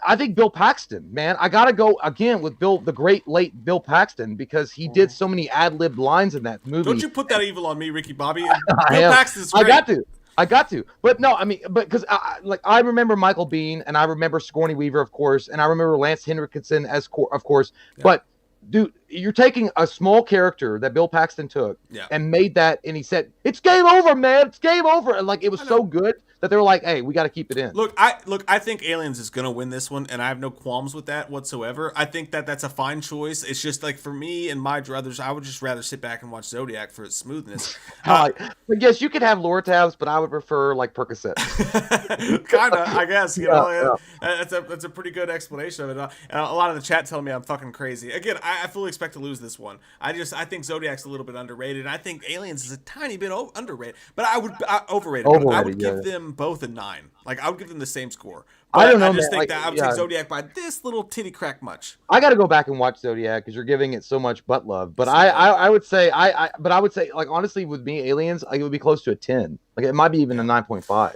I think Bill Paxton, man, I gotta go again with the great late Bill Paxton, because he did so many ad-lib lines in that movie. Don't you put that evil on me, Ricky Bobby. Bill Paxton's great. I got to, but no, I mean, because I remember Michael Biehn, and I remember Sigourney Weaver, of course, and I remember Lance Henriksen of course. Yeah. But dude, you're taking a small character that Bill Paxton took and made that, and he said, "It's game over, man. It's game over," and it was so good that they were like, "Hey, we got to keep it in." Look, I think Aliens is gonna win this one, and I have no qualms with that whatsoever. I think that's a fine choice. It's just for me and my druthers, I would just rather sit back and watch Zodiac for its smoothness. I guess you could have Lortabs, but I would prefer Percocet. Kinda, I guess. That's a pretty good explanation of it. And a lot of the chat telling me I'm fucking crazy. Again, I fully expect to lose this one. I think Zodiac's a little bit underrated, and I think Aliens is a tiny bit underrated. But overrated. I would give them both a 9. I would give them the same score. But I don't know. I just think that I would take Zodiac by this little titty crack much. I got to go back and watch Zodiac because you're giving it so much butt love. But I would say honestly, with me, Aliens, it would be close to a 10. It might be even a 9.5.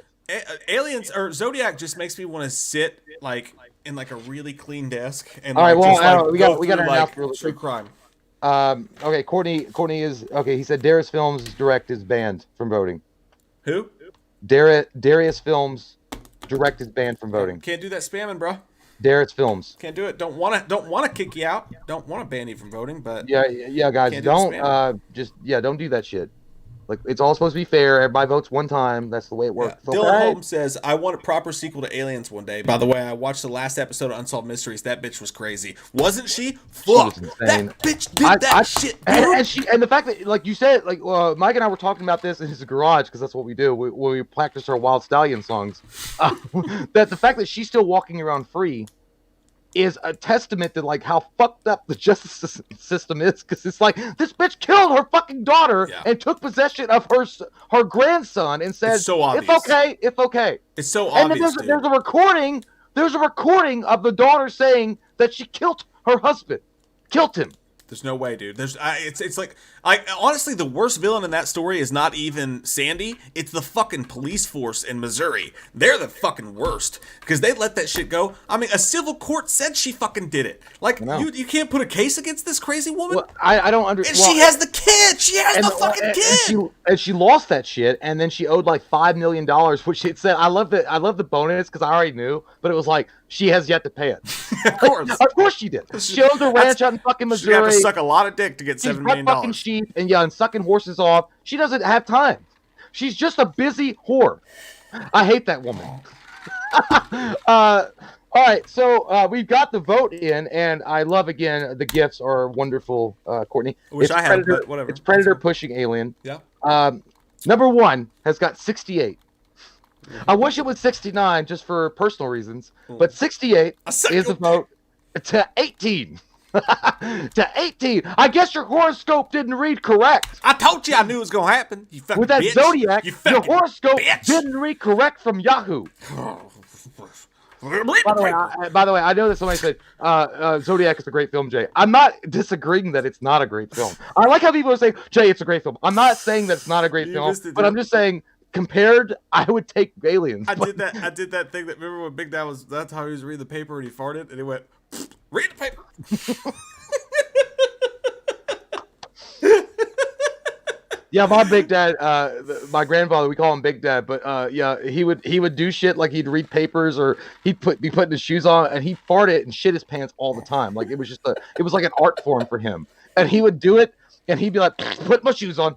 Aliens or Zodiac just makes me want to sit in a really clean desk and all right. Well, we got to announce true crime. Okay, Courtney is okay. He said Darius Films Direct is banned from voting. Who? Darius Films Direct is banned from voting. Can't do that spamming, bro. Darius Films. Can't do it. Don't want to kick you out. Don't want to ban you from voting, but yeah, guys, don't do that shit. Like, it's all supposed to be fair. Everybody votes one time. That's the way it works. Yeah. Dylan Holmes says, I want a proper sequel to Aliens one day. By the way, I watched the last episode of Unsolved Mysteries. That bitch was crazy. Wasn't she? Fuck. That bitch did that shit, dude. And the fact that, like you said, like Mike and I were talking about this in his garage, because that's what we do when we practice our Wild Stallion songs. That the fact that she's still walking around free is a testament to like how fucked up the justice system is, because it's like, this bitch killed her fucking daughter and took possession of her grandson and said, it's so obvious. It's okay. It's so and obvious. And then there's a recording of the daughter saying that she killed her husband. Killed him. There's no way, dude. It's like, honestly, the worst villain in that story is not even Sandy. It's the fucking police force in Missouri. They're the fucking worst because they let that shit go. I mean, a civil court said she fucking did it. Like, you can't put a case against this crazy woman. Well, I don't understand. And she has the kid. She has the fucking kid. And she lost that shit, and then she owed like $5 million, which it said. I love the bonus because I already knew, but it was like, she has yet to pay it. Of course. Of course she did. She owns a ranch out in fucking Missouri. She had to suck a lot of dick to get $7 million. Fucking sheep and sucking horses off. She doesn't have time. She's just a busy whore. I hate that woman. All right, so we've got the vote in, and I love, again, the gifts are wonderful, Courtney. Which I have, but whatever. It's Predator pushing Alien. Yeah. Number 1 has got 68. I wish it was 69 just for personal reasons, but 68 is the vote to 18. To 18. I guess your horoscope didn't read correct. I told you I knew it was going to happen. You fucking With that bitch. Zodiac, your horoscope bitch. didn't read correct from Yahoo. By the way, I know that somebody said Zodiac is a great film, Jay. I'm not disagreeing that it's not a great film. I like how people say, Jay, it's a great film. I'm not saying that it's not a great film, but I'm just saying, compared, I would take Aliens. I did that thing that, remember when Big Dad was, that's how he was reading the paper and he farted and he went, read the paper. Yeah, my Big Dad, my grandfather, we call him Big Dad, but yeah, he would do shit like he'd read papers or he'd be putting his shoes on and he'd fart it and shit his pants all the time. Like it was like an art form for him. And he would do it and he'd be like, put my shoes on.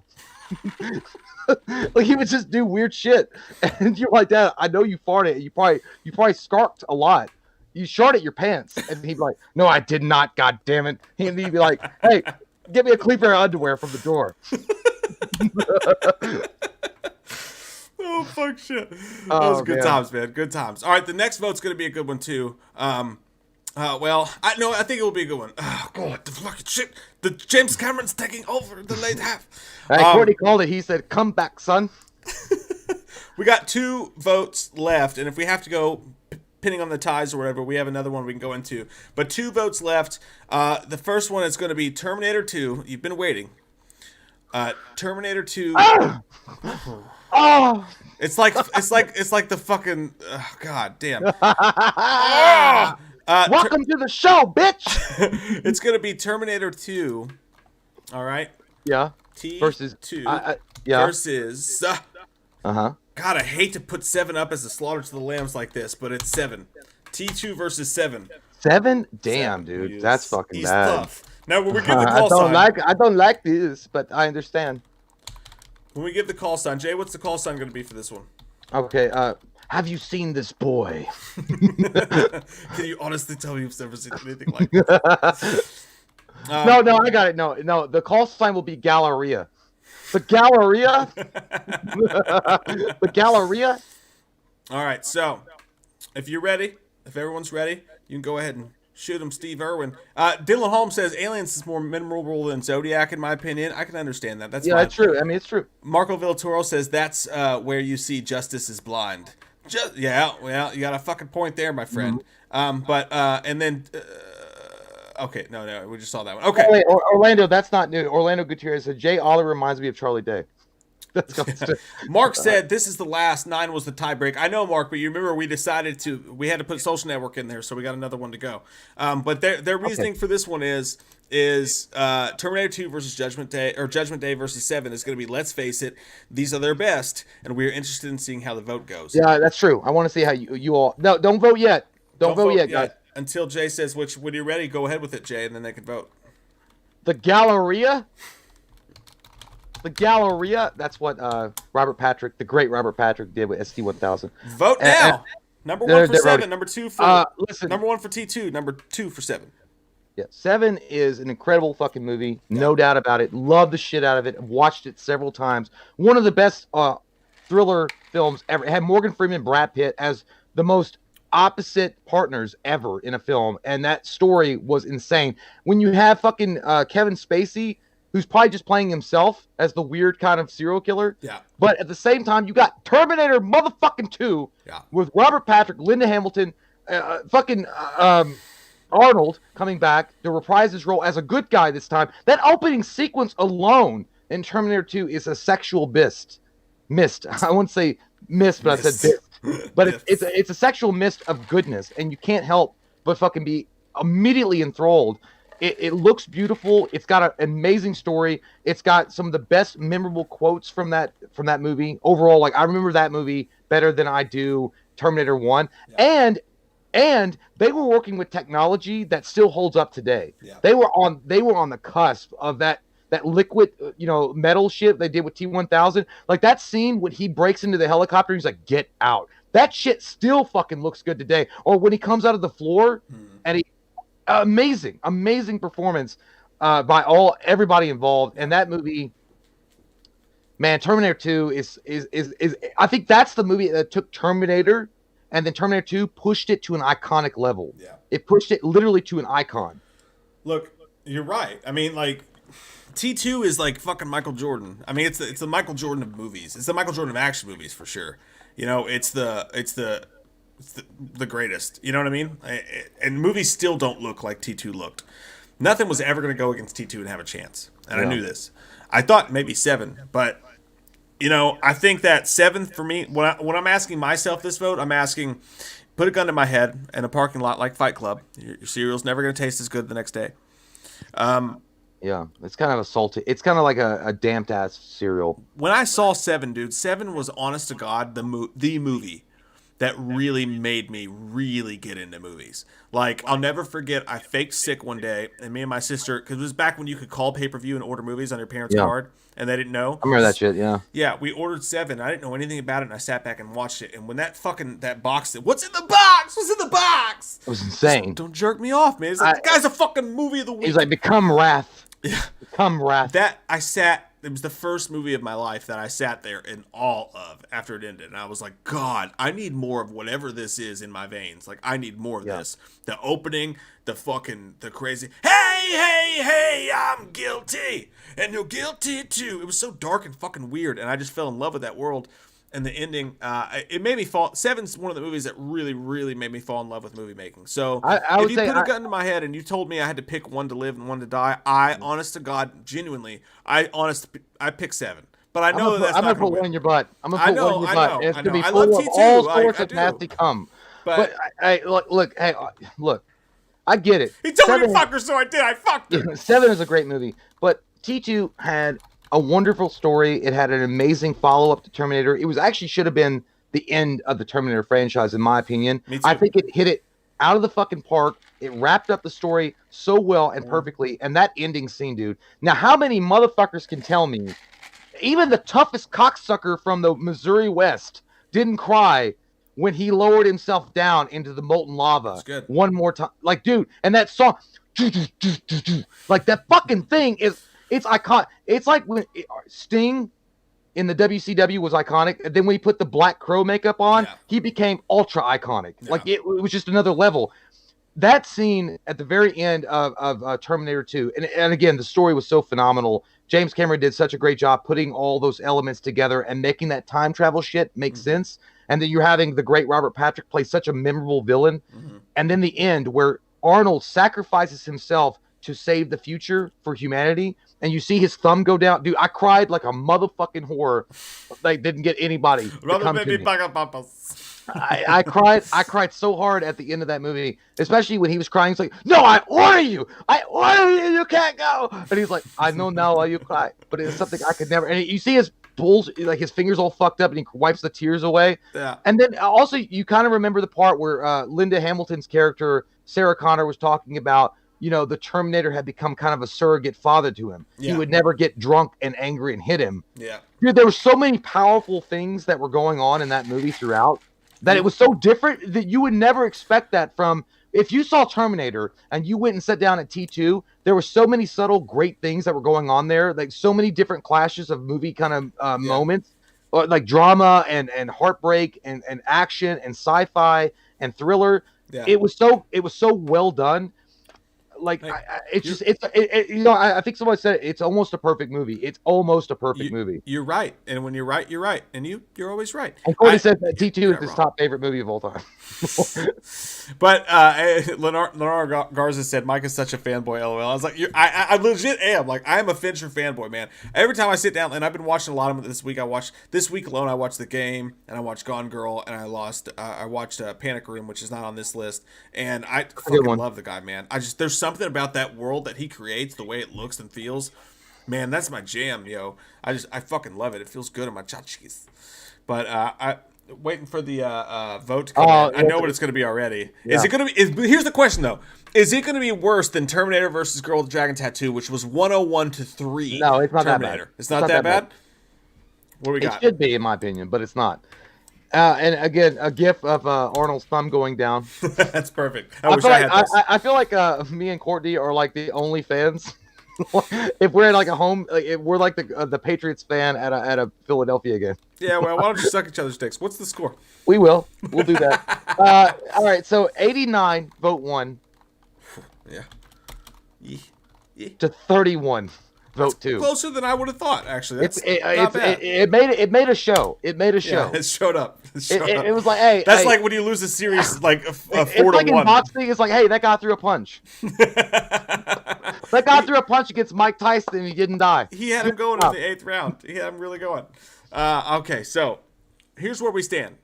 Like he would just do weird shit. And you're like, Dad, I know you farted. You probably scarked a lot. You sharted your pants. And he'd be like, no, I did not, god damn it. And he'd be like, hey, get me a clean pair of underwear from the door. Oh fuck shit. That was good times, man. Good times. All right, the next vote's gonna be a good one too. Well, I think it will be a good one. Oh god, the fucking shit. The James Cameron's taking over the late half. Courtney called it. He said, "Come back, son." We got 2 votes left, and if we have to go pinning on the ties or whatever, we have another one we can go into. But 2 votes left. The first one is going to be Terminator 2. You've been waiting. Terminator 2. Oh. It's like the fucking god damn. Oh! Welcome to the show, bitch. It's gonna be Terminator 2. All right. Yeah. Versus 2. Versus. God, I hate to put 7 up as a slaughter to the lambs like this, but it's 7. T2 versus 7. 7? Damn, dude, that's fucking he's bad. Tough. Now, when we give the call sign, I don't like this, but I understand. When we give the call sign, Jay, what's the call sign going to be for this one? Okay. Have you seen this boy? Can you honestly tell me you've never seen anything like that? No, I got it. No. The call sign will be Galleria. The Galleria? The Galleria? All right, so if you're ready, if everyone's ready, you can go ahead and shoot him, Steve Irwin. Dylan Holmes says Aliens is more memorable than Zodiac, in my opinion. I can understand that. That's fine. That's true. I mean, it's true. Marco Villatoro says that's where you see justice is blind. Yeah, well, you got a fucking point there, my friend. And then... okay, no, we just saw that one. Okay. Oh, wait, Orlando, that's not new. Orlando Gutierrez said, Jay Ollie reminds me of Charlie Day. Mark said this is the last. 9 was the tiebreak. I know, Mark, but you remember we had to put Social Network in there, so we got another one to go. But their reasoning for this one is Terminator 2 versus Judgment Day, or Judgment Day versus 7 is going to be, let's face it, these are their best, and we're interested in seeing how the vote goes. Yeah, that's true. I want to see how you all... No, don't vote yet. Don't vote yet, guys. Until Jay says which. When you're ready, go ahead with it, Jay, and then they can vote. The Galleria? the Galleria. That's what the great Robert Patrick did with ST-1000. Vote now. Number 1 for 7. Number 2 for number 1 for T2. Number 2 for 7. Yeah, 7 is an incredible fucking movie, no doubt about it. Love the shit out of it. Watched it several times. One of the best thriller films ever. It had Morgan Freeman, Brad Pitt as the most opposite partners ever in a film, and that story was insane. When you have fucking Kevin Spacey, who's probably just playing himself as the weird kind of serial killer, but at the same time, you got Terminator motherfucking 2 with Robert Patrick, Linda Hamilton, Arnold coming back to reprise his role as a good guy this time. That opening sequence alone in Terminator 2 is a sexual mist. I wouldn't say mist, but I said mist. But it's a sexual mist of goodness, and you can't help but fucking be immediately enthralled. It looks beautiful. It's got an amazing story. It's got some of the best memorable quotes from that movie. Overall, like I remember that movie better than I do Terminator 1. And they were working with technology that still holds up today. Yeah. They were on the cusp of that liquid, metal shit they did with T-1000. Like that scene when he breaks into the helicopter, he's like, "Get out." That shit still fucking looks good today. Or when he comes out of the floor and amazing performance by everybody involved. And that movie, man, Terminator 2 is I think that's the movie that took Terminator. And then Terminator 2 pushed it to an iconic level. Yeah. It pushed it literally to an icon. Look, you're right. I mean, like, T2 is like fucking Michael Jordan. I mean, it's the Michael Jordan of movies. It's the Michael Jordan of action movies for sure. It's the greatest. You know what I mean? And movies still don't look like T2 looked. Nothing was ever going to go against T2 and have a chance. And I knew this. I thought maybe 7, but I think that 7 for me, when I'm asking myself this vote, I'm asking, put a gun to my head in a parking lot like Fight Club. Your cereal's never going to taste as good the next day. Yeah, it's kind of a salty. It's kind of like a damped ass cereal. When I saw 7, dude, 7 was honest to God the movie that really made me really get into movies. Like, I'll never forget, I faked sick one day, and me and my sister, because it was back when you could call pay-per-view and order movies on your parents' card, and they didn't know. I remember that shit, yeah. Yeah, we ordered 7. I didn't know anything about it, and I sat back and watched it. And when that box said, "What's in the box? What's in the box?" It was insane. Don't jerk me off, man. It's like, the guy's a fucking movie of the week. He's like, become Wrath. Yeah. Become Wrath. It was the first movie of my life that I sat there in awe of after it ended. And I was like, God, I need more of whatever this is in my veins. Like, I need more of this. The opening, the crazy, hey, I'm guilty. And you're guilty too. It was so dark and fucking weird. And I just fell in love with that world. And the ending, it made me fall. 7's one of the movies that really, really made me fall in love with movie making. So if you put a gun to my head and you told me I had to pick one to live and one to die, honest to God, genuinely, I pick 7. But I know that's not going to put one in your butt. I'm going to put one in your butt. It's going to be full of T2. all sorts of nasty cum. But look, I get it. He told me to fuck her, so I did. I fucked her. 7 is a great movie. But T2 had a wonderful story. It had an amazing follow-up to Terminator. It was actually should have been the end of the Terminator franchise, in my opinion. Me too. I think it hit it out of the fucking park. It wrapped up the story so well and perfectly. And that ending scene, dude. Now, how many motherfuckers can tell me, even the toughest cocksucker from the Missouri West didn't cry when he lowered himself down into the molten lava one more time? Like, dude, and that song, like that fucking thing it's iconic. It's like when Sting in the WCW was iconic, and then when he put the Black Crow makeup on, he became ultra iconic. Yeah. Like it was just another level. That scene at the very end of Terminator 2, and again, the story was so phenomenal. James Cameron did such a great job putting all those elements together and making that time travel shit make sense. And then you're having the great Robert Patrick play such a memorable villain. And then the end where Arnold sacrifices himself to save the future for humanity, and you see his thumb go down. Dude, I cried like a motherfucking whore. Like, didn't get anybody to come to me. I cried so hard at the end of that movie, especially when he was crying. He's like, "No, I order you, you can't go." And he's like, "I know now why you cry, but it's something I could never." And you see his pulls, like his fingers all fucked up, and he wipes the tears away. Yeah. And then also you kind of remember the part where Linda Hamilton's character Sarah Connor was talking about the Terminator had become kind of a surrogate father to him. Yeah. He would never get drunk and angry and hit him. Yeah. Dude, there were so many powerful things that were going on in that movie throughout that it was so different that you would never expect that from. If you saw Terminator and you went and sat down at T2, there were so many subtle, great things that were going on there, like so many different clashes of movie kind of moments, or like drama and heartbreak and action and sci-fi and thriller. Yeah. It was so well done. Like I think somebody said it's almost a perfect movie. It's almost a perfect movie. You're right, and when you're right, you're right, and you're always right. And Cody said that T2 is his top favorite movie of all time. But Lenore Garza said Mike is such a fanboy. LOL. I was like, I legit am. Like, I am a Fincher fanboy, man. Every time I sit down, and I've been watching a lot of them this week. This week alone, I watched The Game, and I watched Gone Girl, and I watched Panic Room, which is not on this list. And I fucking love the guy, man. There's something about that world that he creates, the way it looks and feels. Man, that's my jam, yo. I fucking love it. It feels good on my chachis. But I waiting for the vote to come in. I know what it's going to be already. Yeah. Is it going to be? Here's the question though: is it going to be worse than Terminator versus Girl with the Dragon Tattoo, which was 101-3? No, it's not Terminator. that bad. It's not that bad. What do we got? It should be, in my opinion, but it's not. And again, a gif of Arnold's thumb going down. That's perfect. I feel like me and Courtney are like the only fans. If we're at like a home, if we're like the Patriots fan at a Philadelphia game. Yeah, well, why don't you suck each other's dicks? What's the score? We'll do that. All right, so 89 vote 1. Yeah. To 31 vote 2. Closer than I would have thought. Actually, it made a show. It made a show. Yeah, it showed up. It was like, hey, that's like when you lose a series like a 4-1. It's like in boxing. It's like, hey, that guy threw a punch. That guy threw a punch against Mike Tyson and he didn't die. He had him going in the 8th round. He had him really going. Okay, so here's where we stand.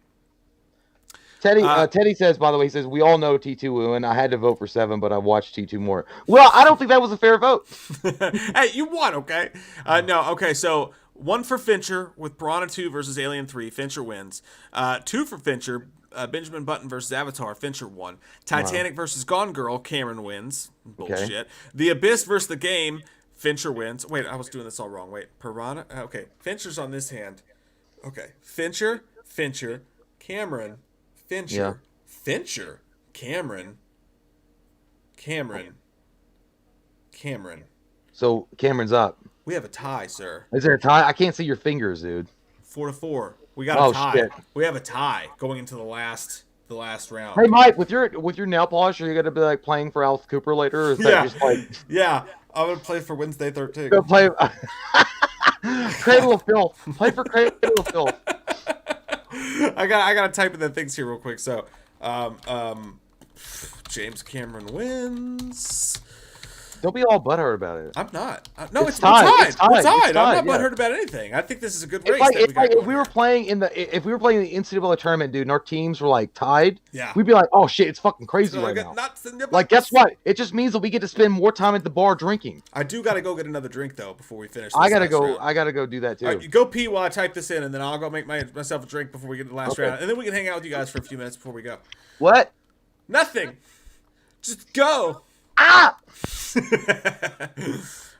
Teddy says, by the way, he says, we all know T2 Wu, and I had to vote for 7, but I watched T2 more. Well, I don't think that was a fair vote. Hey, you won, okay? No, okay, so 1 for Fincher with Piranha 2 versus Alien 3. Fincher wins. 2 for Fincher. Benjamin Button versus Avatar. Fincher won. Titanic versus Gone Girl. Cameron wins. Bullshit. Okay. The Abyss versus The Game. Fincher wins. Wait, I was doing this all wrong. Wait, Piranha. Okay, Fincher's on this hand. Okay, Fincher, Cameron, Fincher, Cameron. So Cameron's up. We have a tie, sir. Is there a tie? I can't see your fingers, dude. 4-4. We got a tie. Shit. We have a tie going into the last round. Hey, Mike, with your nail polish, are you gonna be like playing for Alice Cooper later? Or is that just like... Yeah, I'm gonna play for Wednesday 13. Go play Cradle of Filth. Play for Cradle of Filth. I gotta type in the things here real quick. So, James Cameron wins. Don't be all butthurt about it. I'm not. No, it's tied. We're tied. I'm not butthurt about anything. I think this is a good race. If we were playing in the NCAA tournament, dude, and our teams were like tied, yeah, we'd be like, oh shit, it's fucking crazy right now. Like, guess what? It just means that we get to spend more time at the bar drinking. I do gotta go get another drink though before we finish. I gotta go do that too. Right, you go pee while I type this in, and then I'll go make myself a drink before we get to the last round, and then we can hang out with you guys for a few minutes before we go. What? Nothing. Just go. Ah!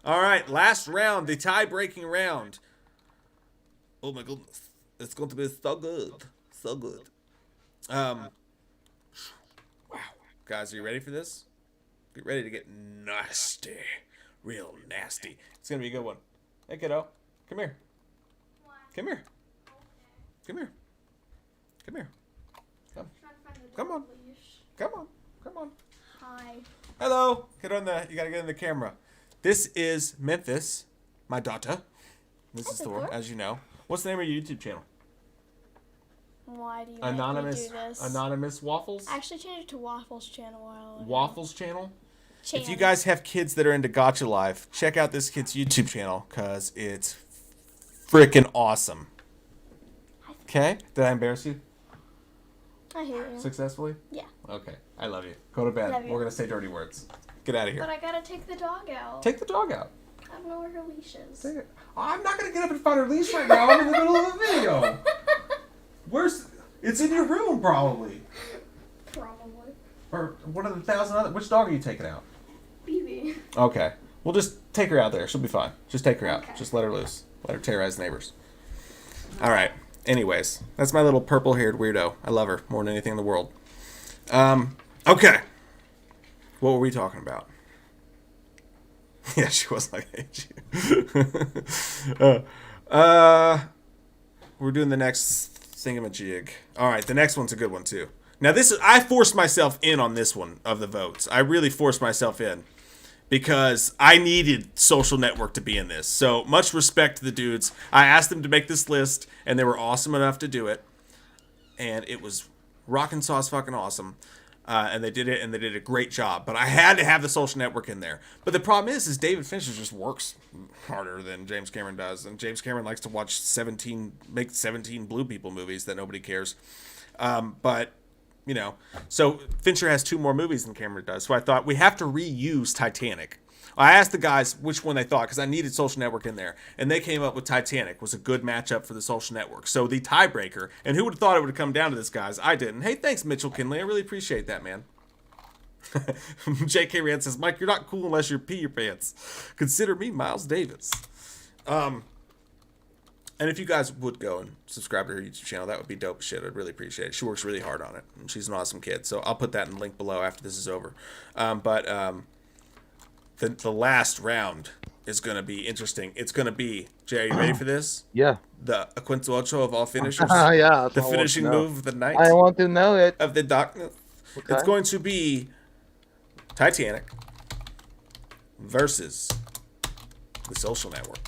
All right, last round, the tie-breaking round. Oh my goodness, it's going to be so good, so good. Wow, guys, are you ready for this? Get ready to get nasty, real nasty. It's gonna be a good one. Hey, kiddo, come here. Come here. Come here. Come here. Come on. Come on. Come on. Hi. Hello. Get on the. You gotta get in the camera. This is Memphis, my daughter. This is Thor, as you know. What's the name of your YouTube channel? Why do you Anonymous make me do this? Anonymous Waffles. I actually changed it to Waffles channel a while ago. Waffles channel. If you guys have kids that are into Gacha Life, check out this kid's YouTube channel because it's freaking awesome. Okay? Did I embarrass you? I hear you. Successfully? Yeah. Okay. I love you. Go to bed. We're going to say dirty words. Get out of here. But I gotta take the dog out. Take the dog out. I don't know where her leash is. Take it. I'm not going to get up and find her leash right now. I'm in the middle of a video. Where's... It's in your room, probably. Probably. Or one of the 1,000 other... Which dog are you taking out? maybe. Okay. We'll just take her out there. She'll be fine. Just take her out. Okay. Just let her loose. Let her terrorize neighbors. All right. Anyways, that's my little purple-haired weirdo. I love her more than anything in the world. Okay. What were we talking about? Yeah, she was like, I hate you. We're doing the next thingamajig. All right, the next one's a good one, too. Now, I forced myself in on this one of the votes. I really forced myself in because I needed Social Network to be in this. So, much respect to the dudes. I asked them to make this list, and they were awesome enough to do it. And it was rockin' sauce fucking awesome. And they did it, and they did a great job. But I had to have the Social Network in there. But the problem is David Fincher just works harder than James Cameron does. And James Cameron likes to watch 17 blue people movies that nobody cares. But, you know, so Fincher has 2 more movies than Cameron does. So I thought we have to reuse Titanic. I asked the guys which one they thought because I needed Social Network in there. And they came up with Titanic was a good matchup for the Social Network. So the tiebreaker, and who would have thought it would have come down to this, guys? I didn't. Hey, thanks, Mitchell Kinley. I really appreciate that, man. J.K. Rand says, Mike, you're not cool unless you pee your pants. Consider me Miles Davis. And if you guys would go and subscribe to her YouTube channel, that would be dope as shit. I'd really appreciate it. She works really hard on it. And she's an awesome kid. So I'll put that in the link below after this is over. The last round is going to be interesting. It's going to be, Jay, are you ready for this? Yeah. The quinto ocho of all finishers. Yeah. The finishing move of the night. I want to know it. Of the darkness. Okay. It's going to be Titanic versus the Social Network.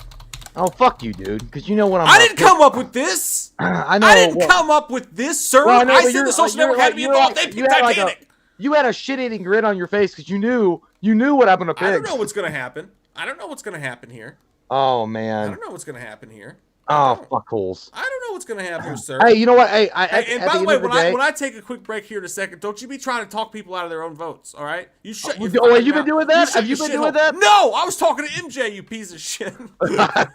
Oh, fuck you, dude. Because you know what I didn't come up with this. I know. I didn't come up with this, sir. Well, I said the Social Network had to be involved. They picked Titanic. You had a shit-eating grin on your face because you knew what I'm going to pick. I don't know what's going to happen. Here. Oh, man. I don't know what's going to happen here. Oh, fuckholes. I don't know what's going to happen, sir. Hey, you know what? Hey, and by the way, when I take a quick break here in a second, don't you be trying to talk people out of their own votes, all right? You shut your have you been doing that? Have you been doing that? No, I was talking to MJ, you piece of shit. I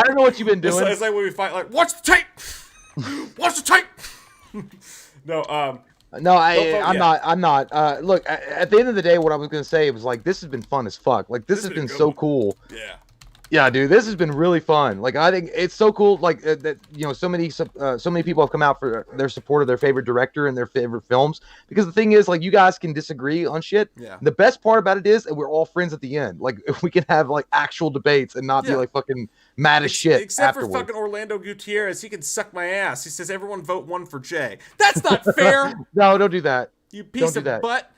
don't know what you've been doing. It's like when we fight, like, watch the tape! Watch the tape! No, No, I'm not. Look, at the end of the day, what I was going to say was, like, this has been fun as fuck. Like, this has been so cool. Yeah. Yeah, dude, this has been really fun. Like, I think it's so cool. Like that, you know, so many people have come out for their support of their favorite director and their favorite films. Because the thing is, like, you guys can disagree on shit. Yeah. The best part about it is that we're all friends at the end. Like, if we can have like actual debates and not be like fucking mad as shit. Except for fucking Orlando Gutierrez, he can suck my ass. He says everyone vote 1 for Jay. That's not fair. No, don't do that. You piece of butt.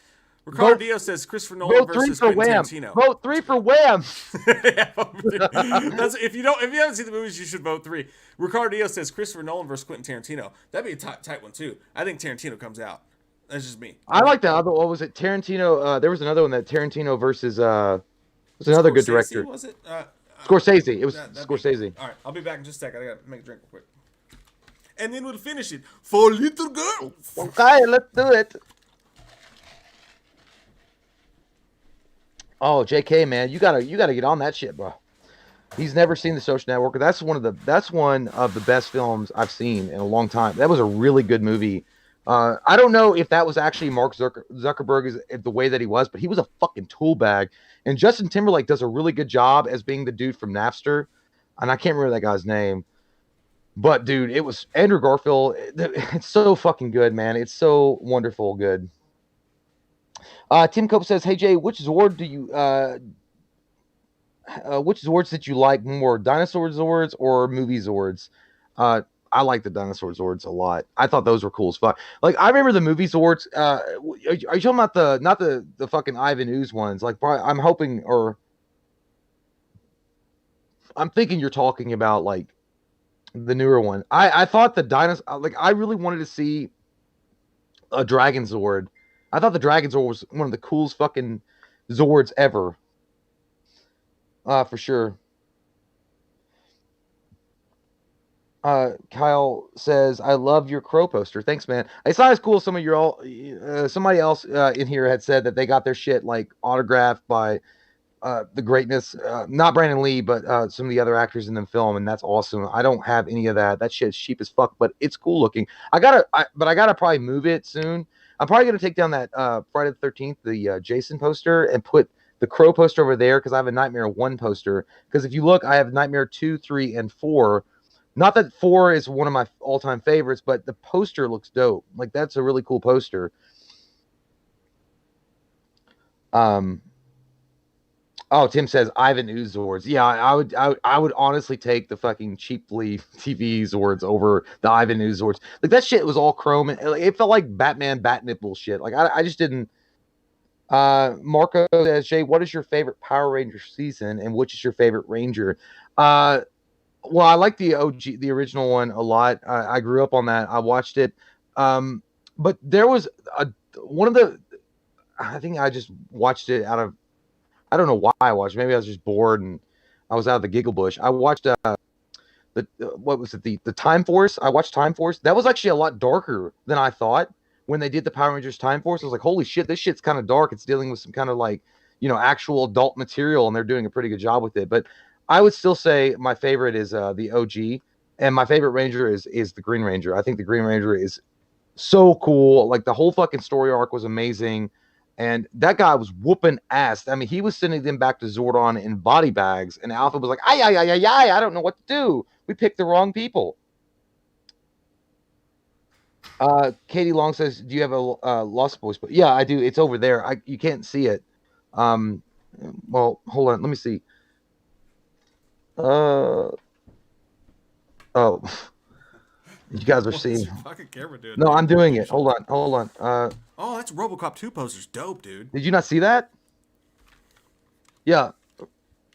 Ricardo Dio says Christopher Nolan versus Quentin Tarantino. Vote 3 for Wham. That's, if you haven't seen the movies, you should vote 3. Ricardo Dio says Christopher Nolan versus Quentin Tarantino. That'd be a tight one too. I think Tarantino comes out. That's just me. I like that other. What was it? Tarantino. There was another one that Tarantino versus. Was another good director. Was it? Scorsese. It was Scorsese. All right, I'll be back in just a second. I gotta make a drink real quick. And then we'll finish it for little girls. Okay, let's do it. Oh, JK, man, you gotta get on that shit, bro. He's never seen The Social Network. That's one of the best films I've seen in a long time. That was a really good movie. I don't know if that was actually Mark Zuckerberg is the way that he was, but he was a fucking tool bag. And Justin Timberlake does a really good job as being the dude from Napster, and I can't remember that guy's name. But dude, it was Andrew Garfield. It's so fucking good, man. It's so wonderful good. Tim Cope says, "Hey Jay, which Zord did you like more, Dinosaur Zords or movie Zords?" I like the Dinosaur Zords a lot. I thought those were cool as fuck. Like, I remember the movie Zords. Are you talking about not the fucking Ivan Ooze ones? Like, I'm hoping, or I'm thinking you're talking about like the newer one. I thought the dinosaur, like, I really wanted to see a Dragon Zord. I thought the Dragon Zord was one of the coolest fucking Zords ever. For sure. Kyle says, "I love your Crow poster." Thanks, man. It's not as cool as some of somebody else in here had said that they got their shit like autographed by the greatness, not Brandon Lee, but some of the other actors in the film, and that's awesome. I don't have any of that. That shit's cheap as fuck, but it's cool looking. I gotta probably move it soon. I'm probably gonna take down that Friday the 13th, the Jason poster, and put the Crow poster over there because I have a Nightmare 1 poster. Because if you look, I have Nightmare 2, 3, and 4. Not that 4 is one of my all-time favorites, but the poster looks dope. Like, that's a really cool poster. Oh, Tim says Ivan Ooze Zords. Yeah, I would honestly take the fucking cheaply TV Zords over the Ivan Ooze Zords. Like, that shit was all chrome. And it felt like Batman bat nipple shit. Like, I just didn't. Marco says, Jay, what is your favorite Power Ranger season, and which is your favorite Ranger? Well, I like the OG, the original one a lot. I grew up on that. I watched it. But there was one of the. I think I just watched it out of. I don't know why I watched it. Maybe I was just bored and I was out of the giggle bush. I watched what was it? The Time Force. I watched Time Force. That was actually a lot darker than I thought. When they did the Power Rangers Time Force, I was like, holy shit, this shit's kind of dark. It's dealing with some kind of like, actual adult material, and they're doing a pretty good job with it. But I would still say my favorite is the OG, and my favorite Ranger is the Green Ranger. I think the Green Ranger is so cool. Like, the whole fucking story arc was amazing, and that guy was whooping ass. I mean, he was sending them back to Zordon in body bags, and Alpha was like, I don't know what to do. We picked the wrong people. Katie Long says, do you have a Lost Boys book? Yeah, I do. It's over there. You can't see it. Well, hold on. Let me see. Oh, you guys are seeing. Fucking camera doing no, I'm doing it. Hold on. Oh, that's RoboCop 2 posters. Dope, dude. Did you not see that? Yeah.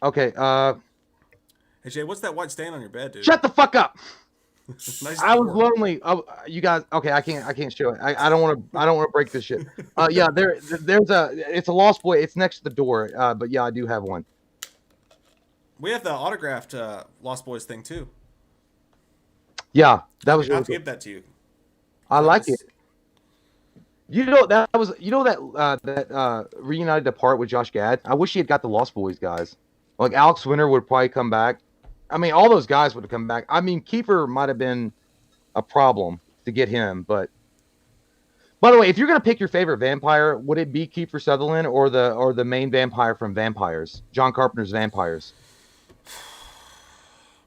Okay. Hey Jay, what's that white stain on your bed, dude? Shut the fuck up. Nice I was lonely. You guys. Okay, I can't show it. I don't want to break this shit. Yeah, it's a Lost Boy. It's next to the door. But yeah, I do have one. We have the autographed Lost Boys thing too. Yeah, that was. I'll have to give that to you. I like it. That reunited apart with Josh Gad. I wish he had got the Lost Boys guys. Like, Alex Winter would probably come back. I mean, all those guys would have come back. I mean, Kiefer might have been a problem to get him, but by the way, if you're gonna pick your favorite vampire, would it be Kiefer Sutherland or the main vampire from Vampires, John Carpenter's Vampires?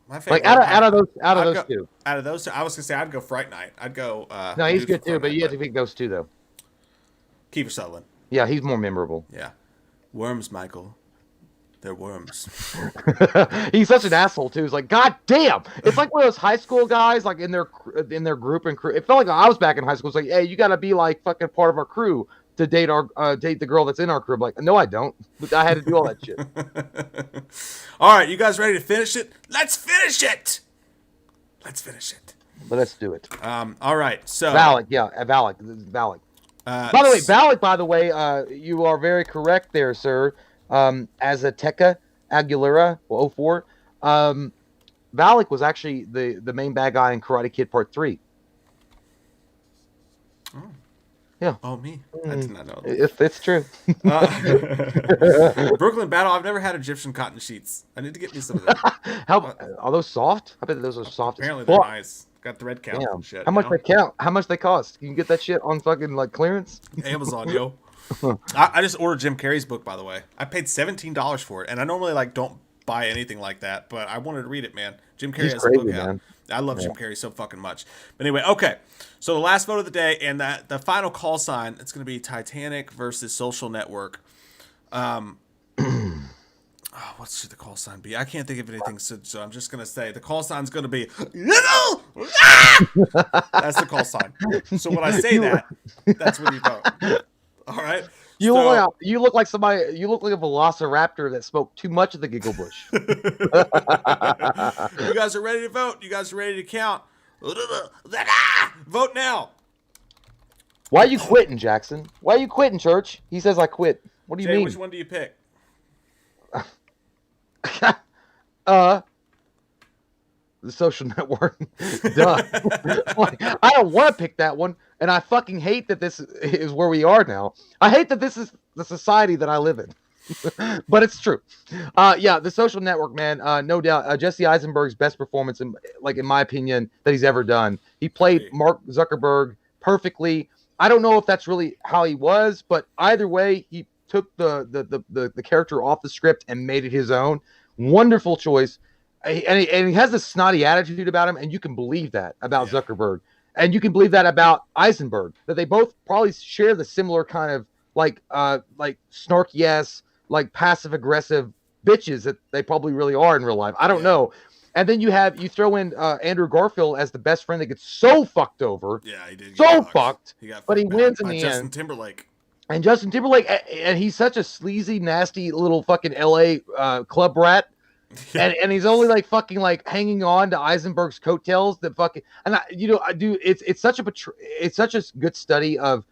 My favorite, like out of those two. Out of those two, I was gonna say I'd go Fright Night. I'd go. No, he's good too, but you have to pick those two though. Kiefer Sutherland. Yeah, he's more memorable. Yeah, worms, Michael. They're worms. He's such an asshole too. He's like, God damn! It's like one of those high school guys, like in their group and crew. It felt like I was back in high school. It's like, hey, you got to be like fucking part of our crew to date the girl that's in our crew. I'm like, no, I don't. I had to do all that shit. All right, you guys ready to finish it? Let's finish it. But let's do it. All right. So Valak, yeah, Valak. By the way, you are very correct there, sir. Azteca Aguilera, 04. Valak was actually the main bad guy in Karate Kid Part 3. Oh. Yeah. Oh, me. I did not know that. It's true. Brooklyn Battle, I've never had Egyptian cotton sheets. I need to get me some of them. Are those soft? I bet those are soft. Apparently they're nice. Got thread count and shit. How much they count? How much they cost? You can get that shit on fucking like clearance? Amazon, yo. I just ordered Jim Carrey's book, by the way. I paid $17 for it, and I normally don't buy anything like that, but I wanted to read it, man. Jim Carrey has a book out. I love Jim Carrey so fucking much. But anyway, okay. So the last vote of the day, and the final call sign, it's going to be Titanic versus Social Network. What should the call sign be? I can't think of anything, so I'm just going to say the call sign's going to be That's the call sign. So when I say that, that's when you vote. All right. You look like somebody. You look like a velociraptor that smoked too much of the giggle bush. You guys are ready to vote. You guys are ready to count. Vote now. Why are you quitting, Jackson? Why are you quitting, Church? He says I quit. What do you mean? Which one do you pick? The Social Network. Duh. I don't want to pick that one, and I fucking hate that this is where we are now. I hate that this is the society that I live in. But it's true. Yeah, The Social Network, man. No doubt. Jesse Eisenberg's best performance, in my opinion, that he's ever done. He played Mark Zuckerberg perfectly. I don't know if that's really how he was, but either way, he took the character off the script and made it his own. Wonderful choice. And he has this snotty attitude about him, and you can believe that about Zuckerberg. And you can believe that about Eisenberg, that they both probably share the similar kind of like snarky ass, like passive aggressive bitches that they probably really are in real life. I don't know. And then you throw in Andrew Garfield as the best friend that gets so fucked over. Yeah, he did. So fucked. He got but he wins in the Justin end. Timberlake. And Justin Timberlake, and he's such a sleazy, nasty little fucking LA club rat. And he's only like fucking like hanging on to Eisenberg's coattails that fucking, and it's such a good study of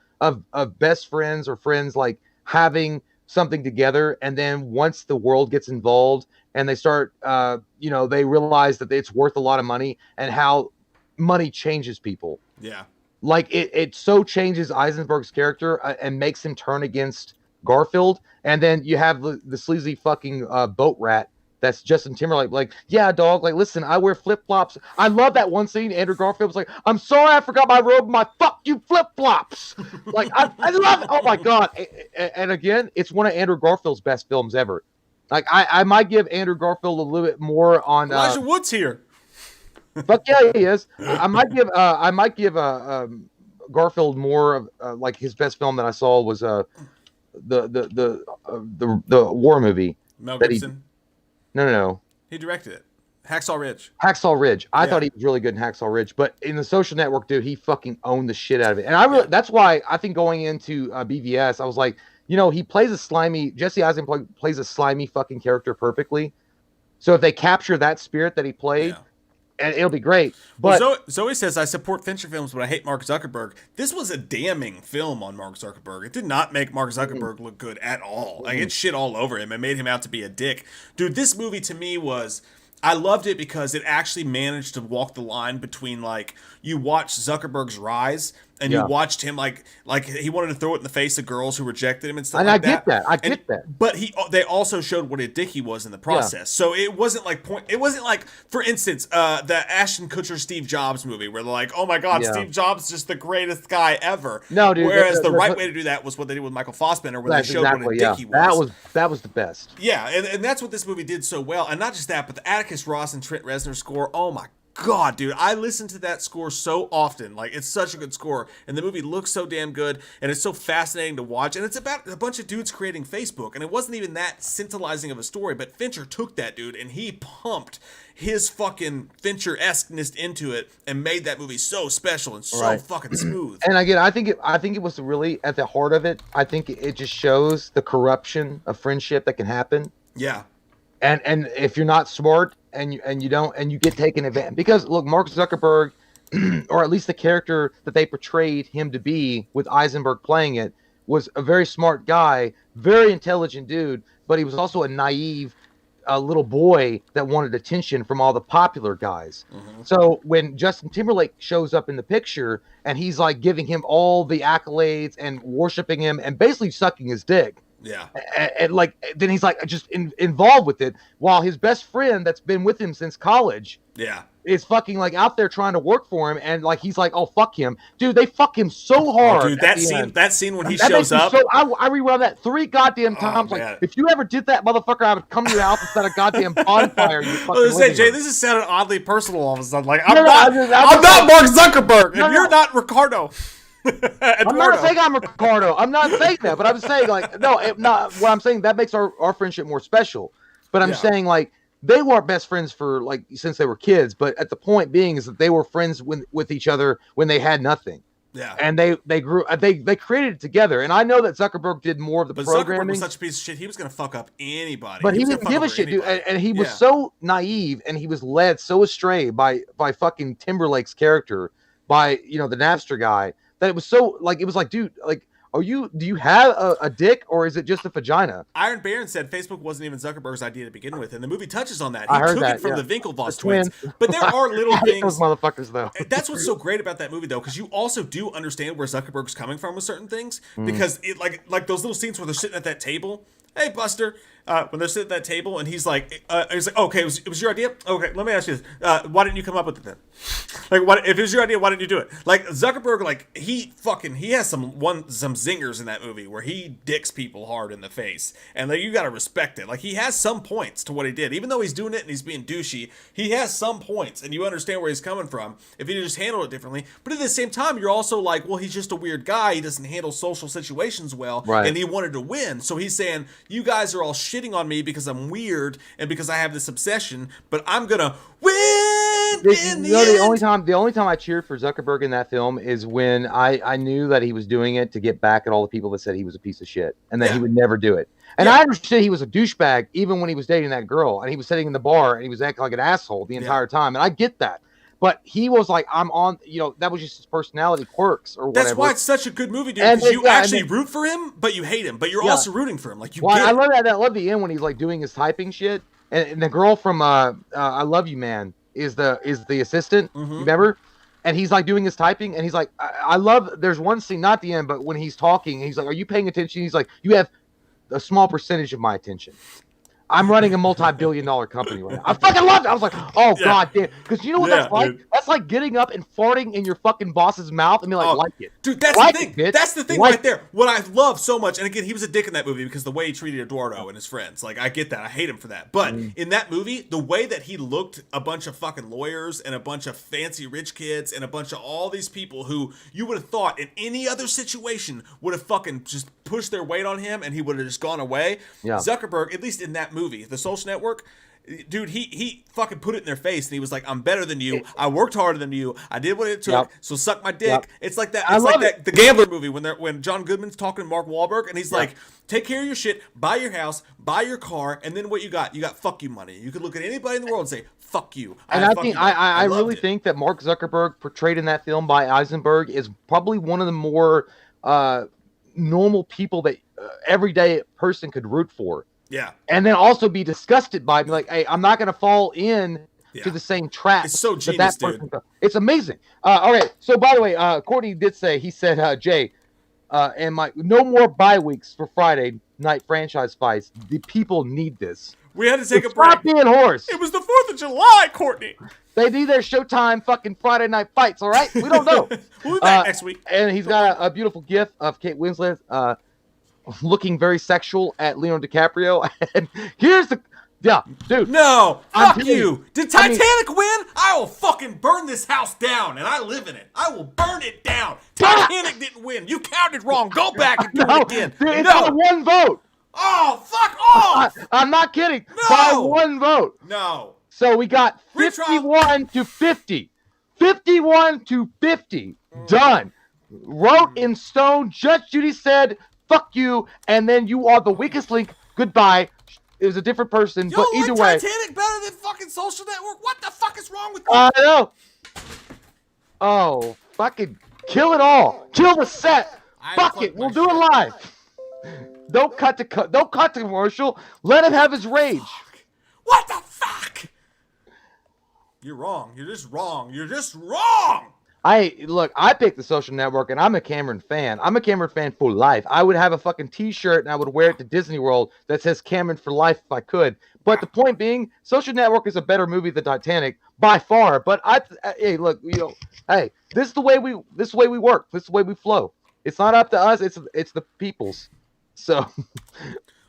best friends or friends like having something together, and then once the world gets involved and they start they realize that it's worth a lot of money and how money changes people. Yeah, like it so changes Eisenberg's character and makes him turn against Garfield. And then you have the sleazy fucking boat rat that's Justin Timberlake, like, yeah, dog, like, listen, I wear flip-flops. I love that one scene. Andrew Garfield was like, I'm sorry I forgot my robe, my fuck you flip-flops. Like, I love it. Oh, my God. And again, it's one of Andrew Garfield's best films ever. Like, I might give Andrew Garfield a little bit more on... Elijah Wood's here. Fuck yeah, he is. I might give Garfield more of, like, his best film that I saw was the war movie. Mel Gibson? No. He directed it. Hacksaw Ridge. I thought he was really good in Hacksaw Ridge, but in The Social Network, dude, he fucking owned the shit out of it. And that's why I think going into BVS, I was like, he plays Jesse Eisenberg plays a slimy fucking character perfectly. So if they capture that spirit that he played, and it'll be great. But well, Zoe says, I support Fincher films, but I hate Mark Zuckerberg. This was a damning film on Mark Zuckerberg. It did not make Mark Zuckerberg look good at all. Like, it shit all over him and made him out to be a dick. Dude, this movie to me I loved it because it actually managed to walk the line between, like, you watch Zuckerberg's rise and you watched him like he wanted to throw it in the face of girls who rejected him and stuff. And like I get that. But they also showed what a dick he was in the process. Yeah. So it wasn't like for instance, the Ashton Kutcher Steve Jobs movie where they're like, oh my God, Steve Jobs is just the greatest guy ever. No, dude. Whereas the right way to do that was what they did with Michael Fassbender, where they showed what a dick he was. That was the best. Yeah, and that's what this movie did so well. And not just that, but the Atticus Ross and Trent Reznor score. Oh my God, dude, I listen to that score so often. Like, it's such a good score, and the movie looks so damn good, and it's so fascinating to watch. And it's about a bunch of dudes creating Facebook, and it wasn't even that scintillating of a story, but Fincher took that dude and he pumped his fucking Fincher-esqueness into it and made that movie so special and so fucking smooth. And again, I think it was really at the heart of it. I think it just shows the corruption of friendship that can happen. Yeah. And if you're not smart and you get taken advantage, because look, Mark Zuckerberg, or at least the character that they portrayed him to be with Eisenberg playing it, was a very smart guy, very intelligent dude, but he was also a naive little boy that wanted attention from all the popular guys. Mm-hmm. So when Justin Timberlake shows up in the picture and he's like giving him all the accolades and worshiping him and basically sucking his dick. Yeah. And like, then he's like just involved with it, while his best friend that's been with him since college is fucking like out there trying to work for him, and like he's like, oh fuck him, dude. They fuck him so hard. Oh, dude, that scene when he shows up. I rewound that 3 goddamn times. Like, if you ever did that, motherfucker, I would come to your house and set a goddamn bonfire. Jay, this is sounding oddly personal all of a sudden. Like, I'm not Mark Zuckerberg, and you're not Ricardo. I'm not saying I'm Ricardo. I'm not saying that, but I'm saying like, no, not what I'm saying. That makes our friendship more special. But I'm saying like, they weren't best friends for like since they were kids. But at the point being is that they were friends with each other when they had nothing. Yeah, and they grew. They created it together. And I know that Zuckerberg did more of the programming. Zuckerberg was such a piece of shit. He was gonna fuck up anybody. But he didn't give a shit, dude. And he was so naive, and he was led so astray by fucking Timberlake's character, by the Napster guy. That it was so like, it was like, dude, like, do you have a dick, or is it just a vagina? Iron Baron said Facebook wasn't even Zuckerberg's idea to begin with, and the movie touches on that. He took it from the Winklevoss twins. But there are little things. Those motherfuckers, though. That's what's so great about that movie, though, because you also do understand where Zuckerberg's coming from with certain things, because it like those little scenes where they're sitting at that table. Hey, Buster. when they're sitting at that table, and he's like, okay, it was your idea. Okay, let me ask you this: why didn't you come up with it then? Like, what if it was your idea? Why didn't you do it? Like Zuckerberg, like he has some zingers in that movie where he dicks people hard in the face, and like you got to respect it. Like he has some points to what he did, even though he's doing it and he's being douchey. He has some points, and you understand where he's coming from if he just handled it differently. But at the same time, you're also like, well, he's just a weird guy. He doesn't handle social situations well, right. And he wanted to win, so he's saying, you guys are all shitting on me because I'm weird and because I have this obsession, but I'm gonna win in the end. The only time I cheered for Zuckerberg in that film is when I knew that he was doing it to get back at all the people that said he was a piece of shit and that he would never do it. And I understood he was a douchebag even when he was dating that girl and he was sitting in the bar and he was acting like an asshole the entire time. And I get that. But he was like, I'm on, that was just his personality quirks or whatever. That's why it's such a good movie, dude. Because you actually root for him, but you hate him. But you're also rooting for him. Like, you get it. I love that. I love the end when he's like doing his typing shit. And the girl from I Love You Man is the assistant. Mm-hmm. You remember? And he's like doing his typing. And he's like, I love, there's one scene, not the end, but when he's talking, and he's like, are you paying attention? He's like, you have a small percentage of my attention. I'm running a multi-billion-dollar company right now. I fucking loved it. I was like, oh, God damn. Because you know what that's like? Dude. That's like getting up and farting in your fucking boss's mouth and be like it. Dude, that's the thing. That's the thing right there. What I love so much, and again, he was a dick in that movie because the way he treated Eduardo and his friends. Like, I get that. I hate him for that. But in that movie, the way that he looked a bunch of fucking lawyers and a bunch of fancy rich kids and a bunch of all these people who you would have thought in any other situation would have fucking just pushed their weight on him and he would have just gone away. Yeah. Zuckerberg, at least in that movie, The Social Network, dude, he fucking put it in their face and he was like, I'm better than you. I worked harder than you. I did what it took. So suck my dick. It's like that. It's like that the Gambler movie when John Goodman's talking to Mark Wahlberg and he's like, take care of your shit, buy your house, buy your car, and then what you got? You got fuck you money. You could look at anybody in the world and say, fuck you. And I really think that Mark Zuckerberg portrayed in that film by Eisenberg is probably one of the more normal people that everyday person could root for. Yeah. And then also be disgusted by me, like, hey, I'm not going to fall in to the same trap. It's so genius, dude. It's amazing. All right. So, by the way, Courtney did say, he said, Jay, and no more bye weeks for Friday night franchise fights. The people need this. We had to take a break. Stop being hoarse. It was the 4th of July, Courtney. They need their Showtime fucking Friday night fights, all right? We don't know. We'll be back next week. And he's got a beautiful gif of Kate Winslet looking very sexual at Leonardo DiCaprio. And here's the... Yeah, dude. No, fuck you. Did Titanic win? I will fucking burn this house down, and I live in it. I will burn it down. Titanic didn't win. You counted wrong. Go back and do it again. Dude, it's by one vote. Oh, fuck off. I'm not kidding. No. By one vote. No. So we got 51 to 50. 51 to 50. Done. Wrote in stone. Judge Judy said, fuck you, and then you are the weakest link. Goodbye. It was a different person, but either way. Titanic better than fucking Social Network? What the fuck is wrong with you? I know. Oh, fucking kill it all. Kill the set. Fuck it. We'll do it live. Don't cut the commercial. Let him have his rage. What the fuck? You're wrong. You're just wrong. You're just wrong. I picked The Social Network, and I'm a Cameron fan. I'm a Cameron fan for life. I would have a fucking T-shirt, and I would wear it to Disney World that says Cameron for life if I could. But the point being, Social Network is a better movie than Titanic by far. But hey, look, hey, this is the way we work. This is the way we flow. It's not up to us. It's the people's. So,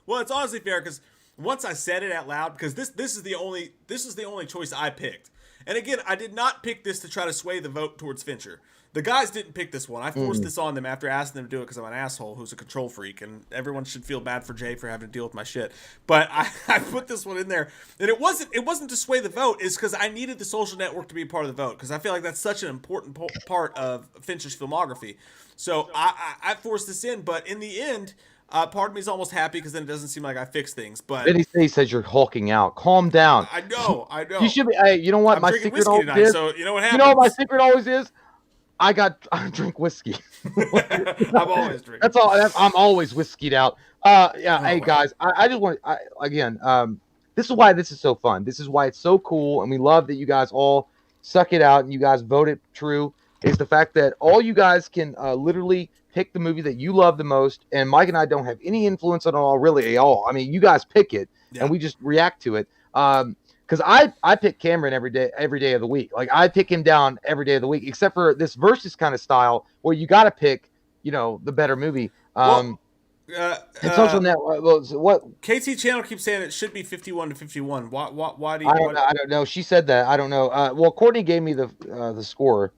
well, it's honestly fair because once I said it out loud, because this is the only choice I picked. And again, I did not pick this to try to sway the vote towards Fincher. The guys didn't pick this one. I forced this on them after asking them to do it because I'm an asshole who's a control freak, and everyone should feel bad for Jay for having to deal with my shit. But I put this one in there, and it wasn't to sway the vote. It's because I needed The Social Network to be a part of the vote because I feel like that's such an important part of Fincher's filmography. So I forced this in, but in the end. Part of me is almost happy because then it doesn't seem like I fixed things. But then he says you're hulking out. Calm down. I know. You should be. Hey, you know what? I'm my drinking secret whiskey always tonight, is. so you know what happens. You know what my secret always is? I drink whiskey. I'm always drinking. That's all. I'm always whiskeyed out. Hey guys, I just want again. This is why this is so fun. This is why it's so cool, and we love that you guys all suck it out and you guys voted true. is the fact that all you guys can literally pick the movie that you love the most, and Mike and I don't have any influence on it all, really at all. I mean, you guys pick it, and we just react to it. Because I pick Cameron every day of the week. Like, I pick him down every day of the week, except for this versus kind of style where you got to pick, the better movie. Social network. What KT channel keeps saying it should be 51 to 51. Why do you? I don't know. She said that. I don't know. Well, Courtney gave me the score.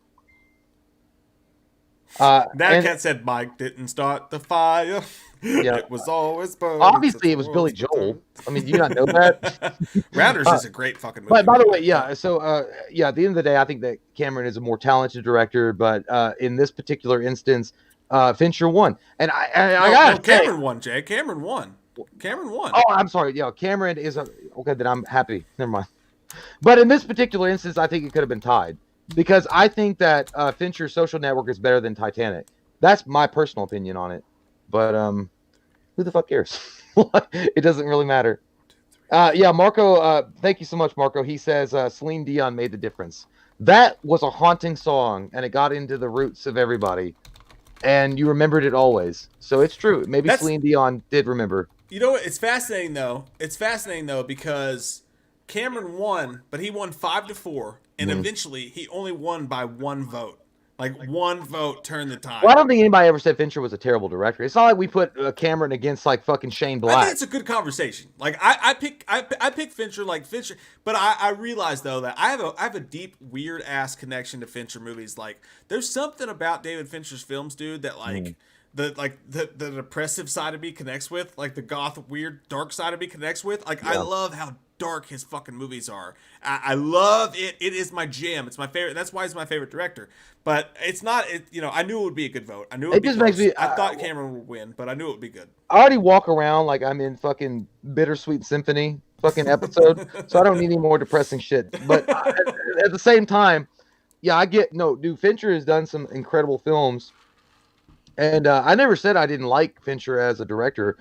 That cat said Mike didn't start the fire. Yeah. It was always burning. Obviously, it was Billy Joel. I mean, do you not know that? Rounders is a great fucking movie. But by the way, yeah. So, at the end of the day, I think that Cameron is a more talented director. But in this particular instance, Fincher won, and I got Cameron won. Jay, Cameron won. Oh, I'm sorry. Yeah, Cameron is okay. Then I'm happy. Never mind. But in this particular instance, I think it could have been tied because I think that Fincher's Social Network is better than Titanic. That's my personal opinion on it. But who the fuck cares? It doesn't really matter. Yeah, Marco. Thank you so much, Marco. He says Celine Dion made the difference. That was a haunting song, and it got into the roots of everybody. And you remembered it always. So it's true. Maybe Celine Dion did remember. You know what? It's fascinating, though. Because Cameron won, but he won 5-4. And eventually, he only won by one vote. Like, one vote turned the tide. Well, I don't think anybody ever said Fincher was a terrible director. It's not like we put Cameron against, like, fucking Shane Black. I think it's a good conversation. Like, I pick Fincher like Fincher. But I realize, though, that I have a deep, weird-ass connection to Fincher movies. Like, there's something about David Fincher's films, dude, that, like... The depressive side of me connects with, like the goth, weird, dark side of me connects with. Like, I love how dark his fucking movies are. I love it. It is my jam. It's my favorite. That's why he's my favorite director. But it's not. I knew it would be a good vote. I knew it would just be makes me. I thought Cameron would win, but I knew it would be good. I already walk around like I'm in fucking Bittersweet Symphony fucking episode, so I don't need any more depressing shit. But at the same time, yeah, I get dude. Fincher has done some incredible films. And I never said I didn't like Fincher as a director.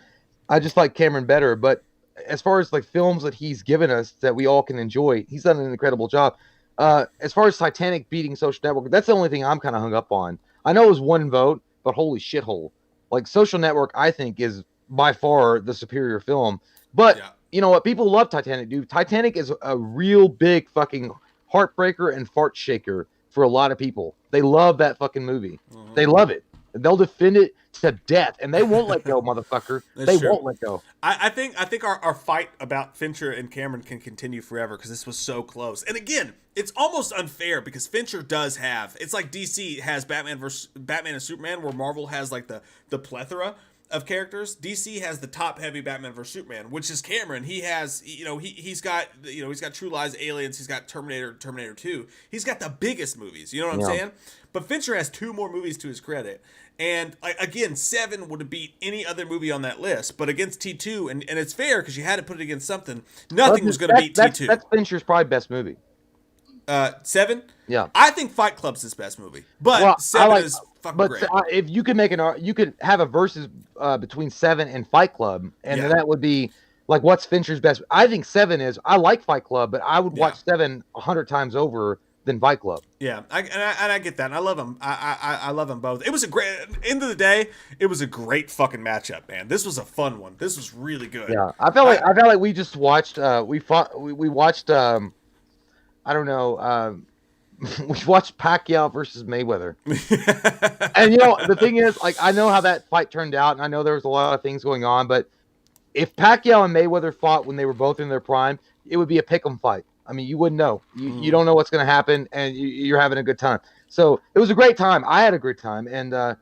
I just like Cameron better. But as far as like films that he's given us that we all can enjoy, he's done an incredible job. As far as Titanic beating Social Network, that's the only thing I'm kind of hung up on. I know it was one vote, but holy shithole. Like, Social Network, I think, is by far the superior film. But you know what? People love Titanic, dude. Titanic is a real big fucking heartbreaker and fart shaker for a lot of people. They love that fucking movie. Mm-hmm. They love it. They'll defend it to death, and they won't let go, motherfucker. They won't let go. I think our fight about Fincher and Cameron can continue forever because this was so close. And again, it's almost unfair because Fincher does have. It's like DC has Batman and Superman, where Marvel has like the plethora of characters. DC has the top heavy Batman vs Superman, which is Cameron. He has, he's got True Lies, Aliens. He's got Terminator 2. He's got the biggest movies. You know what I'm saying? But Fincher has 2 more movies to his credit. And again, 7 would have beat any other movie on that list, but against T2, and it's fair because you had to put it against something. Nothing was going to beat T2. That's Fincher's probably best movie. 7? Yeah, I think Fight Club's his best movie, but 7 is fucking great. If you could you could have a versus between 7 and Fight Club, and that would be like, what's Fincher's best? I think 7 is. I like Fight Club, but I would watch 7 100 times over than Fight Club. Yeah, I get that, and I love them. I love them both. It was a great. End of the day, it was a great fucking matchup, man. This was a fun one. This was really good. Yeah, I felt like we just watched. We watched. I don't know. We watched Pacquiao versus Mayweather. And the thing is, like, I know how that fight turned out, and I know there was a lot of things going on, but if Pacquiao and Mayweather fought when they were both in their prime, it would be a pick'em fight. I mean, you wouldn't know. You don't know what's going to happen, and you're having a good time. So it was a great time. I had a great time, and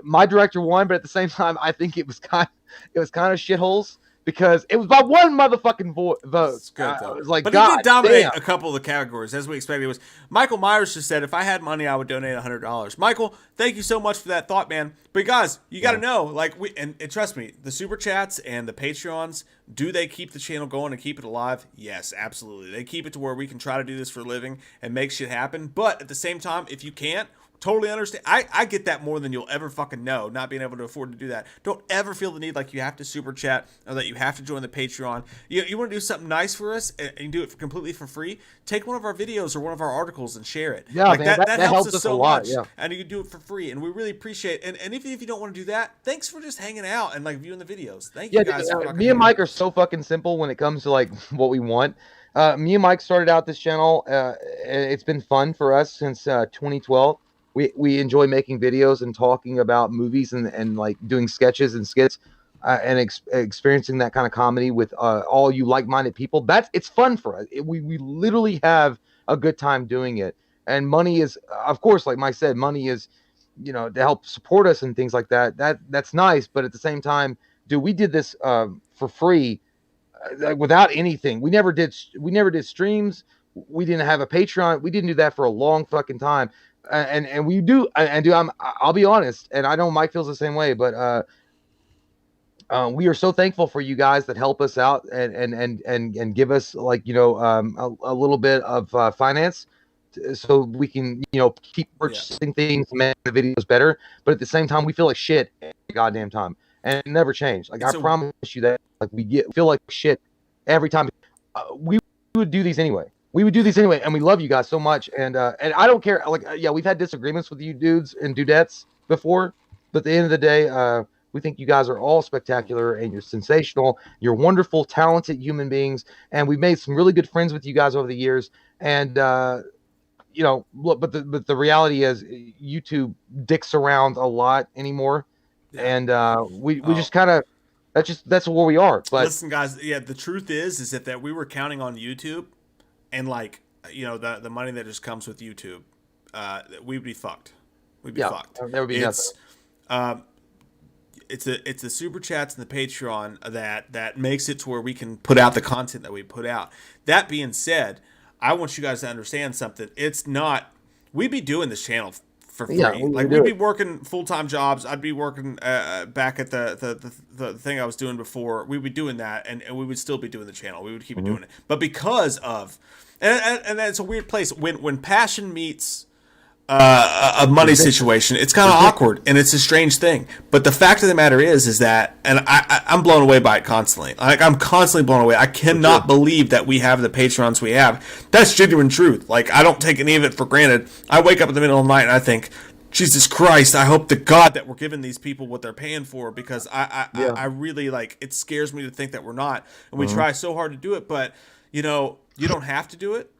my director won. But at the same time, I think it was kind of shitholes because it was by one motherfucking vote. It's good though. It was like, but God he did dominate damn. A couple of the categories as we expected. It was Michael Myers just said, "If I had money, I would donate $100." Michael, thank you so much for that thought, man. But guys, you got to know, like, and trust me, the super chats and the Patreons, do they keep the channel going and keep it alive? Yes, absolutely. They keep it to where we can try to do this for a living and make shit happen. But at the same time, if you can't, Totally understand. I get that more than you'll ever fucking know, not being able to afford to do that. Don't ever feel the need like you have to super chat or that you have to join the Patreon. You want to do something nice for us and do it completely for free? Take one of our videos or one of our articles and share it. Yeah, like man, that helps us a so lot, much. yeah. And you can do it for free, and we really appreciate it. And even if you don't want to do that, thanks for just hanging out and like viewing the videos. Thank you guys. Me and Mike are so fucking simple when it comes to like what we want. Me and Mike started out this channel. It's been fun for us since 2012. We enjoy making videos and talking about movies and like doing sketches and skits and experiencing that kind of comedy with all you like-minded people. It's fun for us. We literally have a good time doing it. And money is, of course, like Mike said, money is, to help support us and things like that. That's nice. But at the same time, dude, we did this for free, without anything. We never did streams. We didn't have a Patreon. We didn't do that for a long fucking time. And we do, and dude, I'll be honest, and I know Mike feels the same way, but we are so thankful for you guys that help us out and give us like a little bit of finance, so we can keep purchasing things to make the videos better. But at the same time, we feel like shit every goddamn time, and it never changed. Like I promise you that, like feel like shit every time. We would do these anyway. And we love you guys so much. And I don't care. Like, yeah, we've had disagreements with you dudes and dudettes before, but at the end of the day, we think you guys are all spectacular and you're sensational. You're wonderful, talented human beings, and we've made some really good friends with you guys over the years. And look, but the reality is, YouTube dicks around a lot anymore, and we just kind of that's where we are. But listen, guys, the truth is that we were counting on YouTube. And like, the money that just comes with YouTube, we'd be fucked. We'd be fucked. There would be nothing. It's the super chats and the Patreon that makes it to where we can put out the content that we put out. That being said, I want you guys to understand something. It's not, we'd be doing this channel for free. We'd be working full-time jobs. I'd be working back at the thing I was doing before. We'd be doing that, and we would still be doing the channel. We would keep doing it. But because of, and that's a weird place, when passion meets a money situation, it's kind of awkward, and it's a strange thing. But the fact of the matter is that, and I'm blown away by it constantly. Like, I'm constantly blown away. I cannot believe that we have the Patrons we have. That's genuine truth. Like, I don't take any of it for granted. I wake up in the middle of the night and I think, Jesus Christ, I hope to God that we're giving these people what they're paying for, because I really, like, it scares me to think that we're not. And we try so hard to do it, but, you don't have to do it.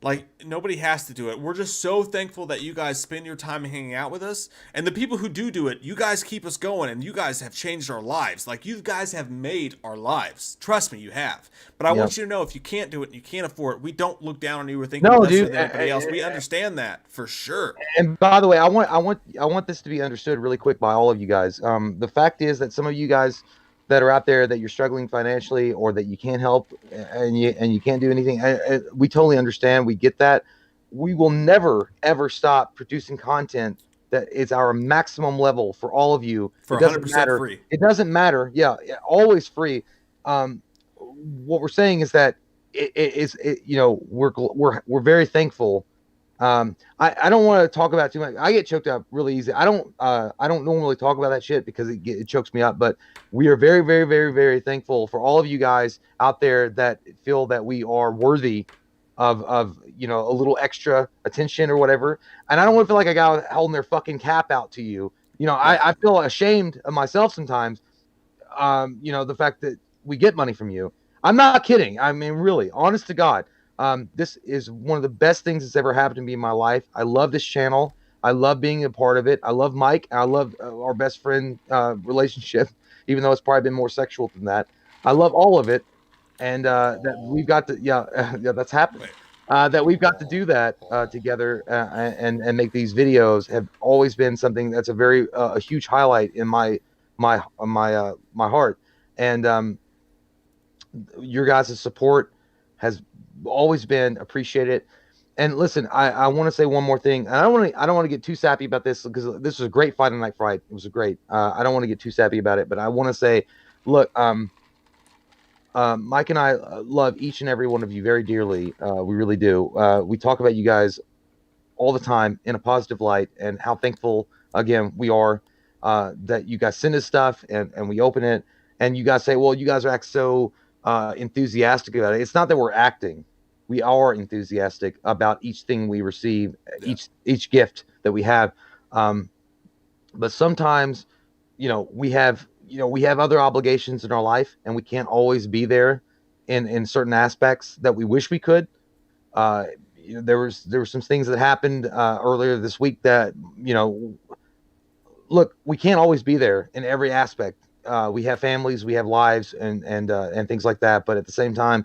Like, nobody has to do it. We're just so thankful that you guys spend your time hanging out with us. And the people who do it, you guys keep us going, and you guys have changed our lives. Like, you guys have made our lives. Trust me, you have. But I want you to know, if you can't do it and you can't afford it, we don't look down on you or think you're less than anybody else. We understand that for sure. And by the way, I want this to be understood really quick by all of you guys. The fact is that some of you guys that are out there that you're struggling financially, or that you can't help and you can't do anything, we totally understand. We get that. We will never ever stop producing content that is our maximum level for all of you. For 100% free. It doesn't matter. Yeah, always free. What we're saying is that we're very thankful. I don't want to talk about too much. I get choked up really easy. I don't normally talk about that shit because it chokes me up. But we are very, very, very, very thankful for all of you guys out there that feel that we are worthy of a little extra attention or whatever. And I don't want to feel like I got holding their fucking cap out to you. I feel ashamed of myself sometimes. The fact that we get money from you. I'm not kidding. I mean, really, honest to God. This is one of the best things that's ever happened to me in my life. I love this channel. I love being a part of it. I love Mike. I love our best friend relationship, even though it's probably been more sexual than that. I love all of it, and that we've got to that's happening. That we've got to do that together and make these videos have always been something that's a huge highlight in my heart. And your guys' support has always been appreciated. And listen, I want to say one more thing. And I don't want to get too sappy about this, because this was a great Friday night fight. It was great. I don't want to get too sappy about it, but I want to say, look, Mike and I love each and every one of you very dearly. We really do. We talk about you guys all the time in a positive light, and how thankful again we are that you guys send us stuff and we open it, and you guys say, well, you guys are act so enthusiastic about it. It's not that we're acting. We are enthusiastic about each thing we receive, each gift that we have. But sometimes, we have other obligations in our life, and we can't always be there in certain aspects that we wish we could. There were some things that happened earlier this week that, look, we can't always be there in every aspect. We have families, we have lives, and things like that. But at the same time,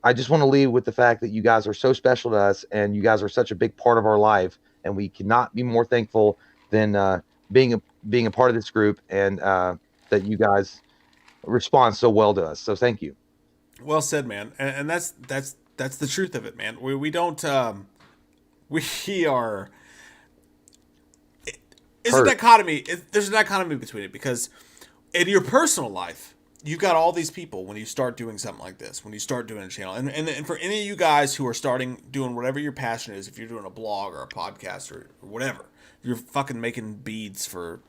I just want to leave with the fact that you guys are so special to us, and you guys are such a big part of our life, and we cannot be more thankful than being a part of this group, and that you guys respond so well to us. So thank you. Well said, man. And that's the truth of it, man. We don't we are. There's a dichotomy between it, because in your personal life, you've got all these people when you start doing something like this, when you start doing a channel. And for any of you guys who are doing whatever your passion is, if you're doing a blog or a podcast or whatever, you're fucking making beads for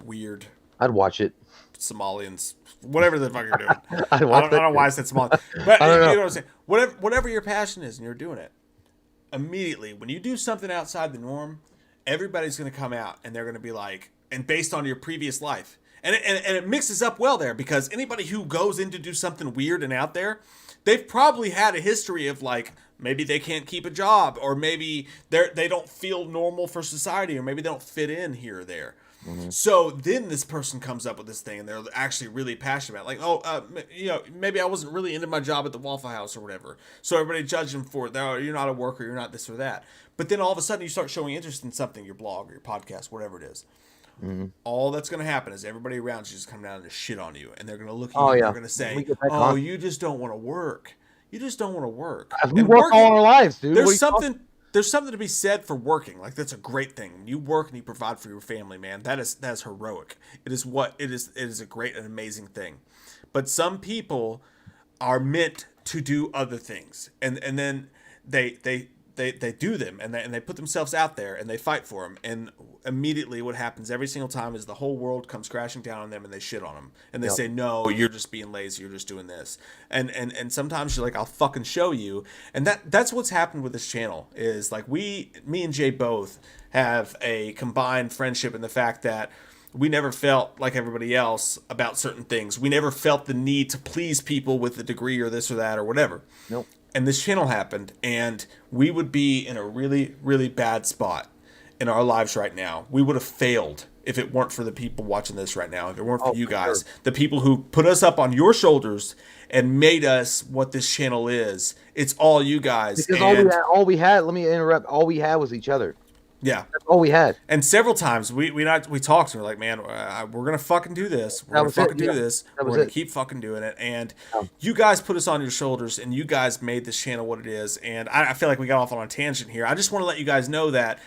weird I'd watch it. Somalians, whatever the fuck you're doing. I don't know why I said Somali. But you know what I'm saying? Whatever your passion is and you're doing it, immediately, when you do something outside the norm, everybody's going to come out and they're going to be like, and based on your previous life. And it mixes up well there, because anybody who goes in to do something weird and out there, they've probably had a history of, like, maybe they can't keep a job, or maybe they don't feel normal for society, or maybe they don't fit in here or there. Mm-hmm. So then this person comes up with this thing, and they're actually really passionate about it. Like, maybe I wasn't really into my job at the Waffle House or whatever. So everybody judged them for it. You're not a worker, you're not this or that. But then all of a sudden you start showing interest in something, your blog or your podcast, whatever it is. Mm-hmm. All that's going to happen is everybody around you is coming down and shit on you, and they're going to look at you and they're going to say, "Oh, you just don't want to work. You just don't want to work." We work all our lives, dude. There's something to be said for working. Like, that's a great thing. When you work and you provide for your family, man, that is heroic. It is a great and amazing thing. But some people are meant to do other things, and then they do them, and they put themselves out there and they fight for them, and immediately what happens every single time is the whole world comes crashing down on them, and they shit on them, and they say, no, you're just being lazy, you're just doing this, and sometimes you're like, I'll fucking show you. And that's what's happened with this channel, is like, me and Jay both have a combined friendship in the fact that we never felt like everybody else about certain things. We never felt the need to please people with a degree or this or that or whatever. Nope. And this channel happened, and we would be in a really, really bad spot in our lives right now. We would have failed if it weren't for the people watching this right now. If it weren't for you guys, the people who put us up on your shoulders and made us what this channel is. It's all you guys. Because all we had, let me interrupt, all we had was each other. Yeah. That's all we had. And several times we talked and we're like, man, we're going to fucking do this. We're going to fucking do this. We're going to keep fucking doing it. And you guys put us on your shoulders, and you guys made this channel what it is. And I feel like we got off on a tangent here. I just want to let you guys know that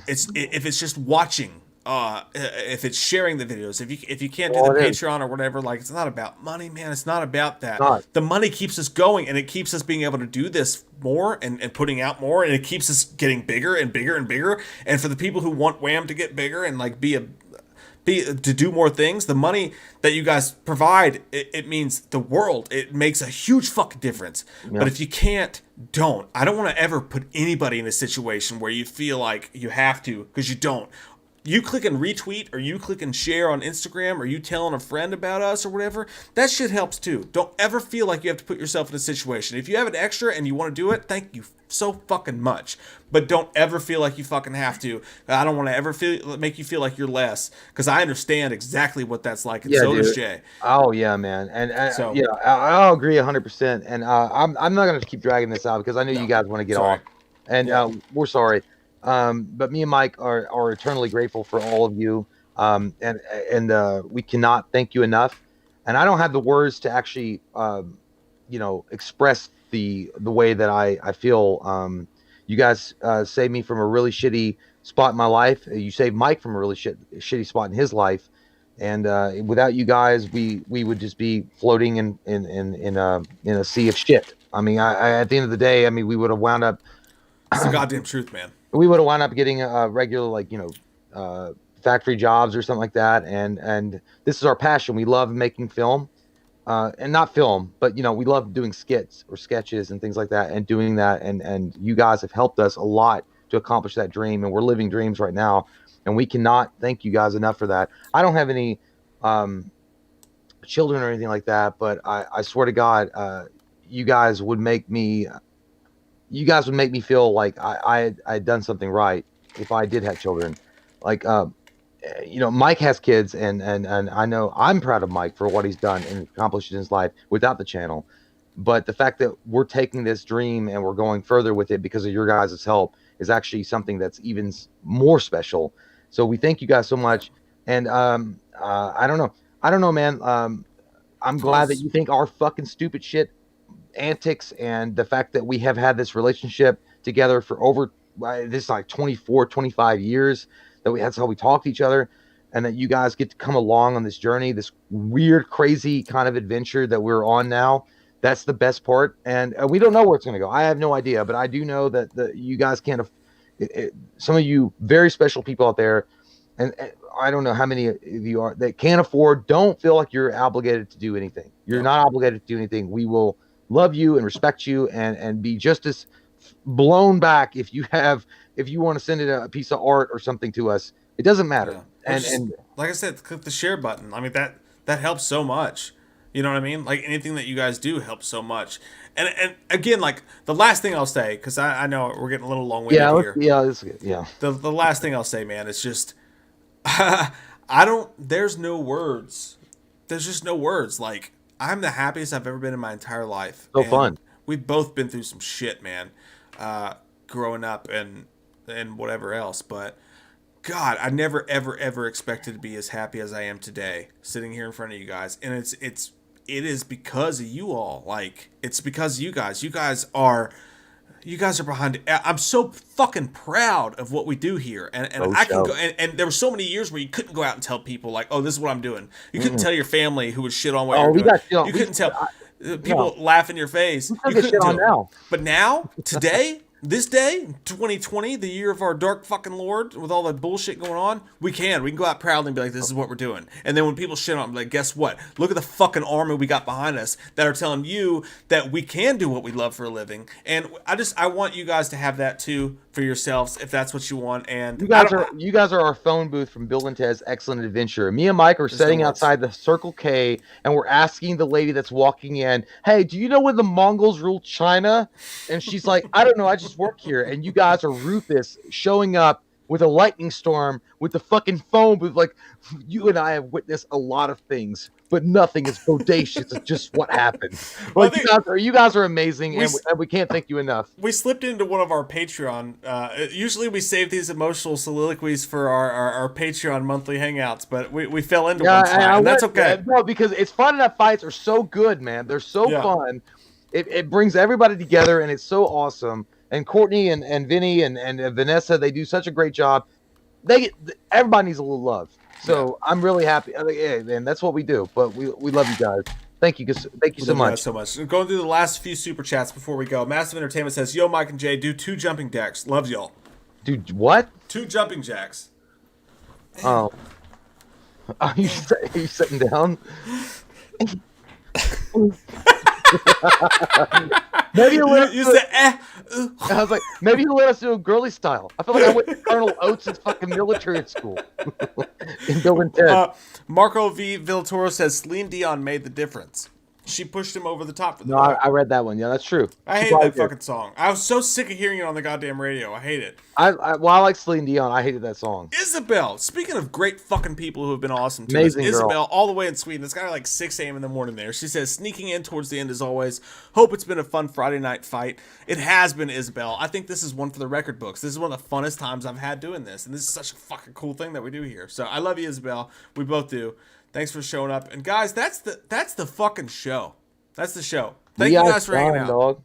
if it's just watching, if it's sharing the videos, if you can't do the Patreon or whatever, like, it's not about money, man. It's not about that. The money keeps us going, and it keeps us being able to do this more and putting out more, and it keeps us getting bigger and bigger and bigger. And for the people who want Wham to get bigger and like to do more things, the money that you guys provide, it means the world. It makes a huge fucking difference. Yeah. But if you can't, don't. I don't want to ever put anybody in a situation where you feel like you have to, because you don't. You click and retweet, or you click and share on Instagram, or you telling a friend about us or whatever, that shit helps too. Don't ever feel like you have to put yourself in a situation. If you have an extra and you want to do it, thank you so fucking much. But don't ever feel like you fucking have to. I don't want to ever make you feel like you're less, because I understand exactly what that's like, and so does Jay. Oh yeah, man, and so, yeah, I'll agree 100%. And I'm not gonna keep dragging this out, because I know you guys want to get off, and we're sorry. But me and Mike are eternally grateful for all of you, and we cannot thank you enough. And I don't have the words to actually, express the way that I feel. You guys saved me from a really shitty spot in my life. You saved Mike from a really shitty spot in his life. And without you guys, we would just be floating in a sea of shit. I mean, at the end of the day, I mean, we would have wound up It's the goddamn truth, man. We would have wound up getting a regular, like, factory jobs or something like that. And this is our passion. We love making film, and not film, but we love doing skits or sketches and things like that, and doing that. And you guys have helped us a lot to accomplish that dream, and we're living dreams right now, and we cannot thank you guys enough for that. I don't have any children or anything like that, but I swear to God, you guys would make me feel like I had done something right if I did have children. Like, Mike has kids, and I know I'm proud of Mike for what he's done and accomplished in his life without the channel. But the fact that we're taking this dream and we're going further with it because of your guys' help is actually something that's even more special. So we thank you guys so much. And I don't know, man. I'm glad that you think our fucking stupid shit antics and the fact that we have had this relationship together for over this like 24, 25 years, that's how we talk to each other, and that you guys get to come along on this journey, this weird, crazy kind of adventure that we're on now. That's the best part. And we don't know where it's going to go. I have no idea, but I do know that you guys can't some of you very special people out there, and I don't know how many of you are that can't afford, don't feel like you're obligated to do anything. You're not obligated to do anything. We will love you and respect you and be just as blown back if you want to send it a piece of art or something to us. It doesn't matter. Yeah. And like I said, click the share button. I mean, that helps so much. You know what I mean? Like, anything that you guys do helps so much. And again, like, the last thing I'll say, because I know we're getting a little long-winded here. Yeah, this is good. Yeah. The last thing I'll say, man, is just there's no words. There's just no words. Like, I'm the happiest I've ever been in my entire life. So fun. We've both been through some shit, man, growing up and whatever else. But God, I never, ever, ever expected to be as happy as I am today, sitting here in front of you guys. And it is because of you all. Like, it's because of you guys. You guys are behind it. I'm so fucking proud of what we do here. And I can go, and there were so many years where you couldn't go out and tell people, like, oh, this is what I'm doing. You couldn't tell your family who would shit on what you're doing. You couldn't tell people laugh in your face. You couldn't shit on now. But now, today, this day, 2020, the year of our dark fucking Lord, with all the bullshit going on, we can go out proudly and be like, this is what we're doing. And then when people shit on, I'm like, guess what? Look at the fucking army we got behind us that are telling you that we can do what we love for a living. And I want you guys to have that too for yourselves, if that's what you want. And you guys are our phone booth from Bill and Ted's Excellent Adventure. Me and Mike are sitting outside the Circle K, and we're asking the lady that's walking in, hey, do you know when the Mongols ruled China? And she's like, I don't know, I just work here. And you guys are Rufus showing up with a lightning storm with the fucking phone booth. Like, you and I have witnessed a lot of things, but nothing is bodacious. It's just what happened. Like, you guys are amazing, and we can't thank you enough. We slipped into one of our Patreon. Usually we save these emotional soliloquies for our Patreon monthly hangouts, but we fell into one time, and that's okay. No, because it's fun enough. Fights are so good, man. They're so fun. It brings everybody together, and it's so awesome. And Courtney and Vinny and Vanessa, they do such a great job. Everybody needs a little love. So I'm really happy. Yeah, man, that's what we do. But we love you guys. Thank you so much. Going through the last few super chats before we go. Massive Entertainment says, "Yo, Mike and Jay, do 2 jumping jacks. Loves y'all." Dude, what? 2 jumping jacks. Oh, are you sitting down? Maybe you said I was like, maybe you let us do a girly style. I feel like I went to Colonel Oates' fucking military school in Bill and Ted. Marco V. Villatoro says Celine Dion made the difference. She pushed him over the top. For the I read that one. Yeah, that's true. I hate that fucking song. I was so sick of hearing it on the goddamn radio. I hate it. I like Celine Dion. I hated that song. Isabel. Speaking of great fucking people who have been awesome to Amazing us. girl. Isabel, all the way in Sweden. It's got her like 6 a.m. in the morning there. She says, sneaking in towards the end as always. Hope it's been a fun Friday night fight. It has been, Isabel. I think this is one for the record books. This is one of the funnest times I've had doing this. And this is such a fucking cool thing that we do here. So I love you, Isabel. We both do. Thanks for showing up. And guys, that's the fucking show. That's the show. Thank you guys for hanging out. Dog.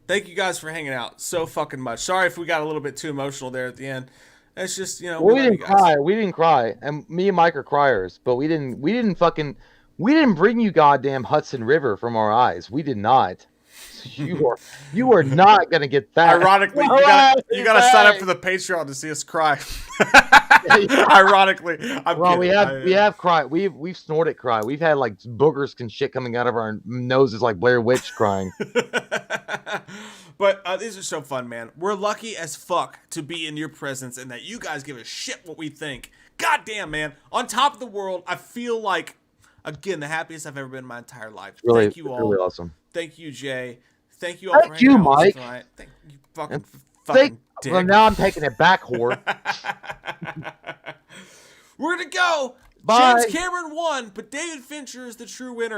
Thank you guys for hanging out so fucking much. Sorry if we got a little bit too emotional there at the end. It's just, we didn't cry. We didn't cry. And me and Mike are criers, but we didn't bring you goddamn Hudson River from our eyes. We did not. You are not gonna get that. Ironically, you gotta sign up for the Patreon to see us cry. Ironically, well, we have cried. We've snorted cry. We've had like boogers and shit coming out of our noses like Blair Witch crying. But these are so fun, man. We're lucky as fuck to be in your presence and that you guys give a shit what we think. God damn, man. On top of the world, I feel like, again, the happiest I've ever been in my entire life. Really, thank you all. really awesome. Thank you, Jay. Thank you all Thank you, Mike. Thank you, fucking dick. Well, now I'm taking it back, whore. We're gonna go. Bye. James Cameron won, but David Fincher is the true winner.